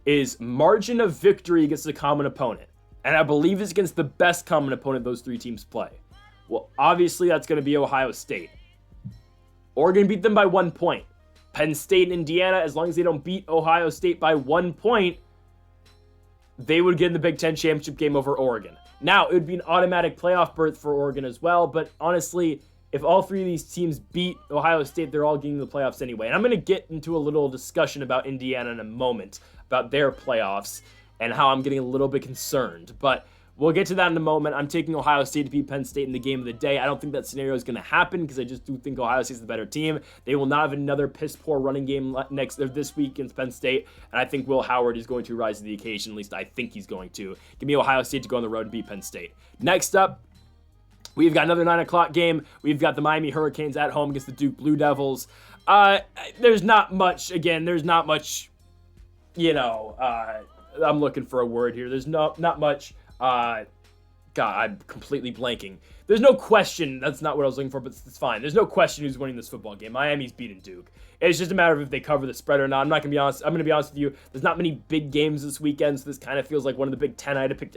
is margin of victory against a common opponent. And I believe it's against the best common opponent those three teams play. Well, obviously that's going to be Ohio State. Oregon beat them by 1 point. Penn State and Indiana, as long as they don't beat Ohio State by 1 point, they would get in the Big Ten championship game over Oregon. Now, it would be an automatic playoff berth for Oregon as well, but honestly, if all three of these teams beat Ohio State, they're all getting the playoffs anyway. And I'm going to get into a little discussion about Indiana in a moment, about their playoffs and how I'm getting a little bit concerned. But we'll get to that in a moment. I'm taking Ohio State to beat Penn State in the game of the day. I don't think that scenario is going to happen because I just do think Ohio State's the better team. They will not have another piss-poor running game this week against Penn State, and I think Will Howard is going to rise to the occasion. At least I think he's going to. Give me Ohio State to go on the road and beat Penn State. Next up, we've got another 9 o'clock game. We've got the Miami Hurricanes at home against the Duke Blue Devils. There's not much, I'm looking for a word here. There's not much, God, I'm completely blanking. There's no question, that's not what I was looking for, but it's fine. There's no question who's winning this football game. Miami's beating Duke. It's just a matter of if they cover the spread or not. I'm going to be honest with you. There's not many big games this weekend, so this kind of feels like one of the Big Ten. I had to pick,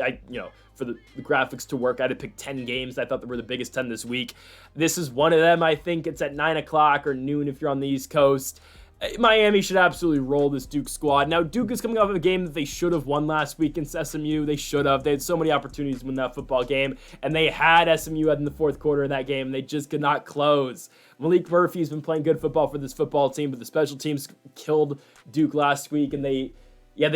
for the graphics to work, I had to pick 10 games. I thought they were the biggest 10 this week. This is one of them, I think. It's at 9 o'clock or noon if you're on the East Coast. Miami should absolutely roll this Duke squad. Now, Duke is coming off of a game that they should have won last week in SMU. They should have. They had so many opportunities to win that football game, and they had SMU in the fourth quarter of that game, and they just could not close. Malik Murphy's been playing good football for this football team, but the special teams killed Duke last week, and they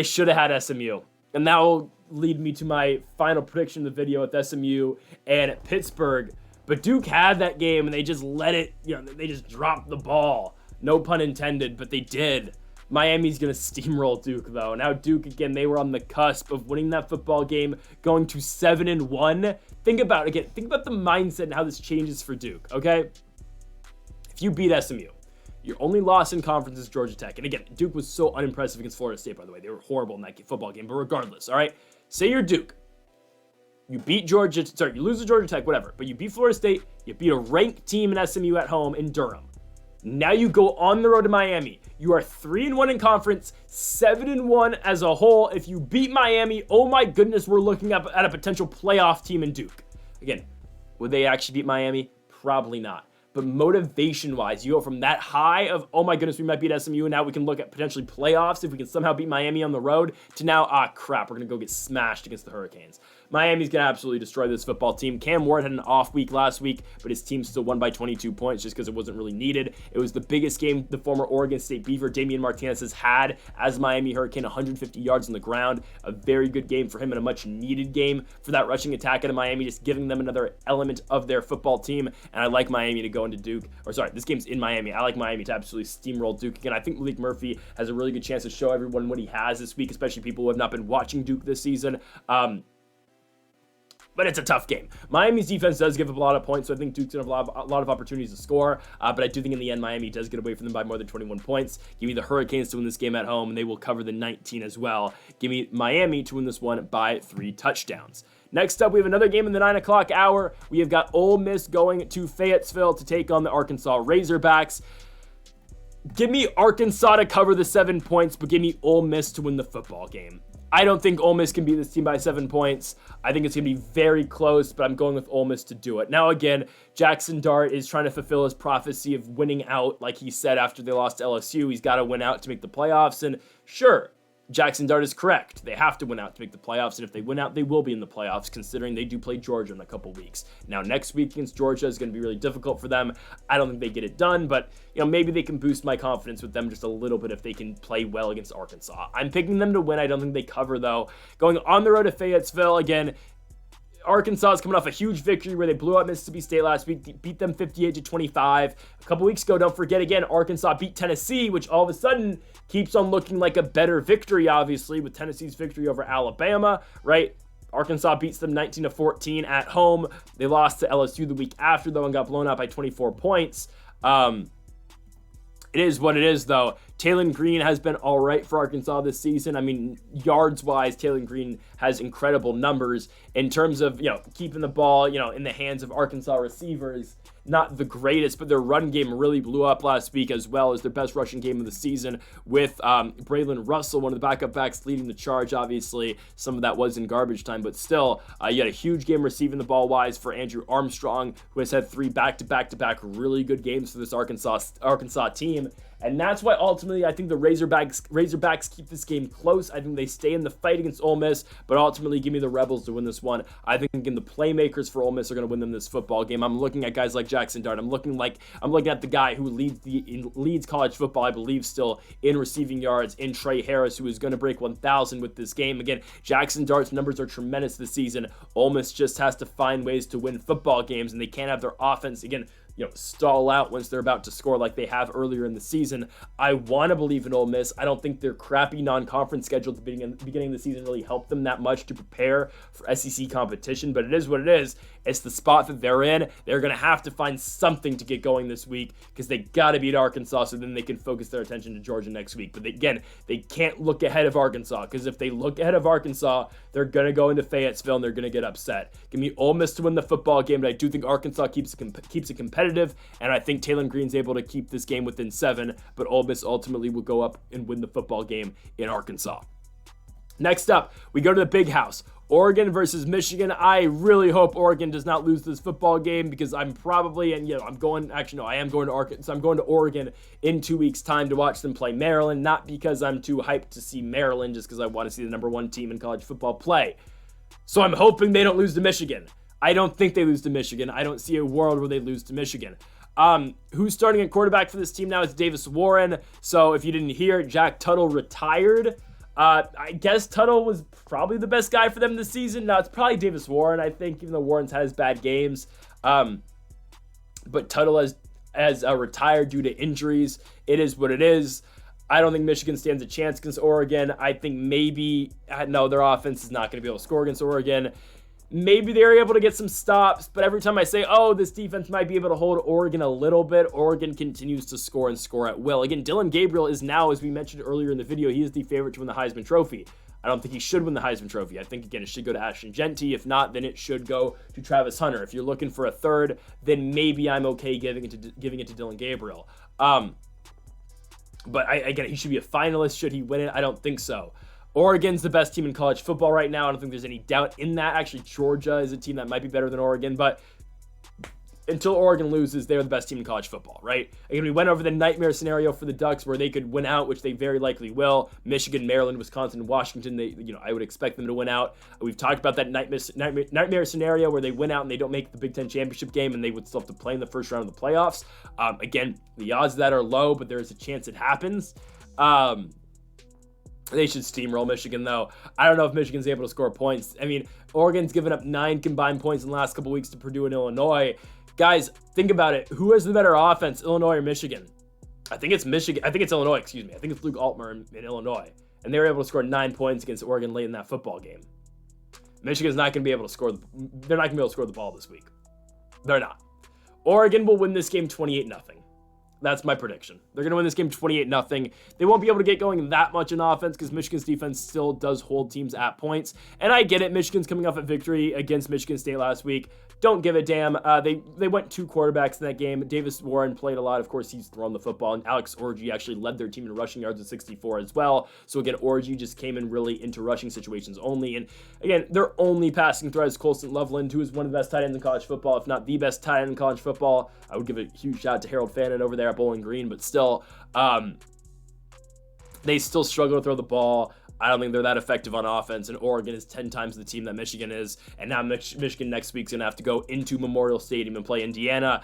should have had SMU. And that will lead me to my final prediction of the video with SMU and at Pittsburgh. But Duke had that game, and they just let it, they just dropped the ball. No pun intended, but they did. Miami's going to steamroll Duke, though. Now, Duke, again, they were on the cusp of winning that football game, going to 7-1. Think about the mindset and how this changes for Duke, okay? If you beat SMU, your only loss in conference is Georgia Tech. And again, Duke was so unimpressive against Florida State, by the way. They were horrible in that football game, but regardless, all right? Say you're Duke. You lose to Georgia Tech, whatever, but you beat Florida State, you beat a ranked team in SMU at home in Durham. Now you go on the road to Miami. You are 3-1 in conference, 7-1 as a whole. If you beat Miami, oh my goodness, we're looking at a potential playoff team in Duke. Again, would they actually beat Miami? Probably not. but motivation-wise, you go from that high of, oh my goodness, we might beat SMU, and now we can look at potentially playoffs if we can somehow beat Miami on the road, to now, crap, we're going to go get smashed against the Hurricanes. Miami's going to absolutely destroy this football team. Cam Ward had an off week last week, but his team still won by 22 points just because it wasn't really needed. It was the biggest game the former Oregon State Beaver, Damian Martinez, has had as Miami Hurricane, 150 yards on the ground. A very good game for him and a much needed game for that rushing attack out of Miami, just giving them another element of their football team. And I like Miami to go into Duke, this game's in Miami. I like Miami to absolutely steamroll Duke again. I think Malik Murphy has a really good chance to show everyone what he has this week, especially people who have not been watching Duke this season. But it's a tough game. Miami's defense does give up a lot of points, so I think Duke's going to have a lot of opportunities to score. But I do think in the end, Miami does get away from them by more than 21 points. Give me the Hurricanes to win this game at home, and they will cover the 19 as well. Give me Miami to win this one by 3 touchdowns. Next up, we have another game in the 9 o'clock hour. We have got Ole Miss going to Fayetteville to take on the Arkansas Razorbacks. Give me Arkansas to cover the 7 points, but give me Ole Miss to win the football game. I don't think Ole Miss can beat this team by 7 points. I think it's going to be very close, but I'm going with Ole Miss to do it. Now, again, Jackson Dart is trying to fulfill his prophecy of winning out, like he said after they lost to LSU. He's got to win out to make the playoffs, and sure, Jackson Dart is correct. They have to win out to make the playoffs, and if they win out, they will be in the playoffs, considering they do play Georgia in a couple weeks. Now, next week against Georgia is going to be really difficult for them. I don't think they get it done, but maybe they can boost my confidence with them just a little bit if they can play well against Arkansas. I'm picking them to win. I don't think they cover, though. Going on the road to Fayetteville, again, Arkansas is coming off a huge victory where they blew out Mississippi State last week, beat them 58-25. A couple weeks ago, don't forget again, Arkansas beat Tennessee, which all of a sudden keeps on looking like a better victory, obviously, with Tennessee's victory over Alabama, right? Arkansas beats them 19-14 at home. They lost to LSU the week after, though, and got blown out by 24 points. It is what it is, though. Taylon Green has been all right for Arkansas this season. I mean, yards-wise, Taylon Green has incredible numbers in terms of, keeping the ball, in the hands of Arkansas receivers. Not the greatest, but their run game really blew up last week, as well as their best rushing game of the season with Braylon Russell, one of the backup backs, leading the charge, obviously. Some of that was in garbage time, but still, you had a huge game receiving the ball wise for Andrew Armstrong, who has had 3 back-to-back really good games for this Arkansas team. And that's why ultimately I think the Razorbacks keep this game close. I think they stay in the fight against Ole Miss, but ultimately give me the Rebels to win this one. I think again the playmakers for Ole Miss are going to win them this football game. I'm looking at guys like Jackson Dart. I'm looking at the guy who leads college football, I believe, still in receiving yards, in Trey Harris, who is going to break 1,000 with this game. Again, Jackson Dart's numbers are tremendous this season. Ole Miss just has to find ways to win football games, and they can't have their offense again stall out once they're about to score like they have earlier in the season. I want to believe in Ole Miss. I don't think their crappy non-conference schedule at the beginning of the season really helped them that much to prepare for SEC competition, but it is what it is. It's the spot that they're in. They're going to have to find something to get going this week because they got to beat Arkansas so then they can focus their attention to Georgia next week. But they can't look ahead of Arkansas because if they look ahead of Arkansas, they're going to go into Fayetteville and they're going to get upset. Give me Ole Miss to win the football game, but I do think Arkansas keeps it competitive, and I think Taylon Green's able to keep this game within 7, but Ole Miss ultimately will go up and win the football game in Arkansas. Next up, we go to the big house. Oregon versus Michigan. I really hope Oregon does not lose this football game because I am going to Arkansas. I'm going to Oregon in 2 weeks' time to watch them play Maryland, not because I'm too hyped to see Maryland, just because I want to see the number 1 team in college football play. So I'm hoping they don't lose to Michigan. I don't think they lose to Michigan. I don't see a world where they lose to Michigan. Who's starting at quarterback for this team now? It's Davis Warren. So if you didn't hear, Jack Tuttle retired. I guess Tuttle was probably the best guy for them this season. Now, it's probably Davis Warren, I think, even though Warren's had his bad games. But Tuttle has retired due to injuries. It is what it is. I don't think Michigan stands a chance against Oregon. I think their offense is not going to be able to score against Oregon. Maybe they were able to get some stops, but every time I say, this defense might be able to hold Oregon a little bit, Oregon continues to score and score at will. Again, Dylan Gabriel is now, as we mentioned earlier in the video, he is the favorite to win the Heisman Trophy. I don't think he should win the Heisman Trophy. I think, again, it should go to Ashton Genty. If not, then it should go to Travis Hunter. If you're looking for a third, then maybe I'm okay giving it to Dylan Gabriel. But again, he should be a finalist. Should he win it? I don't think so. Oregon's the best team in college football right now. I don't think there's any doubt in that. Actually, Georgia is a team that might be better than Oregon, but until Oregon loses, they're the best team in college football, right? Again, we went over the nightmare scenario for the Ducks where they could win out, which they very likely will. Michigan, Maryland, Wisconsin, and Washington, I would expect them to win out. We've talked about that nightmare scenario where they win out and they don't make the Big Ten championship game and they would still have to play in the first round of the playoffs. Again, the odds of that are low, but there is a chance it happens. They should steamroll Michigan, though. I don't know if Michigan's able to score points. I mean, Oregon's given up 9 combined points in the last couple weeks to Purdue and Illinois. Guys, think about it. Who has the better offense, Illinois or Michigan? I think it's Michigan. I think it's Illinois, excuse me. I think it's Luke Altmaier in Illinois. And they were able to score 9 points against Oregon late in that football game. Michigan's not going to be able to score. They're not going to be able to score the ball this week. They're not. Oregon will win this game 28-0. That's my prediction. They're going to win this game 28-0. They won't be able to get going that much in offense because Michigan's defense still does hold teams at points. And I get it. Michigan's coming off a victory against Michigan State last week. Don't give a damn. They went 2 quarterbacks in that game. Davis Warren played a lot. Of course, he's thrown the football. And Alex Orji actually led their team in rushing yards at 64 as well. So again, Orji just came in really into rushing situations only. And again, their only passing threat is Colston Loveland, who is one of the best tight ends in college football, if not the best tight end in college football. I would give a huge shout out to Harold Fannin over there at Bowling Green, but still, they still struggle to throw the ball. I don't think they're that effective on offense, and Oregon is 10 times the team that Michigan is, and now Michigan next week's going to have to go into Memorial Stadium and play Indiana.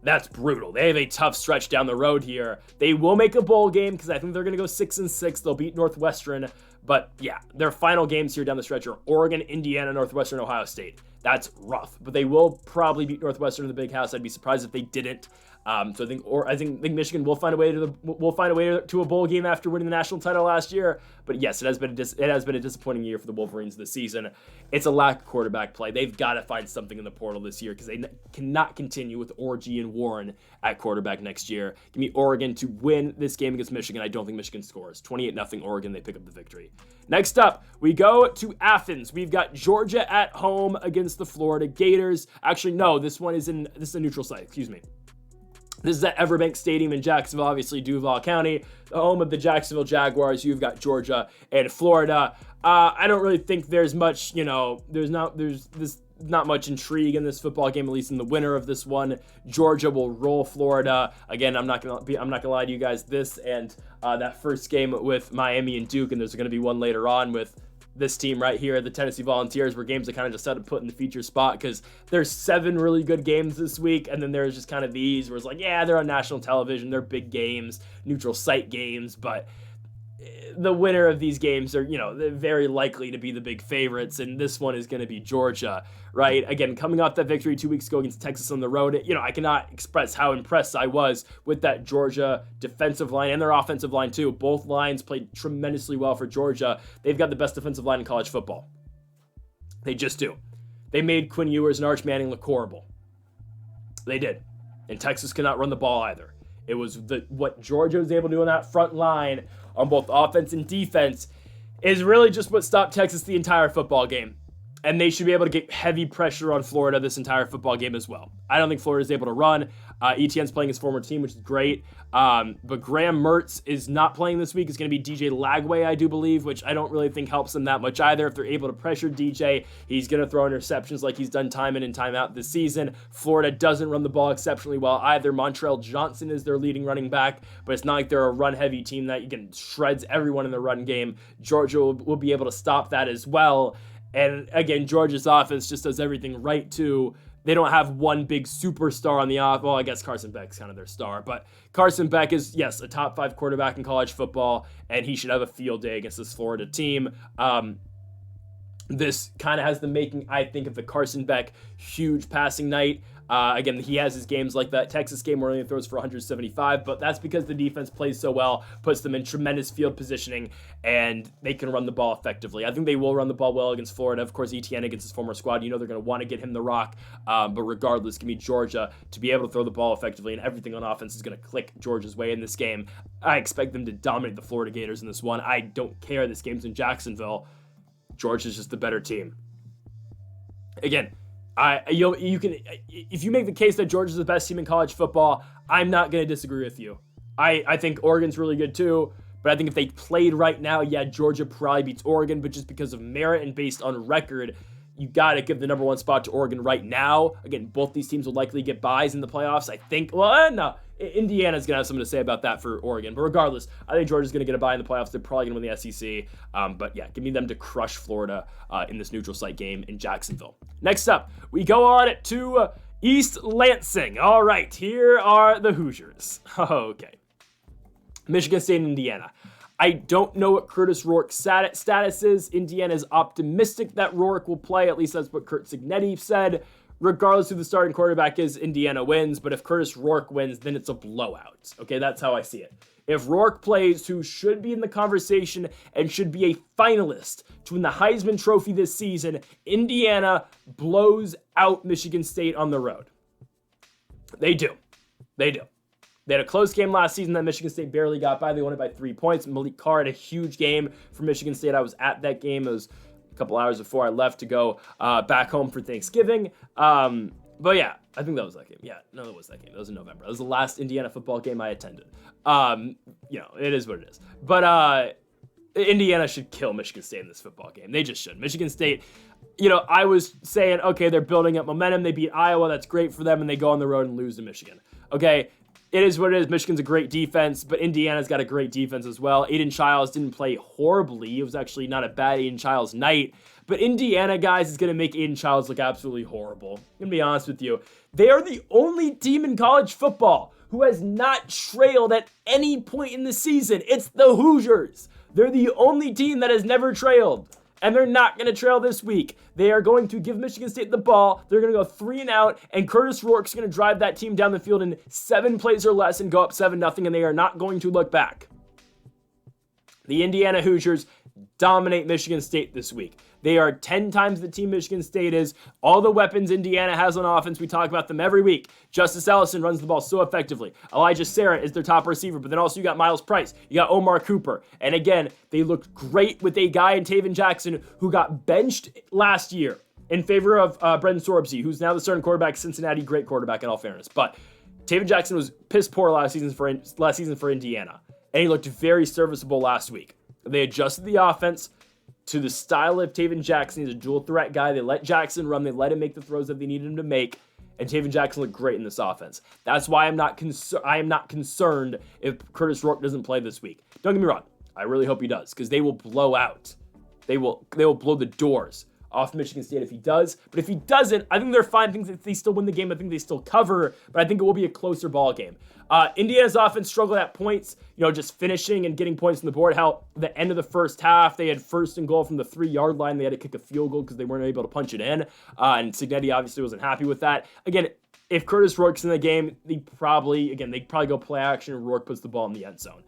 That's brutal. They have a tough stretch down the road here. They will make a bowl game because I think they're going to go 6-6. They'll beat Northwestern, but yeah, their final games here down the stretch are Oregon, Indiana, Northwestern, Ohio State. That's rough, but they will probably beat Northwestern in the Big House. I'd be surprised if they didn't. So I think Michigan will find a way to a bowl game after winning the national title last year. But yes, it has been a disappointing year for the Wolverines this season. It's a lack of quarterback play. They've got to find something in the portal this year because they cannot continue with Orji and Warren at quarterback next year. Give me Oregon to win this game against Michigan. I don't think Michigan scores. 28-0 Oregon. They pick up the victory. Next up, we go to Athens. We've got Georgia at home against the Florida Gators. Actually, no, this is a neutral site. Excuse me. This is at Everbank Stadium in Jacksonville, obviously Duval County, the home of the Jacksonville Jaguars. You've got Georgia and Florida. I don't really think there's much, there's not much intrigue in this football game, at least in the winner of this one. Georgia will roll Florida. Again, I'm not gonna lie to you guys. This and that first game with Miami and Duke, and there's gonna be one later on with this team right here, the Tennessee Volunteers, were games that kind of just had to put in the feature spot because there's 7 really good games this week, and then there's just kind of these where it's like, yeah, they're on national television, they're big games, neutral site games, but the winner of these games are, they're very likely to be the big favorites, and this one is going to be Georgia, right? Again, coming off that victory 2 weeks ago against Texas on the road, I cannot express how impressed I was with that Georgia defensive line and their offensive line too. Both lines played tremendously well for Georgia. They've got the best defensive line in college football. They just do. They made Quinn Ewers and Arch Manning look horrible. They did. And Texas cannot run the ball either. It was what Georgia was able to do on that front line on both offense and defense is really just what stopped Texas the entire football game. And they should be able to get heavy pressure on Florida this entire football game as well. I don't think Florida's able to run. Etienne's playing his former team, which is great. But Graham Mertz is not playing this week. It's going to be DJ Lagway, I do believe, which I don't really think helps them that much either. If they're able to pressure DJ, he's going to throw interceptions like he's done time in and time out this season. Florida doesn't run the ball exceptionally well either. Montrell Johnson is their leading running back, but it's not like they're a run-heavy team that you can shreds everyone in the run game. Georgia will be able to stop that as well. And again, Georgia's offense just does everything right too. They don't have one big superstar on the off. Well, I guess Carson Beck's kind of their star, but Carson Beck is, yes, a top 5 quarterback in college football, and he should have a field day against this Florida team. This kind of has the making, I think, of the Carson Beck huge passing night. Again, he has his games like that Texas game where he only throws for 175, but that's because the defense plays so well, puts them in tremendous field positioning, and they can run the ball effectively. I think they will run the ball well against Florida. Of course, Etienne against his former squad, they're going to want to get him the rock, but regardless, give me Georgia to be able to throw the ball effectively, and everything on offense is going to click Georgia's way in this game. I expect them to dominate the Florida Gators in this one. I don't care. This game's in Jacksonville. Georgia's just the better team. Again, you can, if you make the case that Georgia's the best team in college football, I'm not going to disagree with you. I think Oregon's really good too, but I think if they played right now, yeah, Georgia probably beats Oregon, but just because of merit and based on record, You got to give the number 1 spot to Oregon right now. Again, both these teams will likely get buys in the playoffs. I think, well, no. Indiana's going to have something to say about that for Oregon. But regardless, I think Georgia's going to get a bye in the playoffs. They're probably going to win the SEC. But yeah, give me them to crush Florida in this neutral site game in Jacksonville. Next up, we go on to East Lansing. All right, here are the Hoosiers. Okay. Michigan State and Indiana. I don't know what Curtis Rourke's status is. Indiana is optimistic that Rourke will play. At least that's what Curt Cignetti said. Regardless of who the starting quarterback is, Indiana wins. But if Curtis Rourke wins, then it's a blowout. Okay, that's how I see it. If Rourke plays, who should be in the conversation and should be a finalist to win the Heisman Trophy this season, Indiana blows out Michigan State on the road. They do. They do. They had a close game last season that Michigan State barely got by. They won it by 3 points. Malik Carr had a huge game for Michigan State. I was at that game. It was a couple hours before I left to go back home for Thanksgiving. But yeah, I think that was that game. Yeah, no, it was that game. It was in November. It was the last Indiana football game I attended. It is what it is. But Indiana should kill Michigan State in this football game. They just should. Michigan State, I was saying, okay, they're building up momentum. They beat Iowa. That's great for them. And they go on the road and lose to Michigan. Okay, it is what it is. Michigan's a great defense, but Indiana's got a great defense as well. Aiden Childs didn't play horribly. It was actually not a bad Aiden Childs night. But Indiana, guys, is going to make Aiden Childs look absolutely horrible. I'm going to be honest with you. They are the only team in college football who has not trailed at any point in the season. It's the Hoosiers. They're the only team that has never trailed. And they're not going to trail this week. They are going to give Michigan State the ball. They're going to go 3 and out, and Curtis Rourke's going to drive that team down the field in 7 plays or less and go up 7-0, and they are not going to look back. The Indiana Hoosiers dominate Michigan State this week. They are 10 times the team Michigan State is. All the weapons Indiana has on offense, we talk about them every week. Justice Ellison runs the ball so effectively. Elijah Sarah is their top receiver, but then also you got Miles Price. You got Omar Cooper. And again, they looked great with a guy in Taven Jackson who got benched last year in favor of Brendan Sorbsey, who's now the starting quarterback, Cincinnati, great quarterback in all fairness. But Taven Jackson was piss poor last season for Indiana, and he looked very serviceable last week. They adjusted the offense to the style of Taven Jackson. He's a dual threat guy. They let Jackson run. They let him make the throws that they needed him to make. And Taven Jackson looked great in this offense. That's why I am not concerned if Curtis Rourke doesn't play this week. Don't get me wrong. I really hope he does, because they will blow out. They will blow the doors off Michigan State if he does. But if he doesn't, I think they're fine. I think that they still win the game. I think they still cover. But I think it will be a closer ball game. Indiana's offense struggled at points, just finishing and getting points on the board. How the end of the first half, they had 1st and goal from the 3-yard line. They had to kick a field goal because they weren't able to punch it in. And Cignetti obviously wasn't happy with that. Again, if Curtis Rourke's in the game, they probably go play action and Rourke puts the ball in the end zone.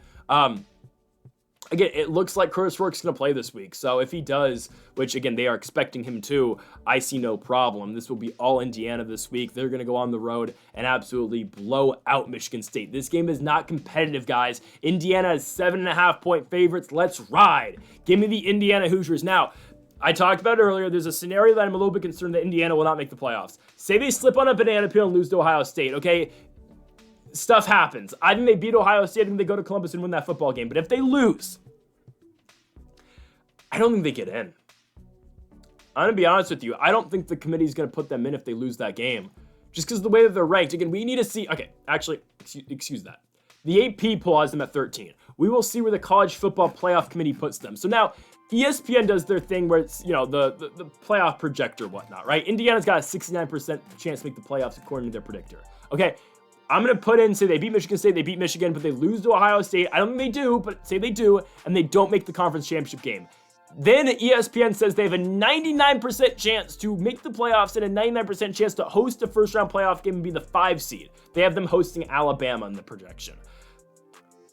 Again, it looks like Curtis Rourke's going to play this week. So if he does, which, again, they are expecting him to, I see no problem. This will be all Indiana this week. They're going to go on the road and absolutely blow out Michigan State. This game is not competitive, guys. Indiana is 7.5-point favorites. Let's ride. Give me the Indiana Hoosiers. Now, I talked about it earlier. There's a scenario that I'm a little bit concerned that Indiana will not make the playoffs. Say they slip on a banana peel and lose to Ohio State, okay? Stuff happens. I think they beat Ohio State. I think they go to Columbus and win that football game. But if they lose, I don't think they get in. I'm going to be honest with you. I don't think the committee is going to put them in if they lose that game. Just because of the way that they're ranked. Again, we need to see. Okay, actually, excuse that. The AP poll has them at 13. We will see where the college football playoff committee puts them. So now, ESPN does their thing where it's, the playoff projector, whatnot, right? Indiana's got a 69% chance to make the playoffs according to their predictor. Okay, I'm going to put in, say they beat Michigan State, they beat Michigan, but they lose to Ohio State. I don't think they do, but say they do, and they don't make the conference championship game. Then ESPN says they have a 99% chance to make the playoffs and a 99% chance to host a first-round playoff game and be the 5 seed. They have them hosting Alabama in the projection.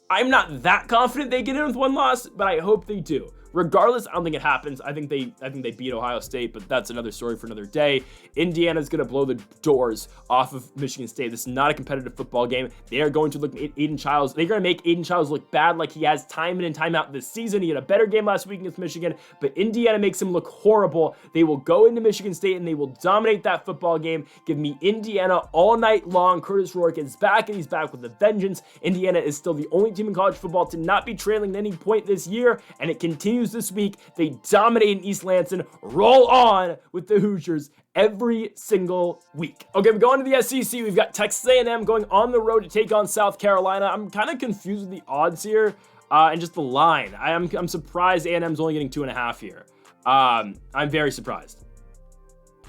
I'm not that confident they get in with 1 loss, but I hope they do. Regardless, I don't think it happens. I think they beat Ohio State, but that's another story for another day. Indiana's going to blow the doors off of Michigan State. This is not a competitive football game. They are going to look at Aiden Childs. They're going to make Aiden Childs look bad like he has time in and time out this season. He had a better game last week against Michigan, but Indiana makes him look horrible. They will go into Michigan State and they will dominate that football game. Give me Indiana all night long. Curtis Rourke is back, and he's back with a vengeance. Indiana is still the only team in college football to not be trailing at any point this year, and it continues continues this week. They dominate in East Lansing. Roll on with the Hoosiers every single week. Okay, we go on to the SEC. We've got Texas A&M going on the road to take on South Carolina. I'm kind of confused with the odds here and just the line. I'm surprised A&M's only getting 2.5 here. I'm very surprised.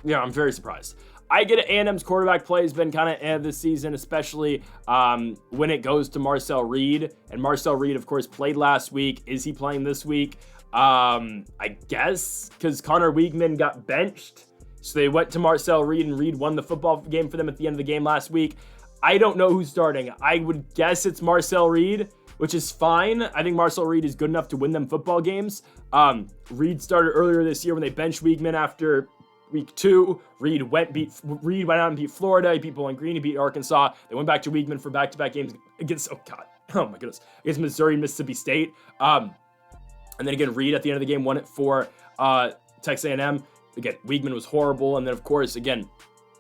Yeah, I'm very surprised. I get it. A&M's quarterback play has been kind of this season, especially when it goes to Marcel Reed. And Marcel Reed, of course, played last week. Is he playing this week? I guess because Connor Weigman got benched. So they went to Marcel Reed, and Reed won the football game for them at the end of the game last week. I don't know who's starting. I would guess it's Marcel Reed, which is fine. I think Marcel Reed is good enough to win them football games. Reed started earlier this year when they benched Weigman after week 2. Reed went out and beat Florida. He beat Bowling Green. He beat Arkansas. They went back to Weigman for back-to-back games against, against Missouri and Mississippi State. And then again, Reed at the end of the game won it for Texas A&M. Again, Weigman was horrible. And then, of course, again,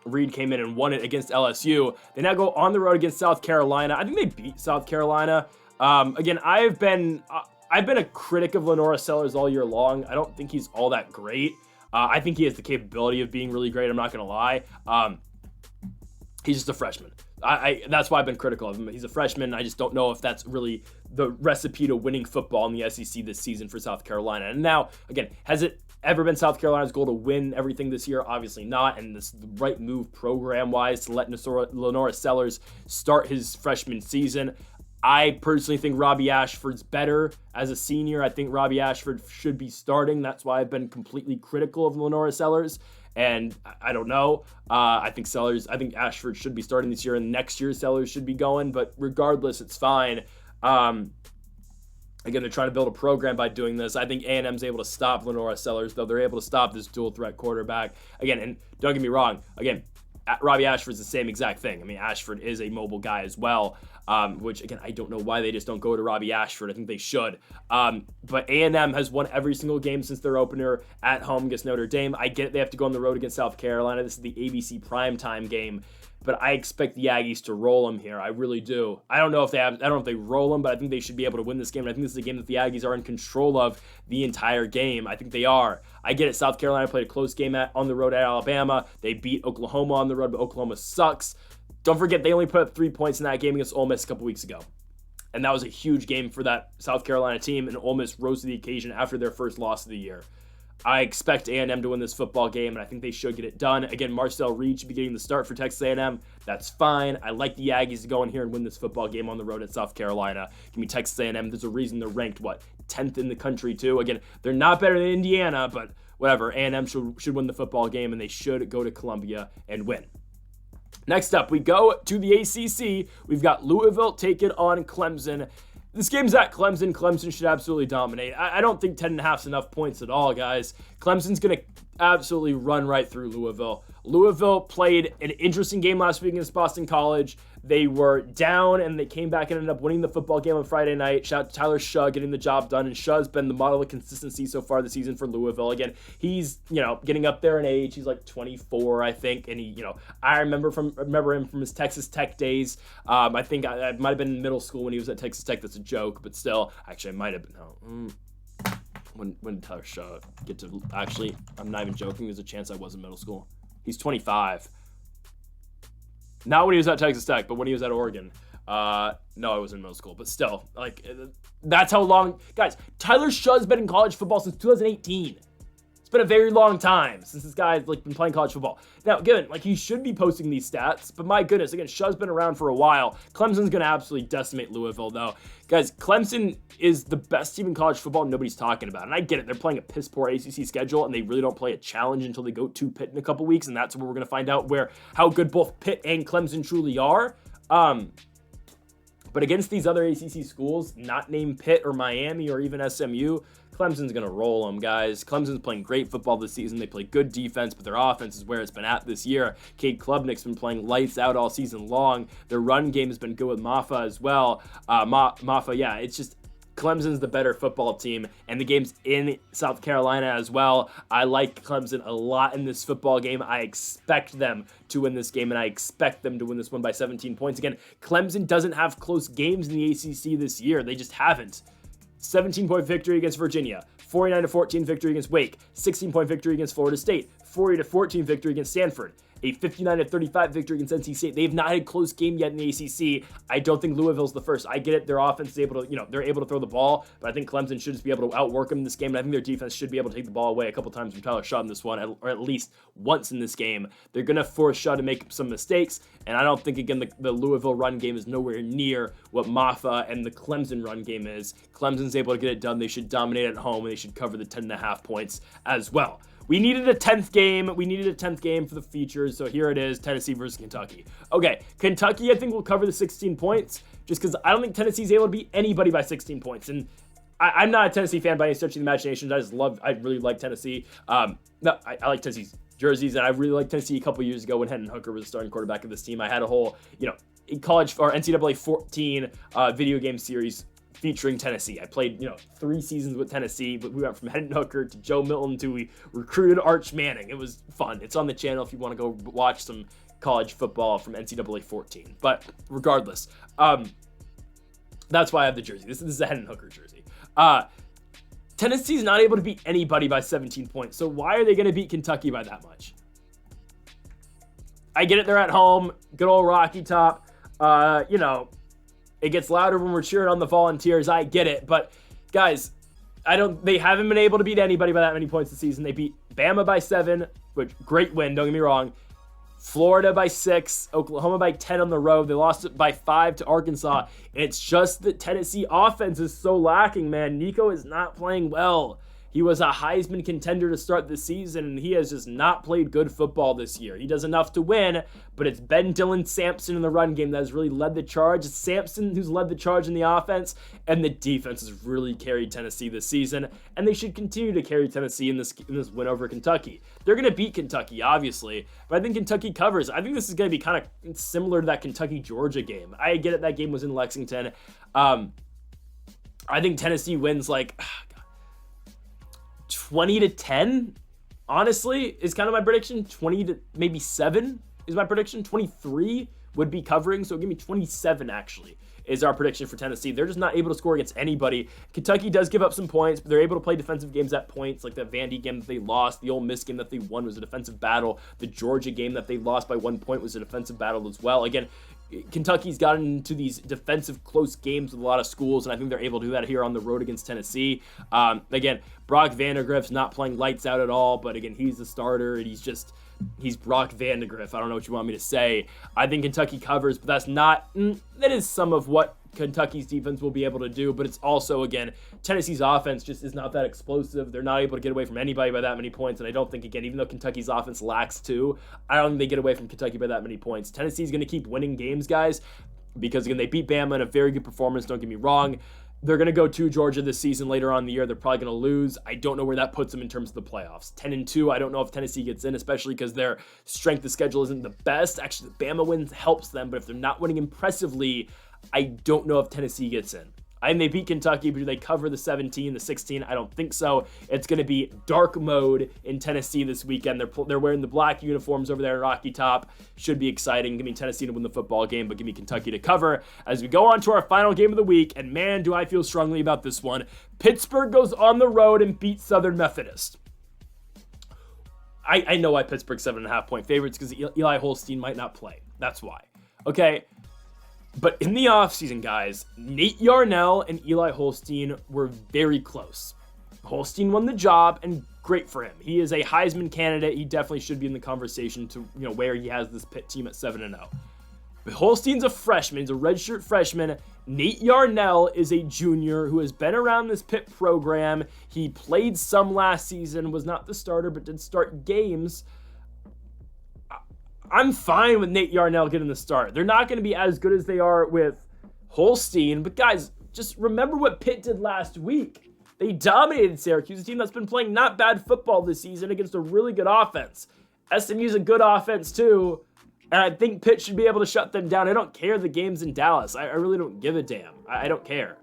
Reed came in and won it against LSU. They now go on the road against South Carolina. I think they beat South Carolina. Again, I've been a critic of Lenora Sellers all year long. I don't think he's all that great. I think he has the capability of being really great. I'm not going to lie. He's just a freshman. That's why I've been critical of him. He's a freshman. I just don't know if that's really the recipe to winning football in the SEC this season for South Carolina. And now, again, has it ever been South Carolina's goal to win everything this year? Obviously not. And this is the right move program-wise to let Lenora Sellers start his freshman season. I personally think Robbie Ashford's better as a senior. I think Robbie Ashford should be starting. That's why I've been completely critical of Lenora Sellers. And I don't know. I think Ashford should be starting this year, and next year Sellers should be going. But regardless, it's fine. Again, they're trying to build a program by doing this. I think A&M's able to stop Lenora Sellers, though. They're able to stop this dual threat quarterback. Again, and don't get me wrong. Again, Robbie Ashford's the same exact thing. I mean, Ashford is a mobile guy as well, which, again, I don't know why they just don't go to Robbie Ashford. I think they should. But A&M has won every single game since their opener at home against Notre Dame. I get it. They have to go on the road against South Carolina. This is the ABC primetime game. But I expect the Aggies to roll them here. I really do. I don't know if they roll them, but I think they should be able to win this game. And I think this is a game that the Aggies are in control of the entire game. I think they are. I get it. South Carolina played a close game on the road at Alabama. They beat Oklahoma on the road, but Oklahoma sucks. Don't forget, they only put up 3 points in that game against Ole Miss a couple weeks ago. And that was a huge game for that South Carolina team, and Ole Miss rose to the occasion after their first loss of the year. I expect A&M to win this football game, and I think they should get it done. Again, Marcel Reed should be getting the start for Texas A&M. That's fine. I like the Aggies to go in here and win this football game on the road at South Carolina. Give me Texas A&M. There's a reason they're ranked, 10th in the country, too. Again, they're not better than Indiana, but whatever. A&M should win the football game, and they should go to Columbia and win. Next up, we go to the ACC. We've got Louisville taking on Clemson. This game's at Clemson. Clemson should absolutely dominate. I don't think 10.5 is enough points at all, guys. Clemson's going to absolutely run right through Louisville. Louisville played an interesting game last week against Boston College. They were down, and they came back and ended up winning the football game on Friday night. Shout out to Tyler Shaw getting the job done, and Shaw's been the model of consistency so far this season for Louisville. Again, he's, getting up there in age. He's like 24, I think, and I remember him from his Texas Tech days. I think I might have been in middle school when he was at Texas Tech. That's a joke, but still, actually, I might have been. No. When Tyler Shaw get to actually, I'm not even joking. There's a chance I was in middle school. He's 25. Not when he was at Texas Tech, but when he was at Oregon. No, I was in middle school, but still, that's how long. Guys, Tyler Shaw's been in college football since 2018. It's been a very long time since this guy's been playing college football. Now, given he should be posting these stats, but my goodness, again, Shaw's been around for a while. Clemson's gonna absolutely decimate Louisville, though. Guys, Clemson is the best team in college football nobody's talking about, and I get it. They're playing a piss poor ACC schedule, and they really don't play a challenge until they go to Pitt in a couple weeks, and that's where we're gonna find out how good both Pitt and Clemson truly are. But against these other ACC schools, not named Pitt or Miami or even SMU, Clemson's going to roll them, guys. Clemson's playing great football this season. They play good defense, but their offense is where it's been at this year. Cade Klubnik's been playing lights out all season long. Their run game has been good with Maffa as well. It's just Clemson's the better football team, and the game's in South Carolina as well. I like Clemson a lot in this football game. I expect them to win this game, and I expect them to win this one by 17 points. Again, Clemson doesn't have close games in the ACC this year. They just haven't. 17-point victory against Virginia, 49-14 victory against Wake, 16-point victory against Florida State, 40-14 victory against Stanford, a 59-35 victory against NC State. They've not had a close game yet in the ACC. I don't think Louisville's the first. I get it. Their offense is able to, they're able to throw the ball, but I think Clemson should just be able to outwork them in this game. And I think their defense should be able to take the ball away a couple times from Tyler Shaw in this one, or at least once in this game. They're going to force Shaw to make some mistakes, and I don't think, again, the Louisville run game is nowhere near what Maffa and the Clemson run game is. Clemson's able to get it done. They should dominate at home, and they should cover the 10.5 points as well. We needed a 10th game. We needed a 10th game for the features, so here it is, Tennessee versus Kentucky. Okay, Kentucky, I think, will cover the 16 points, just because I don't think Tennessee's able to beat anybody by 16 points. And I'm not a Tennessee fan by any stretch of the imagination. I really like Tennessee. I like Tennessee's jerseys, and I really liked Tennessee a couple years ago when Hendon Hooker was the starting quarterback of this team. I had a whole, college or NCAA 14 video game series featuring Tennessee. I played, 3 seasons with Tennessee, but we went from Hendon Hooker to Joe Milton to we recruited Arch Manning. It was fun. It's on the channel if you want to go watch some college football from NCAA 14. But regardless, that's why I have the jersey. This is a Hendon Hooker jersey. Tennessee's not able to beat anybody by 17 points, so why are they going to beat Kentucky by that much? I get it, they're at home, good old Rocky Top, it gets louder when we're cheering on the Volunteers. I get it, but guys, they haven't been able to beat anybody by that many points this season. They beat Bama by 7, which great win, don't get me wrong. Florida by 6, Oklahoma by 10 on the road. They lost it by 5 to Arkansas. And it's just that Tennessee offense is so lacking, man. Nico is not playing well. He was a Heisman contender to start the season, and he has just not played good football this year. He does enough to win, but it's Ben Dillon Sampson in the run game that has really led the charge. It's Sampson who's led the charge in the offense, and the defense has really carried Tennessee this season, and they should continue to carry Tennessee in this win over Kentucky. They're going to beat Kentucky, obviously, but I think Kentucky covers. I think this is going to be kind of similar to that Kentucky-Georgia game. I get it, that game was in Lexington. I think Tennessee wins 20-10, honestly, is kind of my prediction. 20 to maybe 7 is my prediction. 23 would be covering, so give me 27 actually is our prediction for Tennessee. They're just not able to score against anybody. Kentucky does give up some points, but they're able to play defensive games at points, like that Vandy game that they lost. The Ole Miss game that they won was a defensive battle. The Georgia game that they lost by 1 point was a defensive battle as well. Again, Kentucky's gotten into these defensive close games with a lot of schools, and I think they're able to do that here on the road against Tennessee. Again, Brock Vandagriff's not playing lights out at all, but again, he's the starter, and he's Brock Vandagriff. I don't know what you want me to say. I think Kentucky covers, but that is some of what Kentucky's defense will be able to do, but it's also, again, Tennessee's offense just is not that explosive. They're not able to get away from anybody by that many points, and I don't think, again, even though Kentucky's offense lacks too, I don't think they get away from Kentucky by that many points. Tennessee's going to keep winning games, guys, because, again, they beat Bama in a very good performance, don't get me wrong. They're going to go to Georgia this season later on in the year. They're probably going to lose. I don't know where that puts them in terms of the playoffs. 10-2, I don't know if Tennessee gets in, especially because their strength of schedule isn't the best. Actually, the Bama win helps them, but if they're not winning impressively, I don't know if Tennessee gets in. I think they beat Kentucky, but do they cover the 17, the 16? I don't think so. It's going to be dark mode in Tennessee this weekend. They're wearing the black uniforms over there in Rocky Top. Should be exciting. Give me Tennessee to win the football game, but give me Kentucky to cover. As we go on to our final game of the week, and man, do I feel strongly about this one. Pittsburgh goes on the road and beats Southern Methodist. I know why Pittsburgh's 7.5 point favorites, because Eli Holstein might not play. That's why. Okay. But in the offseason, guys, Nate Yarnell and Eli Holstein were very close. Holstein won the job, and great for him. He is a Heisman candidate. He definitely should be in the conversation to, where he has this Pitt team at 7-0. But Holstein's a freshman. He's a redshirt freshman. Nate Yarnell is a junior who has been around this Pitt program. He played some last season, was not the starter, but did start games. I'm fine with Nate Yarnell getting the start. They're not going to be as good as they are with Holstein, but guys, just remember what Pitt did last week. They dominated Syracuse, a team that's been playing not bad football this season against a really good offense. SMU's a good offense too, and I think Pitt should be able to shut them down. I don't care the game's in Dallas. I really don't give a damn. I don't care.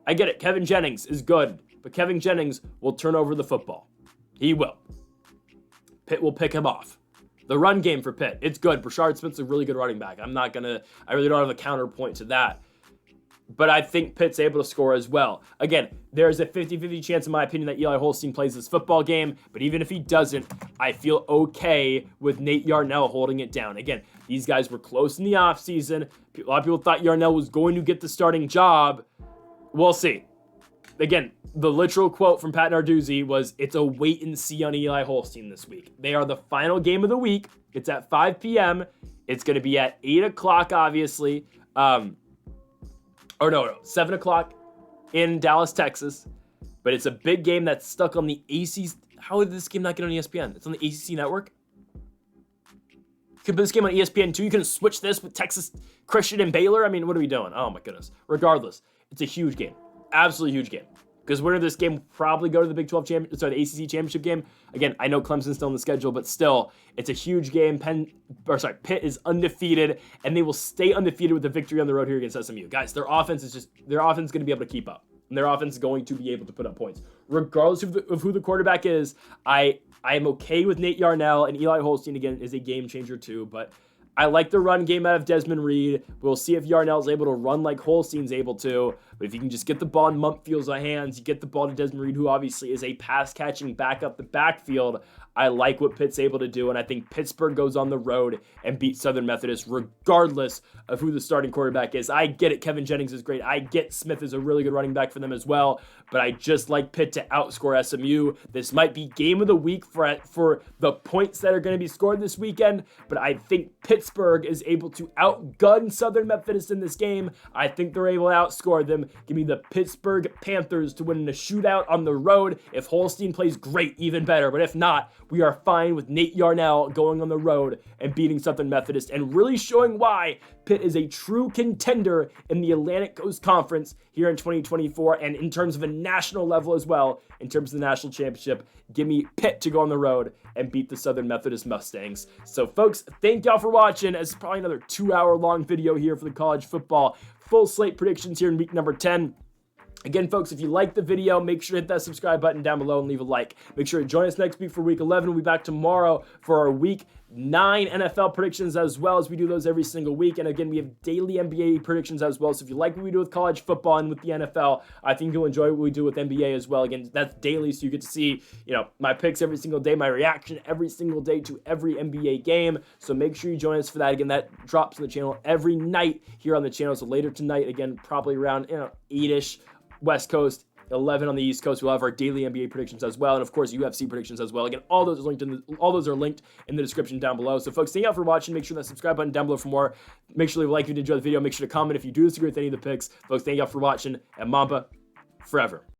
I get it. Kevin Jennings is good, but Kevin Jennings will turn over the football. He will. Pitt will pick him off. The run game for Pitt, it's good. Brashard Smith's a really good running back. I really don't have a counterpoint to that. but I think Pitt's able to score as well. Again, there's a 50-50 chance, in my opinion, that Eli Holstein plays this football game, but even if he doesn't, I feel okay with Nate Yarnell holding it down. Again, these guys were close in the offseason. A lot of people thought Yarnell was going to get the starting job. We'll see. Again, the literal quote from Pat Narduzzi was, "It's a wait and see on Eli Holstein this week." They are the final game of the week. It's at 5 p.m. It's going to be at 8 o'clock, obviously. 7 o'clock in Dallas, Texas. But it's a big game that's stuck on the ACC. How did this game not get on ESPN? It's on the ACC network? You can put this game on ESPN2. You can switch this with Texas Christian and Baylor. I mean, what are we doing? Oh, my goodness. Regardless, it's a huge game. Absolutely huge game. Because winner of this game will probably go to the Big 12 the ACC championship game. Again, I know Clemson's still on the schedule, but still, it's a huge game. Pitt is undefeated, and they will stay undefeated with a victory on the road here against SMU. Guys, their offense is going to be able to keep up. And their offense is going to be able to put up points. Regardless of who the quarterback is, I am okay with Nate Yarnell, and Eli Holstein, again, is a game changer too, but I like the run game out of Desmond Reed. We'll see if Yarnell's able to run like Holstein's able to. But if you can just get the ball in Mumpfield's hands, you get the ball to Desmond Reed, who obviously is a pass-catching back up the backfield. I like what Pitt's able to do, and I think Pittsburgh goes on the road and beats Southern Methodist regardless of who the starting quarterback is. I get it, Kevin Jennings is great. I get Smith is a really good running back for them as well, but I just like Pitt to outscore SMU. This might be game of the week for the points that are going to be scored this weekend, but I think Pittsburgh is able to outgun Southern Methodist in this game. I think they're able to outscore them. Give me the Pittsburgh Panthers to win in a shootout on the road. If Holstein plays great, even better, but if not, we are fine with Nate Yarnell going on the road and beating Southern Methodist and really showing why Pitt is a true contender in the Atlantic Coast Conference here in 2024 and in terms of a national level as well, in terms of the national championship. Give me Pitt to go on the road and beat the Southern Methodist Mustangs. So folks, thank y'all for watching. It's probably another 2-hour long video here for the college football full slate predictions here in week number 10. Again, folks, if you like the video, make sure to hit that subscribe button down below and leave a like. Make sure to join us next week for Week 11. We'll be back tomorrow for our Week 9 NFL predictions as well, as we do those every single week. And again, we have daily NBA predictions as well. So if you like what we do with college football and with the NFL, I think you'll enjoy what we do with NBA as well. Again, that's daily, so you get to see, my picks every single day, my reaction every single day to every NBA game. So make sure you join us for that. Again, that drops on the channel every night here on the channel. So later tonight, again, probably around 8-ish West Coast, 11 on the East Coast. We'll have our daily NBA predictions as well, and of course UFC predictions as well. Again, all those are linked in the description down below. So folks, thank you all for watching. Make sure that subscribe button down below for more. Make sure to like if you enjoyed the video. Make sure to comment if you do disagree with any of the picks. Folks, thank you all for watching, and Mamba forever.